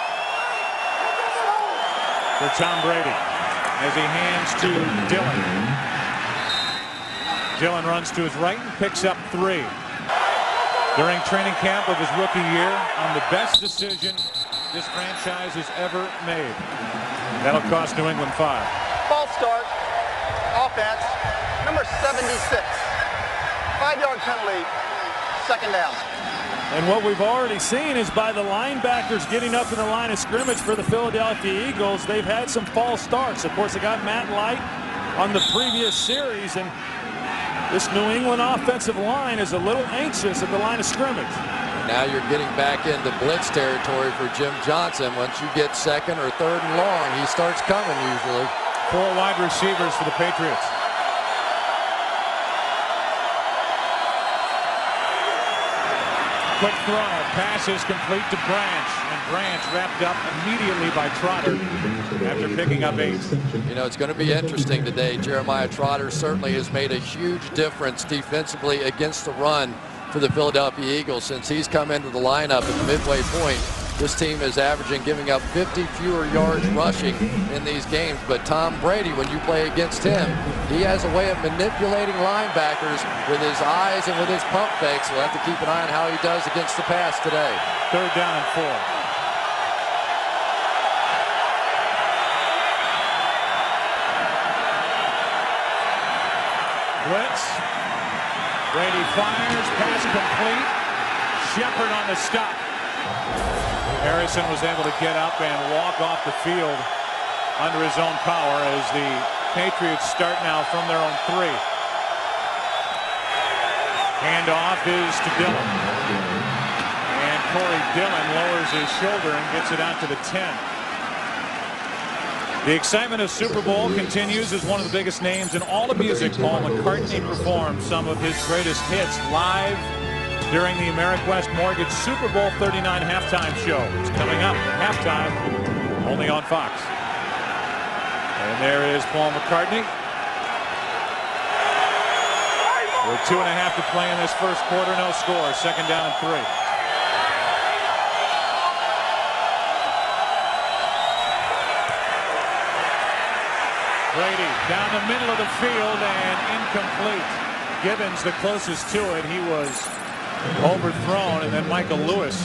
for Tom Brady as he hands to Dillon. Dillon runs to his right and picks up 3. During training camp of his rookie year, on the best decision this franchise has ever made. That'll cost New England 5. False start. Offense. Number 76. 5-yard penalty. 2nd down. And what we've already seen is by the linebackers getting up in the line of scrimmage for the Philadelphia Eagles, they've had some false starts. Of course, they got Matt Light on the previous series, and this New England offensive line is a little anxious at the line of scrimmage. Now you're getting back into blitz territory for Jim Johnson. Once you get 2nd or 3rd and long, he starts coming usually. 4 wide receivers for the Patriots. Quick throw. Pass is complete to Branch. And Branch wrapped up immediately by Trotter after picking up 8. You know, it's going to be interesting today. Jeremiah Trotter certainly has made a huge difference defensively against the run for the Philadelphia Eagles. Since he's come into the lineup at the midway point, this team is averaging giving up 50 fewer yards rushing in these games. But Tom Brady, when you play against him, he has a way of manipulating linebackers with his eyes and with his pump fakes. We'll have to keep an eye on how he does against the pass today. 3rd down and 4. Blitz. Brady fires. Pass complete. Shepard on the stop. Harrison was able to get up and walk off the field under his own power as the Patriots start now from their own 3. Handoff is to Dillon. And Corey Dillon lowers his shoulder and gets it out to the 10. The excitement of Super Bowl continues as one of the biggest names in all of music. Paul McCartney performed some of his greatest hits live during the AmeriQuest Mortgage Super Bowl 39 halftime show. It's coming up at halftime only on Fox. And there is Paul McCartney. With 2.5 to play in this first quarter, no score. 2nd down and 3. Brady down the middle of the field and incomplete. Gibbons the closest to it. He was overthrown, and then Michael Lewis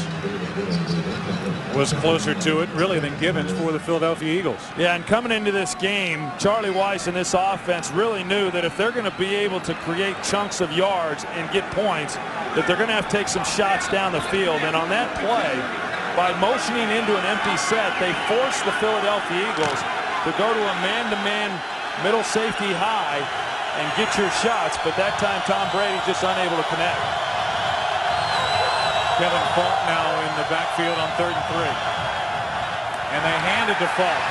was closer to it really than Gibbons for the Philadelphia Eagles. Yeah, and coming into this game, Charlie Weiss and this offense really knew that if they're going to be able to create chunks of yards and get points, that they're going to have to take some shots down the field. And on that play, by motioning into an empty set, they forced the Philadelphia Eagles to go to a man-to-man middle safety high and get your shots, but that time Tom Brady just unable to connect. Kevin Falk now in the backfield on 3rd and 3. And they hand it to Falk.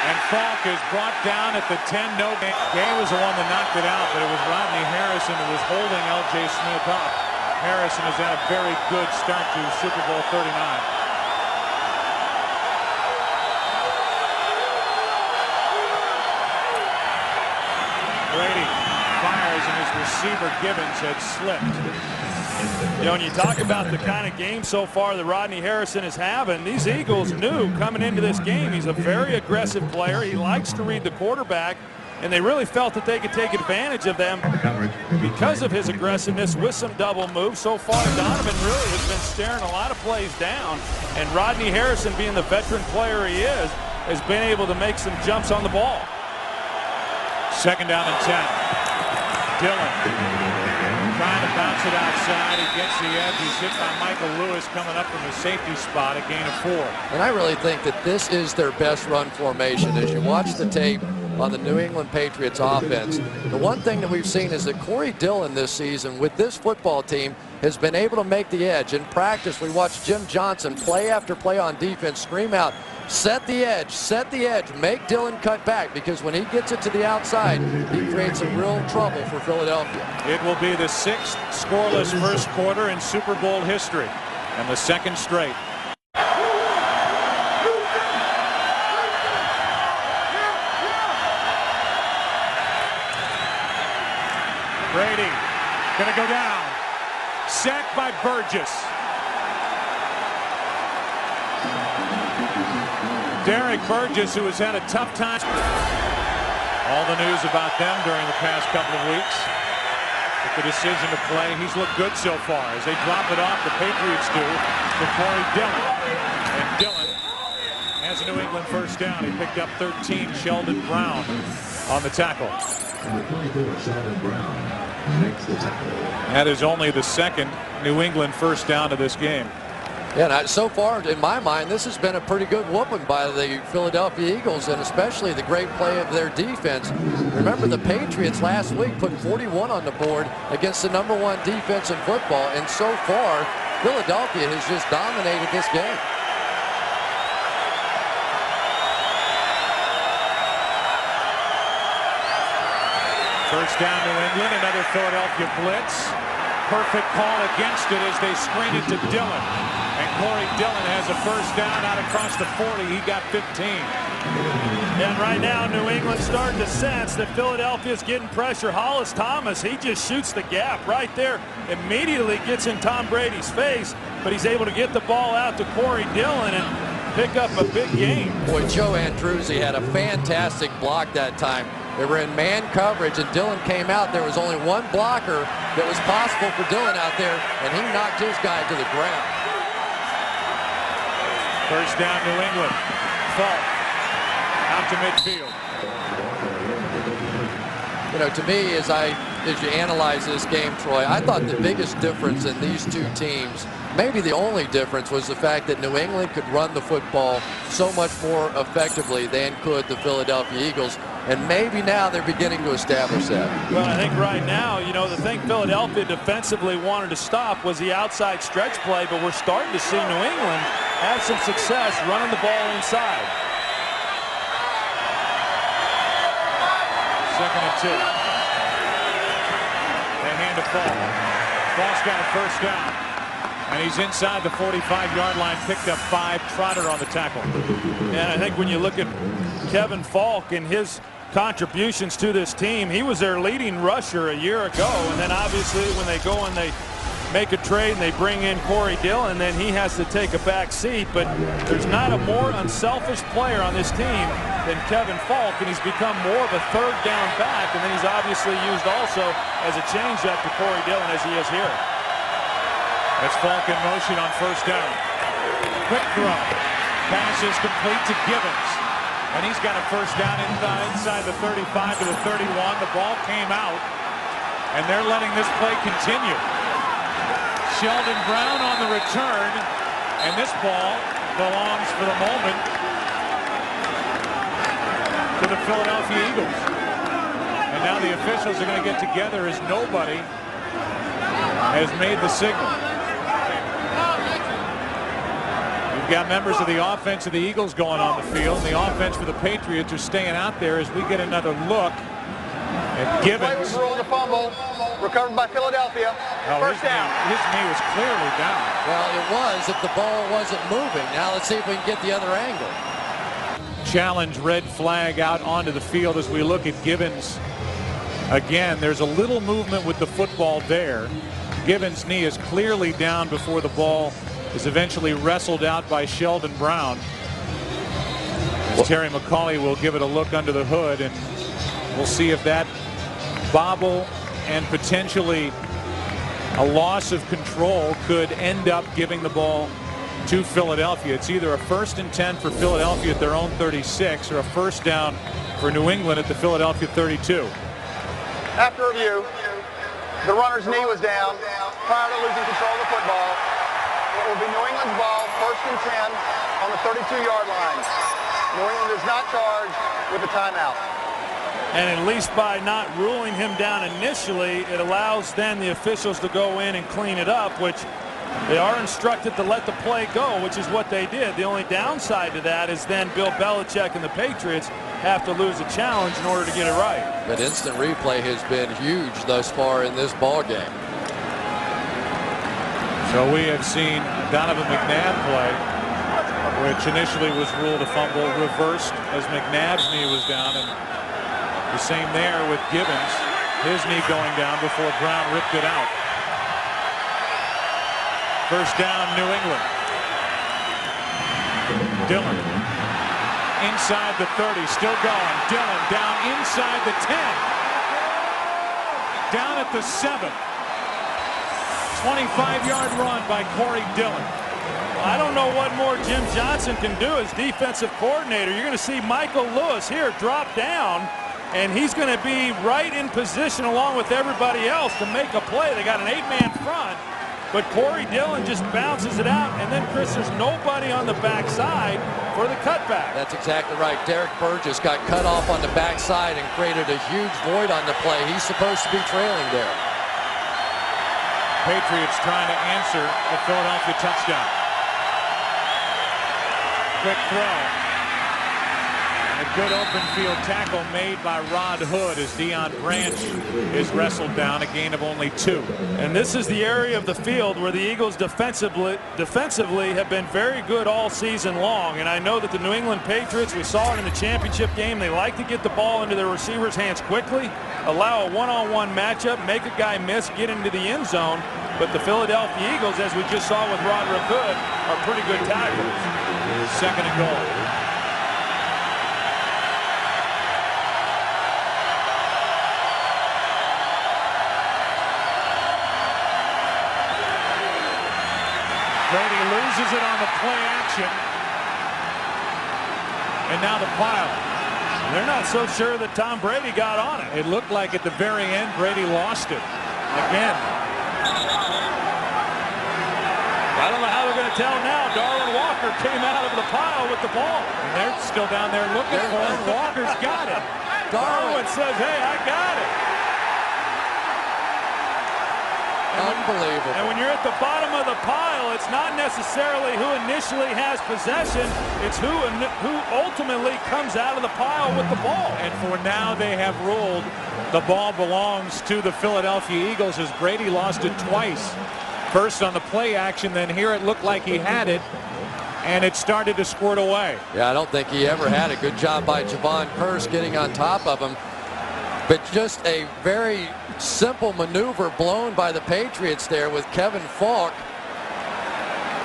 And Falk is brought down at the 10. No, Gay was the one that knocked it out, but it was Rodney Harrison who was holding L.J. Smith up. Harrison has had a very good start to Super Bowl 39. Brady fires and his receiver Gibbons had slipped. You know, when you talk about the kind of game so far that Rodney Harrison is having, these Eagles knew coming into this game he's a very aggressive player. He likes to read the quarterback, and they really felt that they could take advantage of them because of his aggressiveness with some double moves. So far, Donovan really has been staring a lot of plays down, and Rodney Harrison, being the veteran player he is, has been able to make some jumps on the ball. 2nd down and 10. Dillon trying to bounce it outside. He gets the edge. He's hit by Michael Lewis coming up from the safety spot, a gain of 4. And I really think that this is their best run formation. As you watch the tape on the New England Patriots offense, the one thing that we've seen is that Corey Dillon this season with this football team has been able to make the edge. In practice, we watched Jim Johnson play after play on defense scream out, set the edge, make Dillon cut back, because when he gets it to the outside, he creates some real trouble for Philadelphia. It will be the 6th scoreless first quarter in Super Bowl history, and the 2nd straight. Brady gonna go down. Sacked by Burgess. Derek Burgess, who has had a tough time. All the news about them during the past couple of weeks. With the decision to play, he's looked good so far. As they drop it off, the Patriots do, to Corey Dillon. And Dillon has a New England first down. He picked up 13. Sheldon Brown on the tackle. That is only the 2nd New England first down of this game. Yeah, and so far, in my mind, this has been a pretty good whooping by the Philadelphia Eagles, and especially the great play of their defense. Remember, the Patriots last week put 41 on the board against the #1 defense in football, and so far, Philadelphia has just dominated this game. First down New England, another Philadelphia blitz. perfect call against it as they screen it to Dillon. And Corey Dillon has a first down out across the 40. He got 15. And right now, New England's starting to sense that Philadelphia's getting pressure. Hollis Thomas, he just shoots the gap right there. Immediately gets in Tom Brady's face, but he's able to get the ball out to Corey Dillon and pick up a big gain. Boy, Joe Andruzzi had a fantastic block that time. They were in man coverage, and Dillon came out. There was only one blocker that was possible for Dillon out there, and he knocked his guy to the ground. First down, New England. Falk out to midfield. You know, to me, as you analyze this game, Troy, I thought the biggest difference in these two teams, maybe the only difference, was the fact that New England could run the football so much more effectively than could the Philadelphia Eagles. And maybe now they're beginning to establish that. Well, I think right now, you know, the thing Philadelphia defensively wanted to stop was the outside stretch play, but we're starting to see New England have some success running the ball inside. Second and 2. They hand to Falk. Falk's got a first down. And he's inside the 45-yard line, picked up 5. Trotter on the tackle. And I think when you look at Kevin Falk and his contributions to this team, he was their leading rusher a year ago, and then obviously when they go and they make a trade and they bring in Corey Dillon, then he has to take a back seat. But there's not a more unselfish player on this team than Kevin Falk, and he's become more of a third down back, and then he's obviously used also as a changeup to Corey Dillon as he is here. That's Falk in motion on first down. Quick throw. Pass is complete to Gibbons. And he's got a first down inside the 35 to the 31. The ball came out, and they're letting this play continue. Sheldon Brown on the return, and this ball belongs for the moment to the Philadelphia Eagles. And now the officials are going to get together as nobody has made the signal. We've got members of the offense of the Eagles going on the field. And the offense for the Patriots are staying out there as we get another look at Gibbons. Play was ruled a fumble, recovered by Philadelphia. First down. His knee was clearly down. Well, it was if the ball wasn't moving. Now let's see if we can get the other angle. Challenge, red flag out onto the field as we look at Gibbons. Again, there's a little movement with the football there. Gibbons' knee is clearly down before the ball is eventually wrestled out by Sheldon Brown. Terry McCauley will give it a look under the hood, and we'll see if that bobble and potentially a loss of control could end up giving the ball to Philadelphia. It's either a 1st and 10 for Philadelphia at their own 36 or a first down for New England at the Philadelphia 32. After review, the runner's knee was down prior to losing control of the football. It will be New England's ball, 1st and 10 on the 32-yard line. New England is not charged with a timeout. And at least by not ruling him down initially, it allows then the officials to go in and clean it up, which they are instructed to let the play go, which is what they did. The only downside to that is then Bill Belichick and the Patriots have to lose a challenge in order to get it right. But instant replay has been huge thus far in this ball game. So we have seen Donovan McNabb play, which initially was ruled a fumble, reversed as McNabb's knee was down, and the same there with Gibbons, his knee going down before Brown ripped it out. First down, New England. Dillon inside the 30, still going. Dillon down inside the 10. Down at the 7. 25-yard run by Corey Dillon. I don't know what more Jim Johnson can do as defensive coordinator. You're going to see Michael Lewis here drop down, and he's going to be right in position along with everybody else to make a play. They got an 8-man front, but Corey Dillon just bounces it out, and then, Chris, there's nobody on the backside for the cutback. That's exactly right. Derek Burgess got cut off on the backside and created a huge void on the play. He's supposed to be trailing there. Patriots trying to answer the Philadelphia touchdown. Quick throw. A good open field tackle made by Rod Hood as Deion Branch is wrestled down, a gain of only 2. And this is the area of the field where the Eagles defensively have been very good all season long. And I know that the New England Patriots, we saw it in the championship game, they like to get the ball into their receivers' hands quickly, allow a one-on-one matchup, make a guy miss, get into the end zone. But the Philadelphia Eagles, as we just saw with Roderick Hood, are pretty good tacklers. 2nd and goal. Brady loses it on the play action. And now the pile. They're not so sure that Tom Brady got on it. It looked like at the very end Brady lost it again. I don't know how they're going to tell now. Darwin Walker came out of the pile with the ball. And they're still down there looking for him. Walker's got it. Darwin says, hey, I got it. Unbelievable. And when you're at the bottom of the pile, it's not necessarily who initially has possession. It's who ultimately comes out of the pile with the ball. And for now, they have ruled the ball belongs to the Philadelphia Eagles as Brady lost it twice. First on the play action, then here it looked like he had it, and it started to squirt away. Yeah, I don't think he ever had a good job by Javon Curse getting on top of him. But just a very simple maneuver blown by the Patriots there with Kevin Falk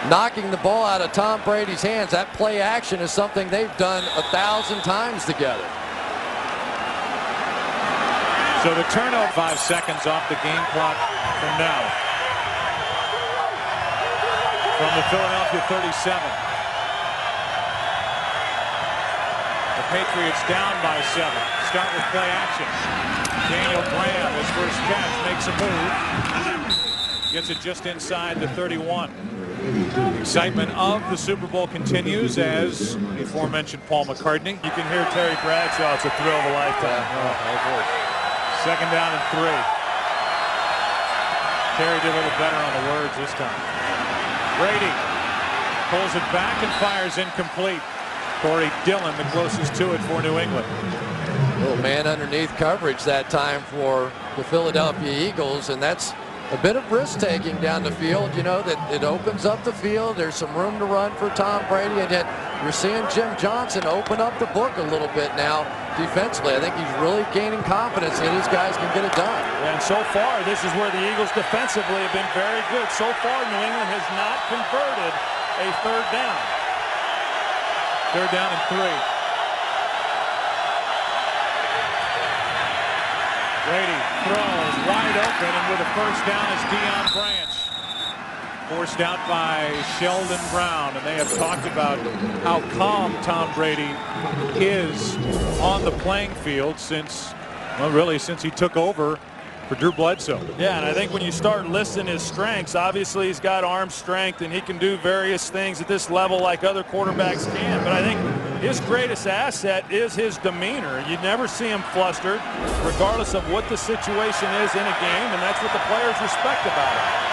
knocking the ball out of Tom Brady's hands. That play action is something they've done 1,000 times together. So the turnover, 5 seconds off the game clock from now. From the Philadelphia 37. The Patriots down by 7. Start with play action. Daniel Graham, his first catch, makes a move. Gets it just inside the 31. Excitement of the Super Bowl continues as the aforementioned Paul McCartney. You can hear Terry Bradshaw. It's a thrill of a lifetime. Second down and 3. Terry did a little better on the words this time. Brady pulls it back and fires incomplete. Corey Dillon, the closest to it for New England. Little man underneath coverage that time for the Philadelphia Eagles, and that's a bit of risk-taking down the field. You know, that it opens up the field. There's some room to run for Tom Brady, and yet you're seeing Jim Johnson open up the book a little bit now defensively. I think he's really gaining confidence that his guys can get it done. And so far, this is where the Eagles defensively have been very good. So far, New England has not converted a third down. Third down and 3. Brady throws wide open, and with a first down is Deion Branch. Forced out by Sheldon Brown, and they have talked about how calm Tom Brady is on the playing field since, well, really since he took over for Drew Bledsoe. Yeah, and I think when you start listing his strengths, obviously he's got arm strength and he can do various things at this level like other quarterbacks can. But I think his greatest asset is his demeanor. You never see him flustered, regardless of what the situation is in a game, and that's what the players respect about him.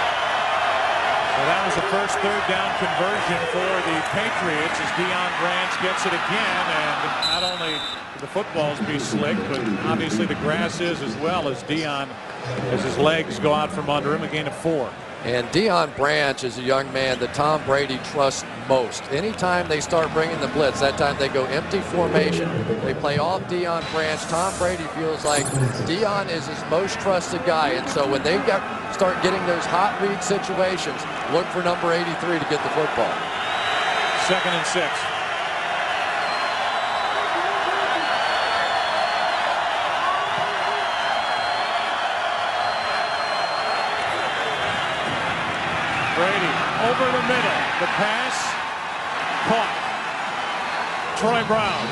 So that was the first third down conversion for the Patriots as Deion Branch gets it again, and not only the footballs be slick, but obviously the grass is as well as Deion, as his legs go out from under him, a gain of 4. And Deion Branch is a young man that Tom Brady trusts most. Anytime they start bringing the blitz, that time they go empty formation. They play off Deion Branch. Tom Brady feels like Deion is his most trusted guy. And so when they start getting those hot read situations, look for number 83 to get the football. 2nd and 6. Brady over the middle. The pass caught. Troy Brown.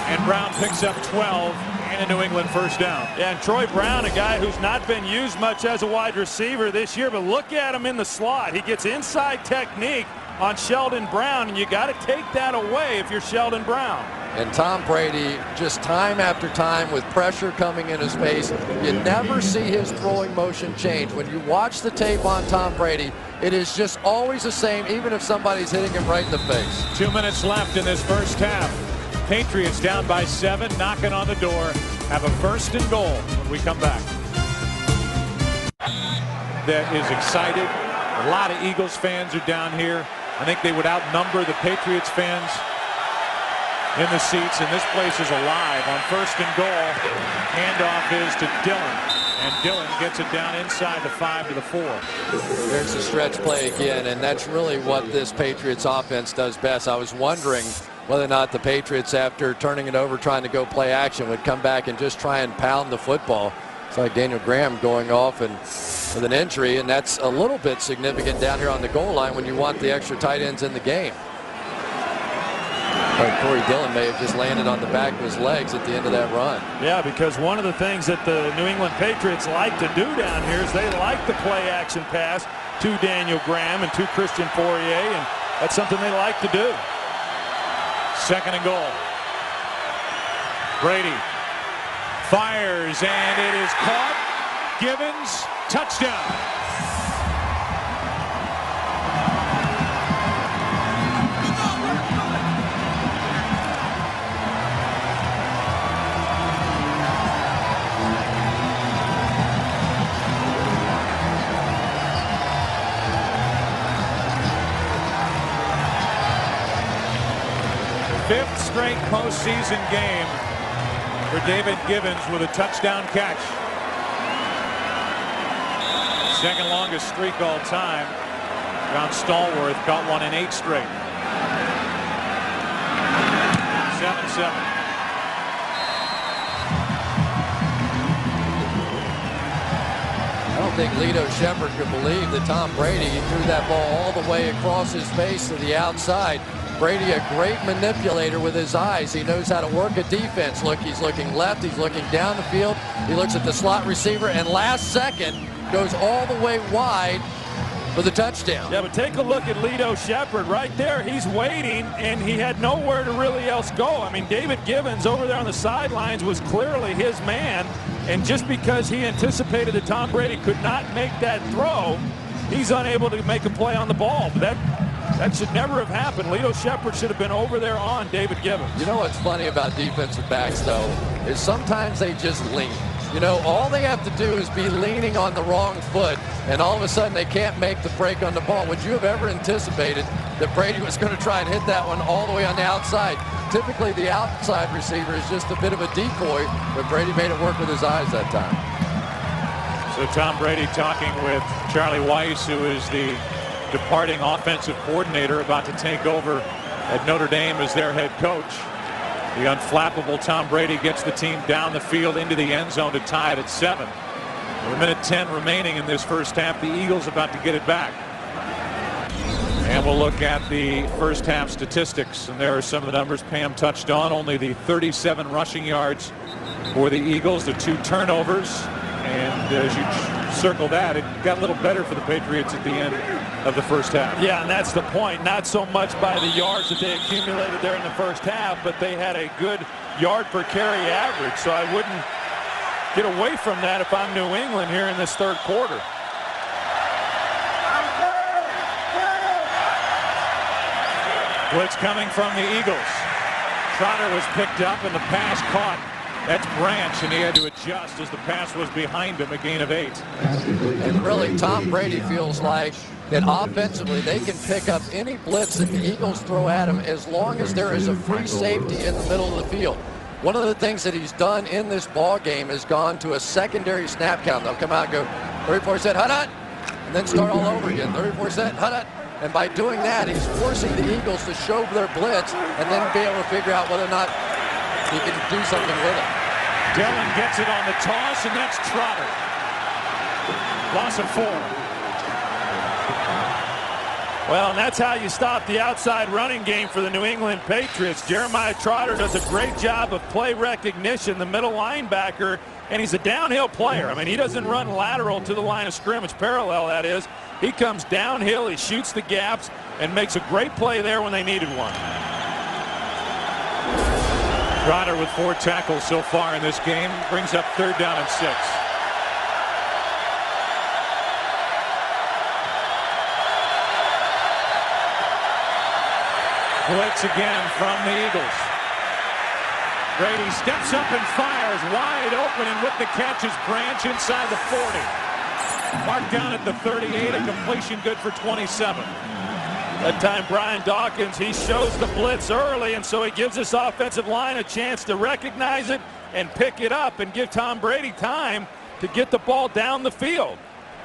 And Brown picks up 12 and a New England first down. Yeah, and Troy Brown, a guy who's not been used much as a wide receiver this year, but look at him in the slot. He gets inside technique on Sheldon Brown, and you got to take that away if you're Sheldon Brown. And Tom Brady, just time after time with pressure coming in his face, you never see his throwing motion change. When you watch the tape on Tom Brady, it is just always the same, even if somebody's hitting him right in the face. 2 minutes left in this first half. Patriots down by 7, knocking on the door, have a 1st and goal when we come back. That is excited. A lot of Eagles fans are down here. I think they would outnumber the Patriots fans in the seats, and this place is alive. On 1st and goal, handoff is to Dillon, and Dillon gets it down inside the 5 to the 4. There's the stretch play again, and that's really what this Patriots offense does best. I was wondering whether or not the Patriots, after turning it over, trying to go play action, would come back and just try and pound the football. It's like Daniel Graham going off and with an injury, and that's a little bit significant down here on the goal line when you want the extra tight ends in the game. But Corey Dillon may have just landed on the back of his legs at the end of that run. Yeah, because one of the things that the New England Patriots like to do down here is they like the play action pass to Daniel Graham and to Christian Fourier, and that's something they like to do. 2nd and goal. Brady fires, and it is caught. Givens, touchdown. Fifth straight postseason game for David Givens with a touchdown catch. 2nd longest streak all time. John Stallworth got one in 8 straight. 7-7. I don't think Lito Shepherd could believe that Tom Brady threw that ball all the way across his face to the outside. Brady, a great manipulator with his eyes. He knows how to work a defense. Look, he's looking left, he's looking down the field. He looks at the slot receiver, and last second goes all the way wide for the touchdown. Yeah, but take a look at Lito Shepherd right there. He's waiting, and he had nowhere to really else go. I mean, David Givens over there on the sidelines was clearly his man, and just because he anticipated that Tom Brady could not make that throw, he's unable to make a play on the ball. But that should never have happened. Lito Shepherd should have been over there on David Givens. You know what's funny about defensive backs, though, is sometimes they just lean. You know, all they have to do is be leaning on the wrong foot, and all of a sudden they can't make the break on the ball. Would you have ever anticipated that Brady was going to try and hit that one all the way on the outside? Typically, the outside receiver is just a bit of a decoy, but Brady made it work with his eyes that time. So Tom Brady talking with Charlie Weiss, who is the departing offensive coordinator, about to take over at Notre Dame as their head coach. The unflappable Tom Brady gets the team down the field into the end zone to tie it at 7. With 1:10 remaining in this first half, the Eagles about to get it back. And we'll look at the first half statistics, and there are some of the numbers Pam touched on. Only the 37 rushing yards for the Eagles, the 2 turnovers, and as you circle that, it got a little better for the Patriots at the end of the first half. Yeah, and that's the point. Not so much by the yards that they accumulated there in the first half, but they had a good yard per carry average. So I wouldn't get away from that if I'm New England here in this third quarter. Blitz coming from the Eagles. Trotter was picked up and the pass caught. That's Branch, and he had to adjust as the pass was behind him, a gain of 8. And really, Tom Brady feels like that offensively they can pick up any blitz that the Eagles throw at him as long as there is a free safety in the middle of the field. One of the things that he's done in this ball game is gone to a secondary snap count. They'll come out and go 34 set, hut, and then start all over again. 34 set, hut. And by doing that, he's forcing the Eagles to show their blitz and then be able to figure out whether or not he can do something with it. Dillon gets it on the toss, and that's Trotter. Loss of 4. Well, and that's how you stop the outside running game for the New England Patriots. Jeremiah Trotter does a great job of play recognition, the middle linebacker, and he's a downhill player. I mean, he doesn't run lateral to the line of scrimmage, parallel that is. He comes downhill, he shoots the gaps, and makes a great play there when they needed one. Trotter with 4 tackles so far in this game, brings up 3rd down and 6. Blitz again from the Eagles. Brady steps up and fires wide open, and with the catch is Branch inside the 40. Marked down at the 38, a completion good for 27. That time Brian Dawkins, he shows the blitz early, and so he gives this offensive line a chance to recognize it and pick it up and give Tom Brady time to get the ball down the field.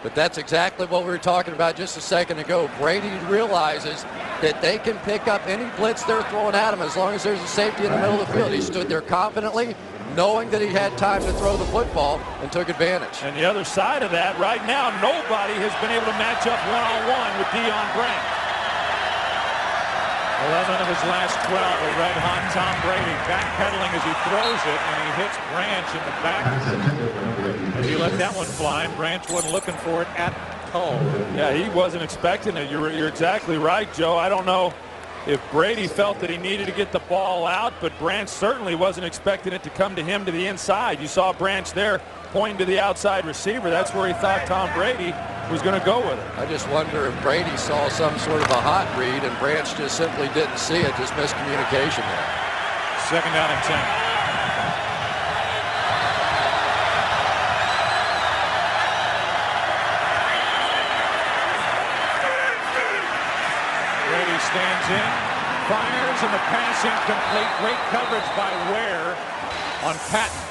But that's exactly what we were talking about just a second ago. Brady realizes that they can pick up any blitz they're throwing at him as long as there's a safety in the middle of the field. He stood there confidently, knowing that he had time to throw the football, and took advantage. And the other side of that, right now, nobody has been able to match up one-on-one with Deion Branch. 11 of his last 12, a red-hot Tom Brady backpedaling as he throws it, and he hits Branch in the back. As he let that one fly, and Branch wasn't looking for it at all. Yeah, he wasn't expecting it. You're exactly right, Joe. I don't know if Brady felt that he needed to get the ball out, but Branch certainly wasn't expecting it to come to him to the inside. You saw Branch there pointing to the outside receiver. That's where he thought Tom Brady was going to go with it. I just wonder if Brady saw some sort of a hot read and Branch just simply didn't see it, just miscommunication there. 2nd down and 10. Brady stands in, fires, and the pass incomplete. Great coverage by Ware on Patton.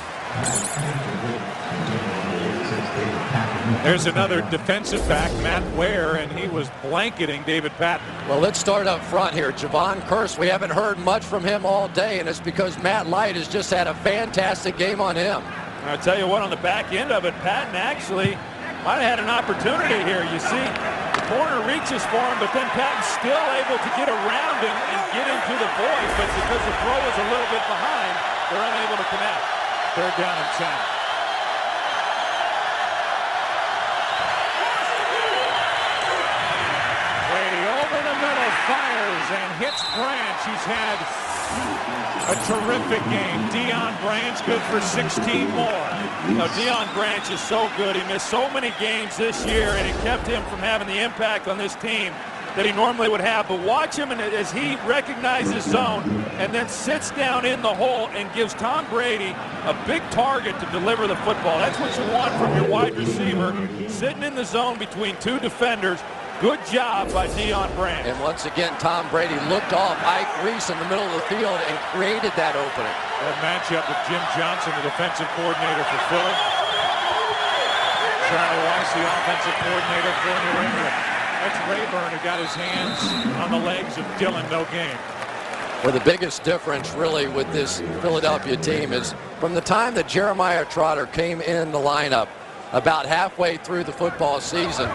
There's another defensive back, Matt Ware, and he was blanketing David Patton. Well, let's start up front here. Javon Curse, we haven't heard much from him all day, and it's because Matt Light has just had a fantastic game on him. I'll tell you what, on the back end of it, Patton actually might have had an opportunity here. You see, the corner reaches for him, but then Patton's still able to get around him and get into the void, but because the throw is a little bit behind, they're unable to connect. 3rd down and 10. Fires and hits Branch. He's had a terrific game. Deion Branch good for 16 more. You know, Deion Branch is so good. He missed so many games this year, and it kept him from having the impact on this team that he normally would have. But watch him as he recognizes zone and then sits down in the hole and gives Tom Brady a big target to deliver the football. That's what you want from your wide receiver, sitting in the zone between two defenders. Good job by Deion Branch. And once again, Tom Brady looked off Ike Reese in the middle of the field and created that opening. That matchup with Jim Johnson, the defensive coordinator for Philly. Charlie Weiss, the offensive coordinator for New England. That's Rayburn, who got his hands on the legs of Dillon, no game. Well, the biggest difference really with this Philadelphia team is from the time that Jeremiah Trotter came in the lineup about halfway through the football season,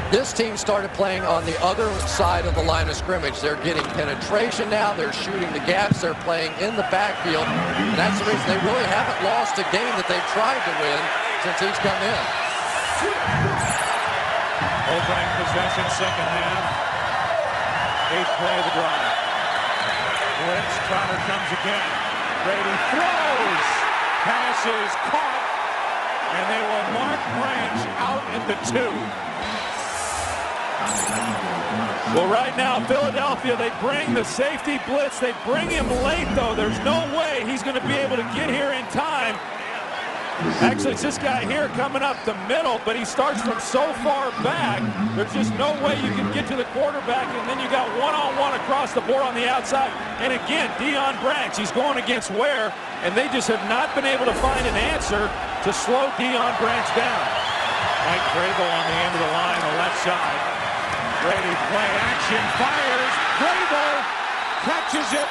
this team started playing on the other side of the line of scrimmage. They're getting penetration now. They're shooting the gaps. They're playing in the backfield. And that's the reason they really haven't lost a game that they've tried to win since he's come in. Opening possession, 2nd half. 8th play of the drive. Blitz, Trotter comes again. Brady throws. Passes caught. And they will mark Branch out at the 2. Well, right now, Philadelphia, they bring the safety blitz. They bring him late, though. There's no way he's going to be able to get here in time. Actually, it's this guy here coming up the middle, but he starts from so far back, there's just no way you can get to the quarterback, and then you got one-on-one across the board on the outside. And again, Deion Branch, he's going against Ware, and they just have not been able to find an answer to slow Deion Branch down. Mike Vrabel on the end of the line, the left side. Brady play action, fires, Vrabel catches it.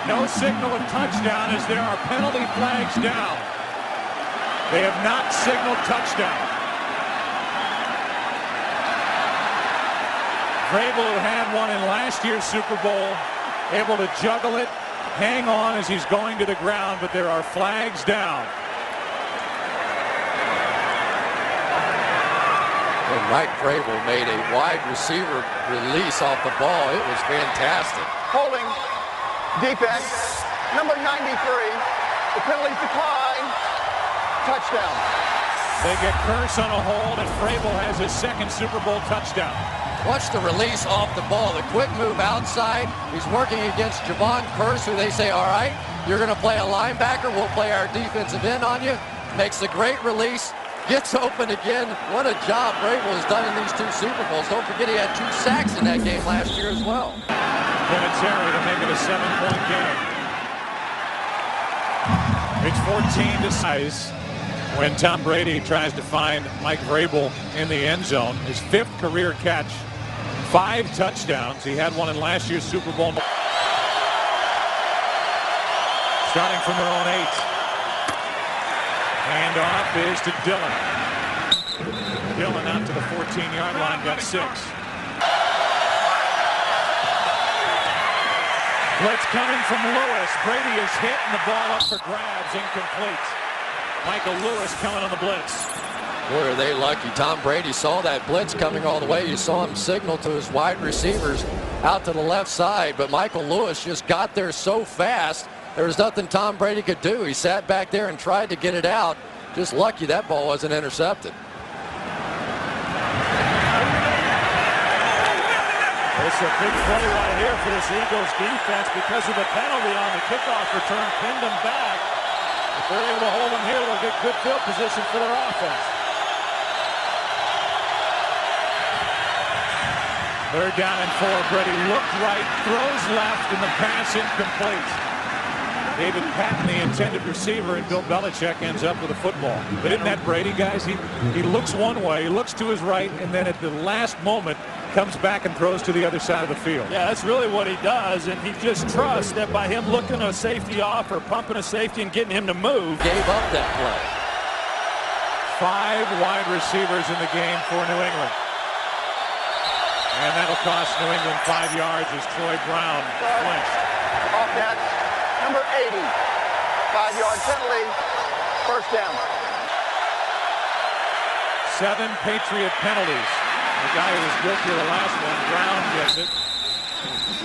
No signal of touchdown as there are penalty flags down. They have not signaled touchdown. Vrabel, who had one in last year's Super Bowl, able to juggle it, hang on as he's going to the ground, but there are flags down. And Mike Vrabel made a wide receiver release off the ball. It was fantastic. Holding defense, number 93. The penalties decline. Touchdown. They get Curse on a hold, and Vrabel has his 2nd Super Bowl touchdown. Watch the release off the ball, the quick move outside. He's working against Javon Curse, who they say, all right, you're going to play a linebacker. We'll play our defensive end on you. Makes a great release. Gets open again. What a job Vrabel has done in these 2 Super Bowls. Don't forget he had 2 sacks in that game last year as well. Vinatieri to make it a 7-point game. It's 14-6 when Tom Brady tries to find Mike Vrabel in the end zone. His 5th career catch, 5 touchdowns. He had one in last year's Super Bowl. Starting from their own 8. Hand off is to Dillon. Dillon out to the 14-yard line, got 6. Blitz coming from Lewis. Brady is hit and the ball up for grabs, incomplete. Michael Lewis coming on the blitz. Boy, are they lucky. Tom Brady saw that blitz coming all the way. You saw him signal to his wide receivers out to the left side, but Michael Lewis just got there so fast. There was nothing Tom Brady could do. He sat back there and tried to get it out. Just lucky that ball wasn't intercepted. It's a big play right here for this Eagles defense because of the penalty on the kickoff return. Pinned them back. If they're able to hold them here, they'll get good field position for their offense. 3rd down and 4. Brady looked right, throws left, and the pass incomplete. David Patton, the intended receiver, and Bill Belichick ends up with a football. But isn't that Brady, guys? He looks one way, he looks to his right, and then at the last moment comes back and throws to the other side of the field. Yeah, that's really what he does, and he just trusts that by him looking a safety off or pumping a safety and getting him to move. Gave up that play. 5 wide receivers in the game for New England. And that'll cost New England 5 yards as Troy Brown flinched. Offense, number 80. 5-yard penalty, 1st down. 7 Patriot penalties. The guy who was guilty of the last one, Brown, gets it.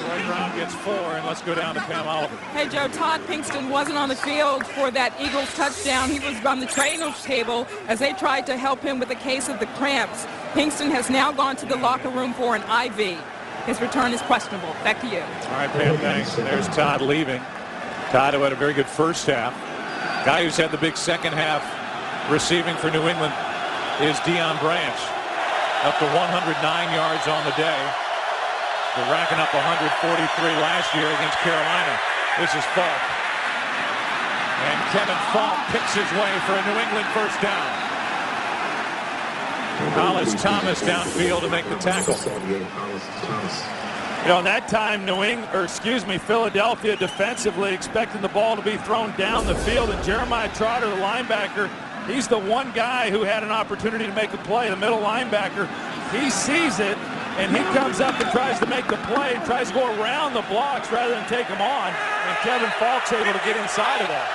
Troy Brown gets 4, and let's go down to Pam Oliver. Hey, Joe, Todd Pinkston wasn't on the field for that Eagles touchdown. He was on the trainer's table as they tried to help him with a case of the cramps. Pinkston has now gone to the locker room for an IV. His return is questionable. Back to you. All right, Pam, thanks. There's Todd leaving. Todd, who had a very good first half. Guy who's had the big second half receiving for New England is Deion Branch. Up to 109 yards on the day. They're racking up 143 last year against Carolina. This is Falk. And Kevin Falk picks his way for a New England 1st down. Hollis Thomas downfield to make the tackle. You know, that time Philadelphia defensively expecting the ball to be thrown down the field, and Jeremiah Trotter, the linebacker, he's the one guy who had an opportunity to make a play, the middle linebacker. He sees it, and he comes up and tries to make the play, and tries to go around the blocks rather than take them on, and Kevin Falk's able to get inside of that.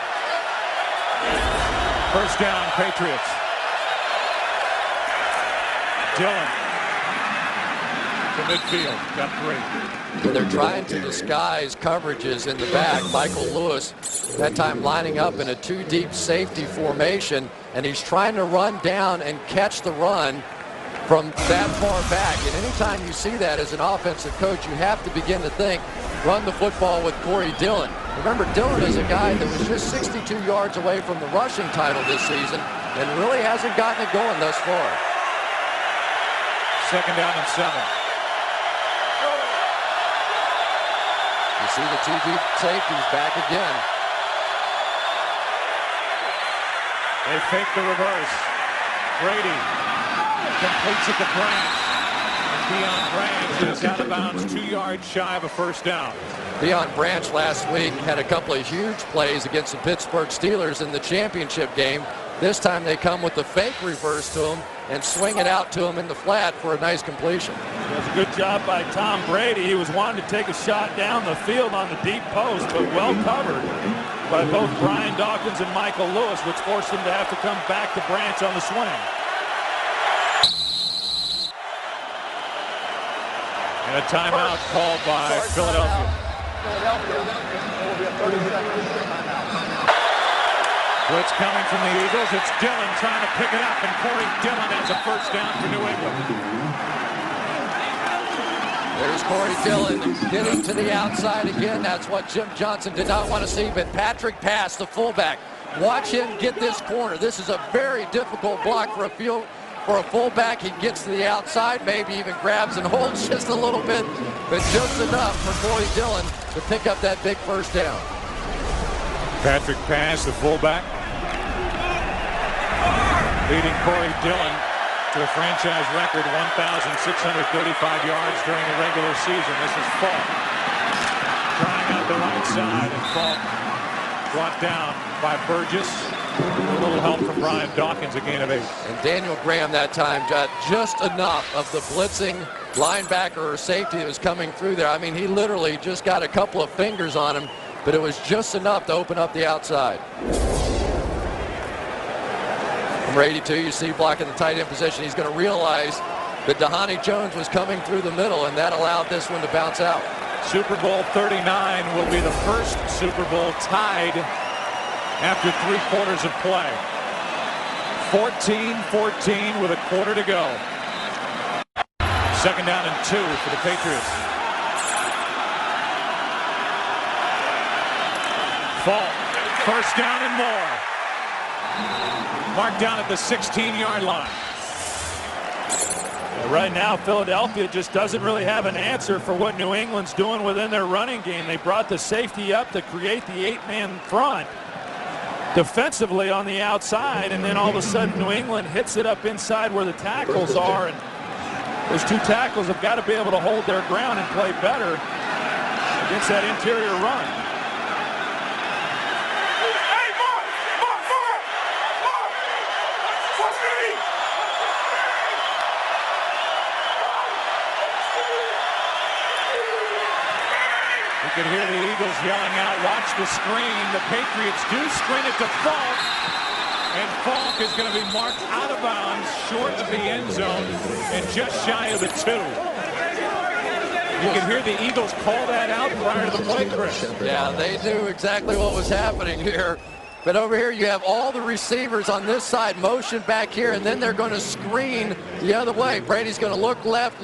1st down, Patriots. Dillon to midfield, got 3. They're trying to disguise coverages in the back. Michael Lewis, that time lining up in a 2-deep safety formation, and he's trying to run down and catch the run from that far back. And anytime you see that as an offensive coach, you have to begin to think, run the football with Corey Dillon. Remember, Dillon is a guy that was just 62 yards away from the rushing title this season and really hasn't gotten it going thus far. 2nd down and 7. You see the 2 deep safeties back again. They fake the reverse. Brady completes it to Branch. And Deion Branch is out of bounds 2 yards shy of a 1st down. Deion Branch last week had a couple of huge plays against the Pittsburgh Steelers in the championship game. This time they come with the fake reverse to him and swing it out to him in the flat for a nice completion. It was a good job by Tom Brady. He was wanting to take a shot down the field on the deep post, but well covered by both Brian Dawkins and Michael Lewis, which forced him to have to come back to Branch on the swing. And a timeout called by Philadelphia. There will be a 30-second timeout. Blitz coming from the Eagles. It's Dillon trying to pick it up, and Corey Dillon has a 1st down for New England. Here's Corey Dillon getting to the outside again. That's what Jim Johnson did not want to see, but Patrick Pass, the fullback. Watch him get this corner. This is a very difficult block for a fullback. He gets to the outside, maybe even grabs and holds just a little bit, but just enough for Corey Dillon to pick up that big first down. Patrick Pass, the fullback, leading Corey Dillon to a franchise record 1,635 yards during the regular season. This is Falk trying out the right side, and Falk brought down by Burgess. A little help from Brian Dawkins, a gain of 8. And Daniel Graham that time got just enough of the blitzing linebacker or safety that was coming through there. I mean, he literally just got a couple of fingers on him, but it was just enough to open up the outside. Brady, too, you see blocking the tight end position. He's going to realize that Dhani Jones was coming through the middle, and that allowed this one to bounce out. Super Bowl 39 will be the first Super Bowl tied after 3 quarters of play. 14-14 with a quarter to go. Second down and 2 for the Patriots. Falk, first down and more. Marked down at the 16-yard line. Right now, Philadelphia just doesn't really have an answer for what New England's doing within their running game. They brought the safety up to create the 8-man front defensively on the outside, and then all of a sudden New England hits it up inside where the tackles are, and those 2 tackles have got to be able to hold their ground and play better against that interior run. You can hear the Eagles yelling out, watch the screen. The Patriots do screen it to Falk, and Falk is going to be marked out of bounds short of the end zone and just shy of the 2. You can hear the Eagles call that out prior to the play, Chris. Yeah, they knew exactly what was happening here. But over here you have all the receivers on this side motion back here, and then they're going to screen the other way. Brady's going to look left,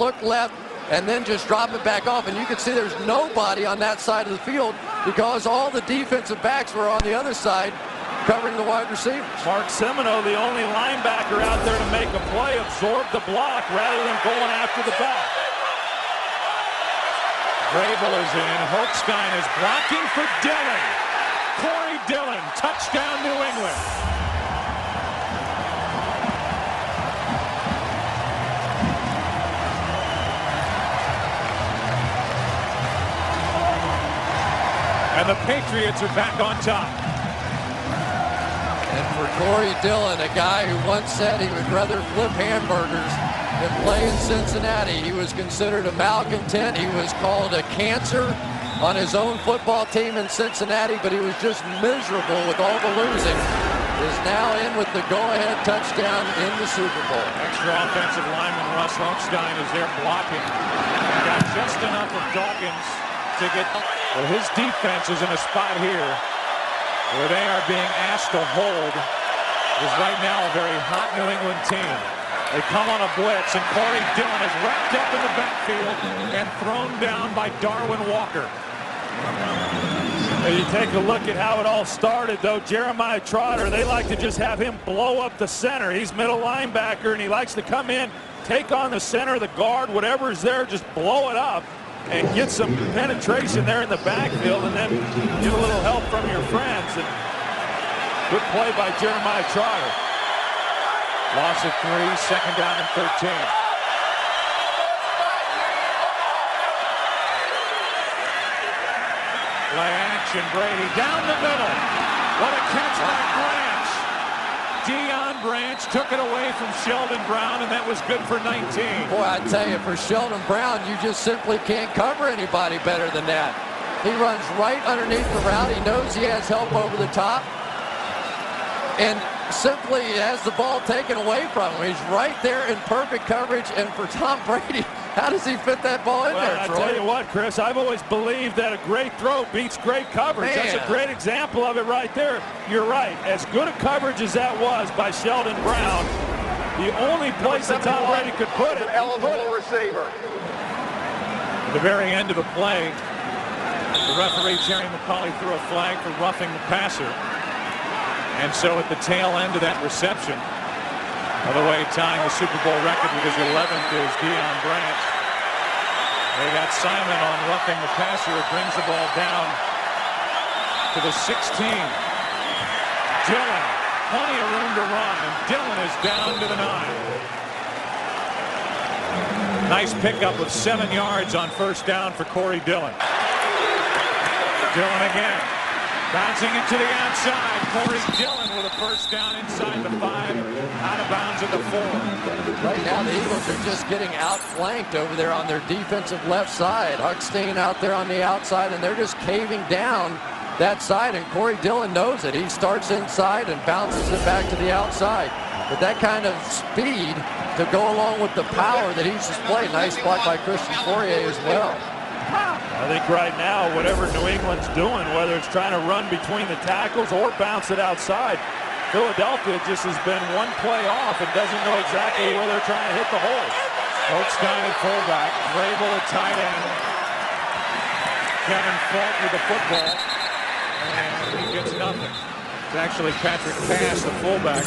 and then just drop it back off. And you can see there's nobody on that side of the field because all the defensive backs were on the other side covering the wide receivers. Mark Semino, the only linebacker out there to make a play, absorbed the block rather than going after the back. Vrabel is in. Holstein is blocking for Dillon. Corey Dillon, touchdown New England. And the Patriots are back on top. And for Corey Dillon, a guy who once said he would rather flip hamburgers than play in Cincinnati. He was considered a malcontent. He was called a cancer on his own football team in Cincinnati, but he was just miserable with all the losing. Is now in with the go-ahead touchdown in the Super Bowl. Extra offensive lineman Russ Holstein is there blocking. Got just enough of Dawkins to get. Well, his defense is in a spot here where they are being asked to hold. Is right now a very hot New England team. They come on a blitz, and Corey Dillon is wrapped up in the backfield and thrown down by Darwin Walker. You take a look at how it all started, though. Jeremiah Trotter, they like to just have him blow up the center. He's middle linebacker, and he likes to come in, take on the center, the guard, whatever's there, just blow it up and get some penetration there in the backfield, and then get a little help from your friends. And good play by Jeremiah Trotter. Loss of 3, second down and 13. Play action, Brady down the middle. What a catch by Branch. Deion Branch took it away from Sheldon Brown, and that was good for 19. Boy, I tell you, for Sheldon Brown, you just simply can't cover anybody better than that. He runs right underneath the route. He knows he has help over the top, and simply has the ball taken away from him. He's right there in perfect coverage, and for Tom Brady, how does he fit that ball in there, Troy? I tell you what, Chris, I've always believed that a great throw beats great coverage. Man. That's a great example of it right there. You're right. As good a coverage as that was by Sheldon Brown, the only place that Tom Brady could put it. Eligible receiver. At the very end of the play, the referee, Terry McCauley, threw a flag for roughing the passer. And so at the tail end of that reception, by the way, tying the Super Bowl record with his 11th is Deion Branch. They got Simon on roughing the passer. It brings the ball down to the 16. Dillon, plenty of room to run, and Dillon is down to the 9. Nice pickup of 7 yards on first down for Corey Dillon. Dillon again, bouncing into the outside. Corey Dillon with a first down inside the 5, out of bounds at the 4. Right now, the Eagles are just getting outflanked over there on their defensive left side. Huckstein out there on the outside, and they're just caving down that side, and Corey Dillon knows it. He starts inside and bounces it back to the outside. But that kind of speed to go along with the power that he's displayed. Nice block by Christian Fourier as well. I think right now, whatever New England's doing, whether it's trying to run between the tackles or bounce it outside, Philadelphia just has been one play off and doesn't know exactly where they're trying to hit the holes. Oakstein at fullback, Vrabel at tight end, Kevin Falk with the football, and he gets nothing. It's actually Patrick Pass, the fullback,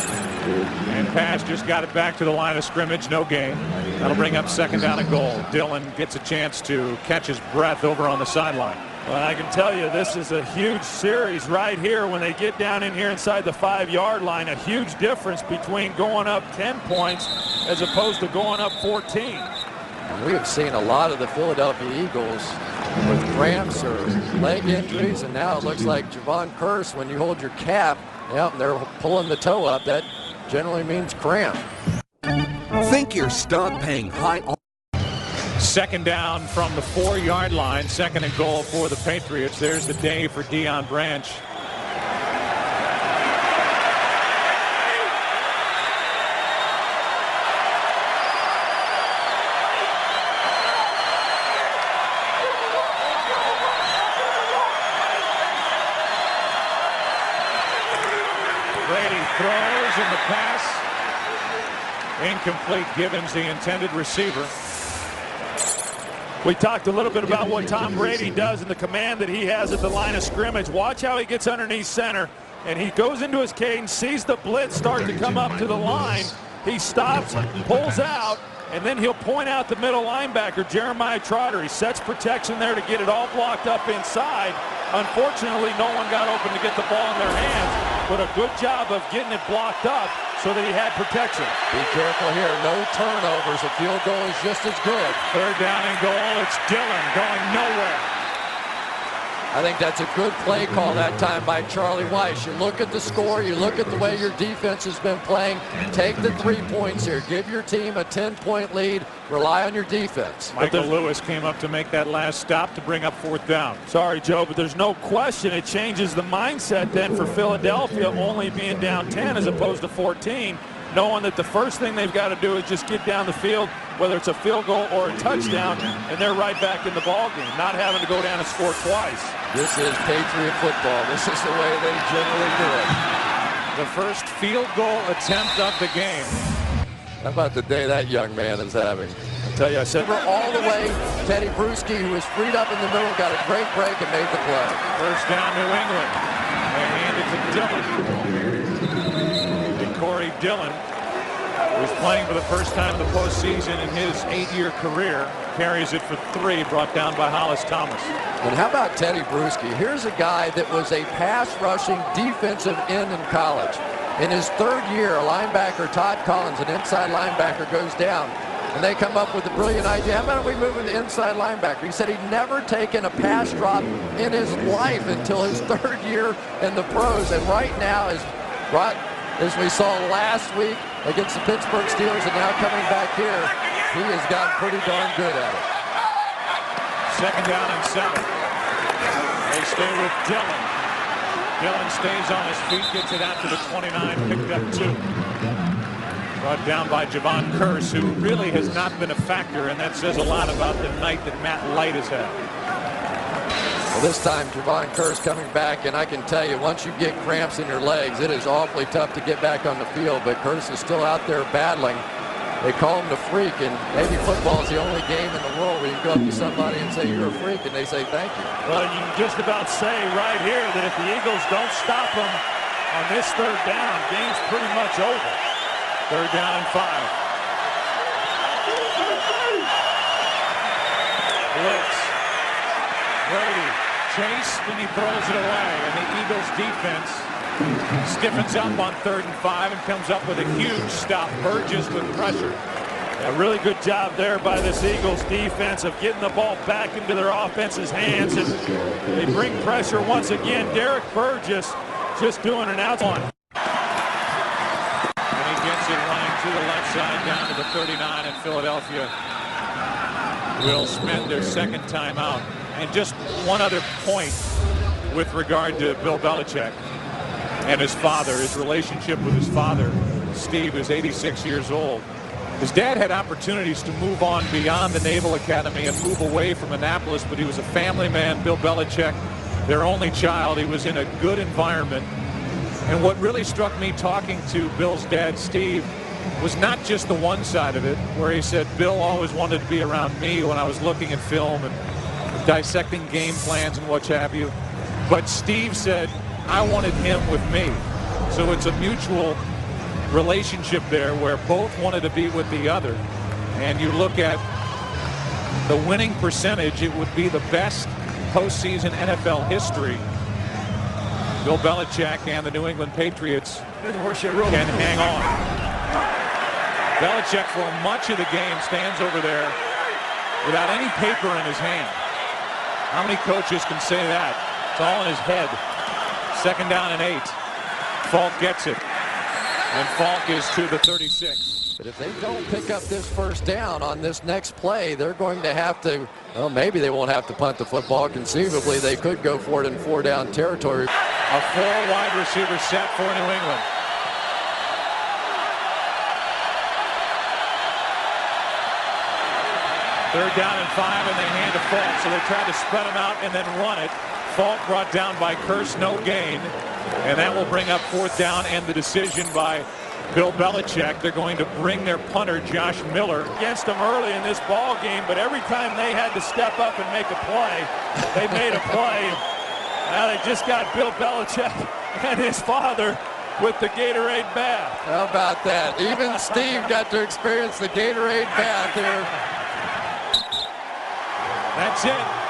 and Pass just got it back to the line of scrimmage, no gain. That'll bring up second down and goal. Dillon gets a chance to catch his breath over on the sideline. Well, I can tell you this is a huge series right here when they get down in here inside the 5-yard line. A huge difference between going up 10 points as opposed to going up 14. And we have seen a lot of the Philadelphia Eagles with cramps or leg injuries, and now it looks like Javon Curse, when you hold your calf, yeah, they're pulling the toe up. That generally means cramp. Think you're stuck paying high. Second down from the 4-yard line, second and goal for the Patriots. There's the day for Deion Branch. Throws in the pass. Incomplete. Gibbons, the intended receiver. We talked a little bit about what Tom Brady does and the command that he has at the line of scrimmage. Watch how he gets underneath center, and he goes into his cadence, sees the blitz start to come up to the line. He stops, pulls out, and then he'll point out the middle linebacker, Jeremiah Trotter. He sets protection there to get it all blocked up inside. Unfortunately, no one got open to get the ball in their hands, but a good job of getting it blocked up so that he had protection. Be careful here. No turnovers. A field goal is just as good. Third down and goal. It's Dillon going nowhere. I think that's a good play call that time by Charlie Weiss. You look at the score, you look at the way your defense has been playing, take the 3 points here. Give your team a 10-point lead. Rely on your defense. Michael Lewis came up to make that last stop to bring up fourth down. Sorry, Joe, but there's no question it changes the mindset then for Philadelphia only being down 10 as opposed to 14. Knowing that the first thing they've got to do is just get down the field, whether it's a field goal or a touchdown, and they're right back in the ballgame, not having to go down and score twice. This is Patriot football. This is the way they generally do it. The first field goal attempt of the game. How about the day that young man is having? I tell you, I said all the way, Teddy Bruschi, who was freed up in the middle, got a great break and made the play. First down, New England. They hand it to Dillon. Corey Dillon, who's playing for the first time in the postseason in his 8-year career, carries it for 3, brought down by Hollis Thomas. And how about Teddy Bruschi? Here's a guy that was a pass-rushing defensive end in college. In his 3rd year, a linebacker, Todd Collins, an inside linebacker, goes down. And they come up with a brilliant idea. How about we move him to inside linebacker? He said he'd never taken a pass drop in his life until his 3rd year in the pros. And right now, as we saw last week against the Pittsburgh Steelers and now coming back here, he has gotten pretty darn good at it. Second down and 7. They stay with Dillon. Dillon stays on his feet, gets it out to the 29, picked up 2. Brought down by Javon Curse, who really has not been a factor, and that says a lot about the night that Matt Light has had. Well, this time, Javon Curse coming back, and I can tell you, once you get cramps in your legs, it is awfully tough to get back on the field, but Curse is still out there battling. They call him the freak, and maybe football is the only game in the world where you go up to somebody and say you're a freak, and they say thank you. Well, you can just about say right here that if the Eagles don't stop them on this third down, game's pretty much over. Third down and 5. Blitz. Brady chased and he throws it away, and the Eagles defense stiffens up on 3rd and 5 and comes up with a huge stop. Burgess with pressure. A really good job there by this Eagles defense of getting the ball back into their offense's hands, and they bring pressure once again. Derek Burgess just doing an out one. And he gets it running to the left side down to the 39, and Philadelphia will spend their second timeout. And just one other point with regard to Bill Belichick and his father, his relationship with his father, Steve, who's 86 years old. His dad had opportunities to move on beyond the Naval Academy and move away from Annapolis, but he was a family man. Bill Belichick, their only child. He was in a good environment. And what really struck me talking to Bill's dad, Steve, was not just the one side of it, where he said Bill always wanted to be around me when I was looking at film and dissecting game plans and what have you. But Steve said, I wanted him with me. So it's a mutual relationship there where both wanted to be with the other. And you look at the winning percentage, it would be the best postseason NFL history. Bill Belichick and the New England Patriots can hang on. Belichick for much of the game stands over there without any paper in his hand. How many coaches can say that? It's all in his head. 2nd down and 8. Falk gets it. And Falk is to the 36. But if they don't pick up this first down on this next play, they're going to have to, well, maybe they won't have to punt the football. Conceivably, they could go for it in 4-down territory. A 4 wide receiver set for New England. Third down and 5, and they hand to Falk. So they tried to spread him out and then run it. Falk brought down by Curse, no gain. And that will bring up 4th down and the decision by Bill Belichick. They're going to bring their punter, Josh Miller, against them early in this ball game, but every time they had to step up and make a play, they made a play. Now they just got Bill Belichick and his father with the Gatorade bath. How about that? Even Steve got to experience the Gatorade bath here. That's it.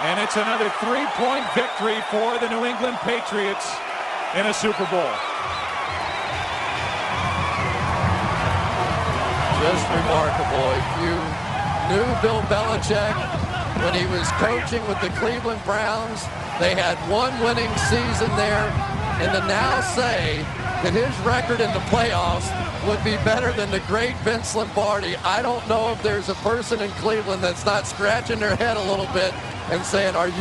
And it's another 3-point victory for the New England Patriots in a Super Bowl. Just remarkable. If you knew Bill Belichick when he was coaching with the Cleveland Browns, they had one winning season there, and to now say that his record in the playoffs would be better than the great Vince Lombardi, I don't know if there's a person in Cleveland that's not scratching their head a little bit and saying, are you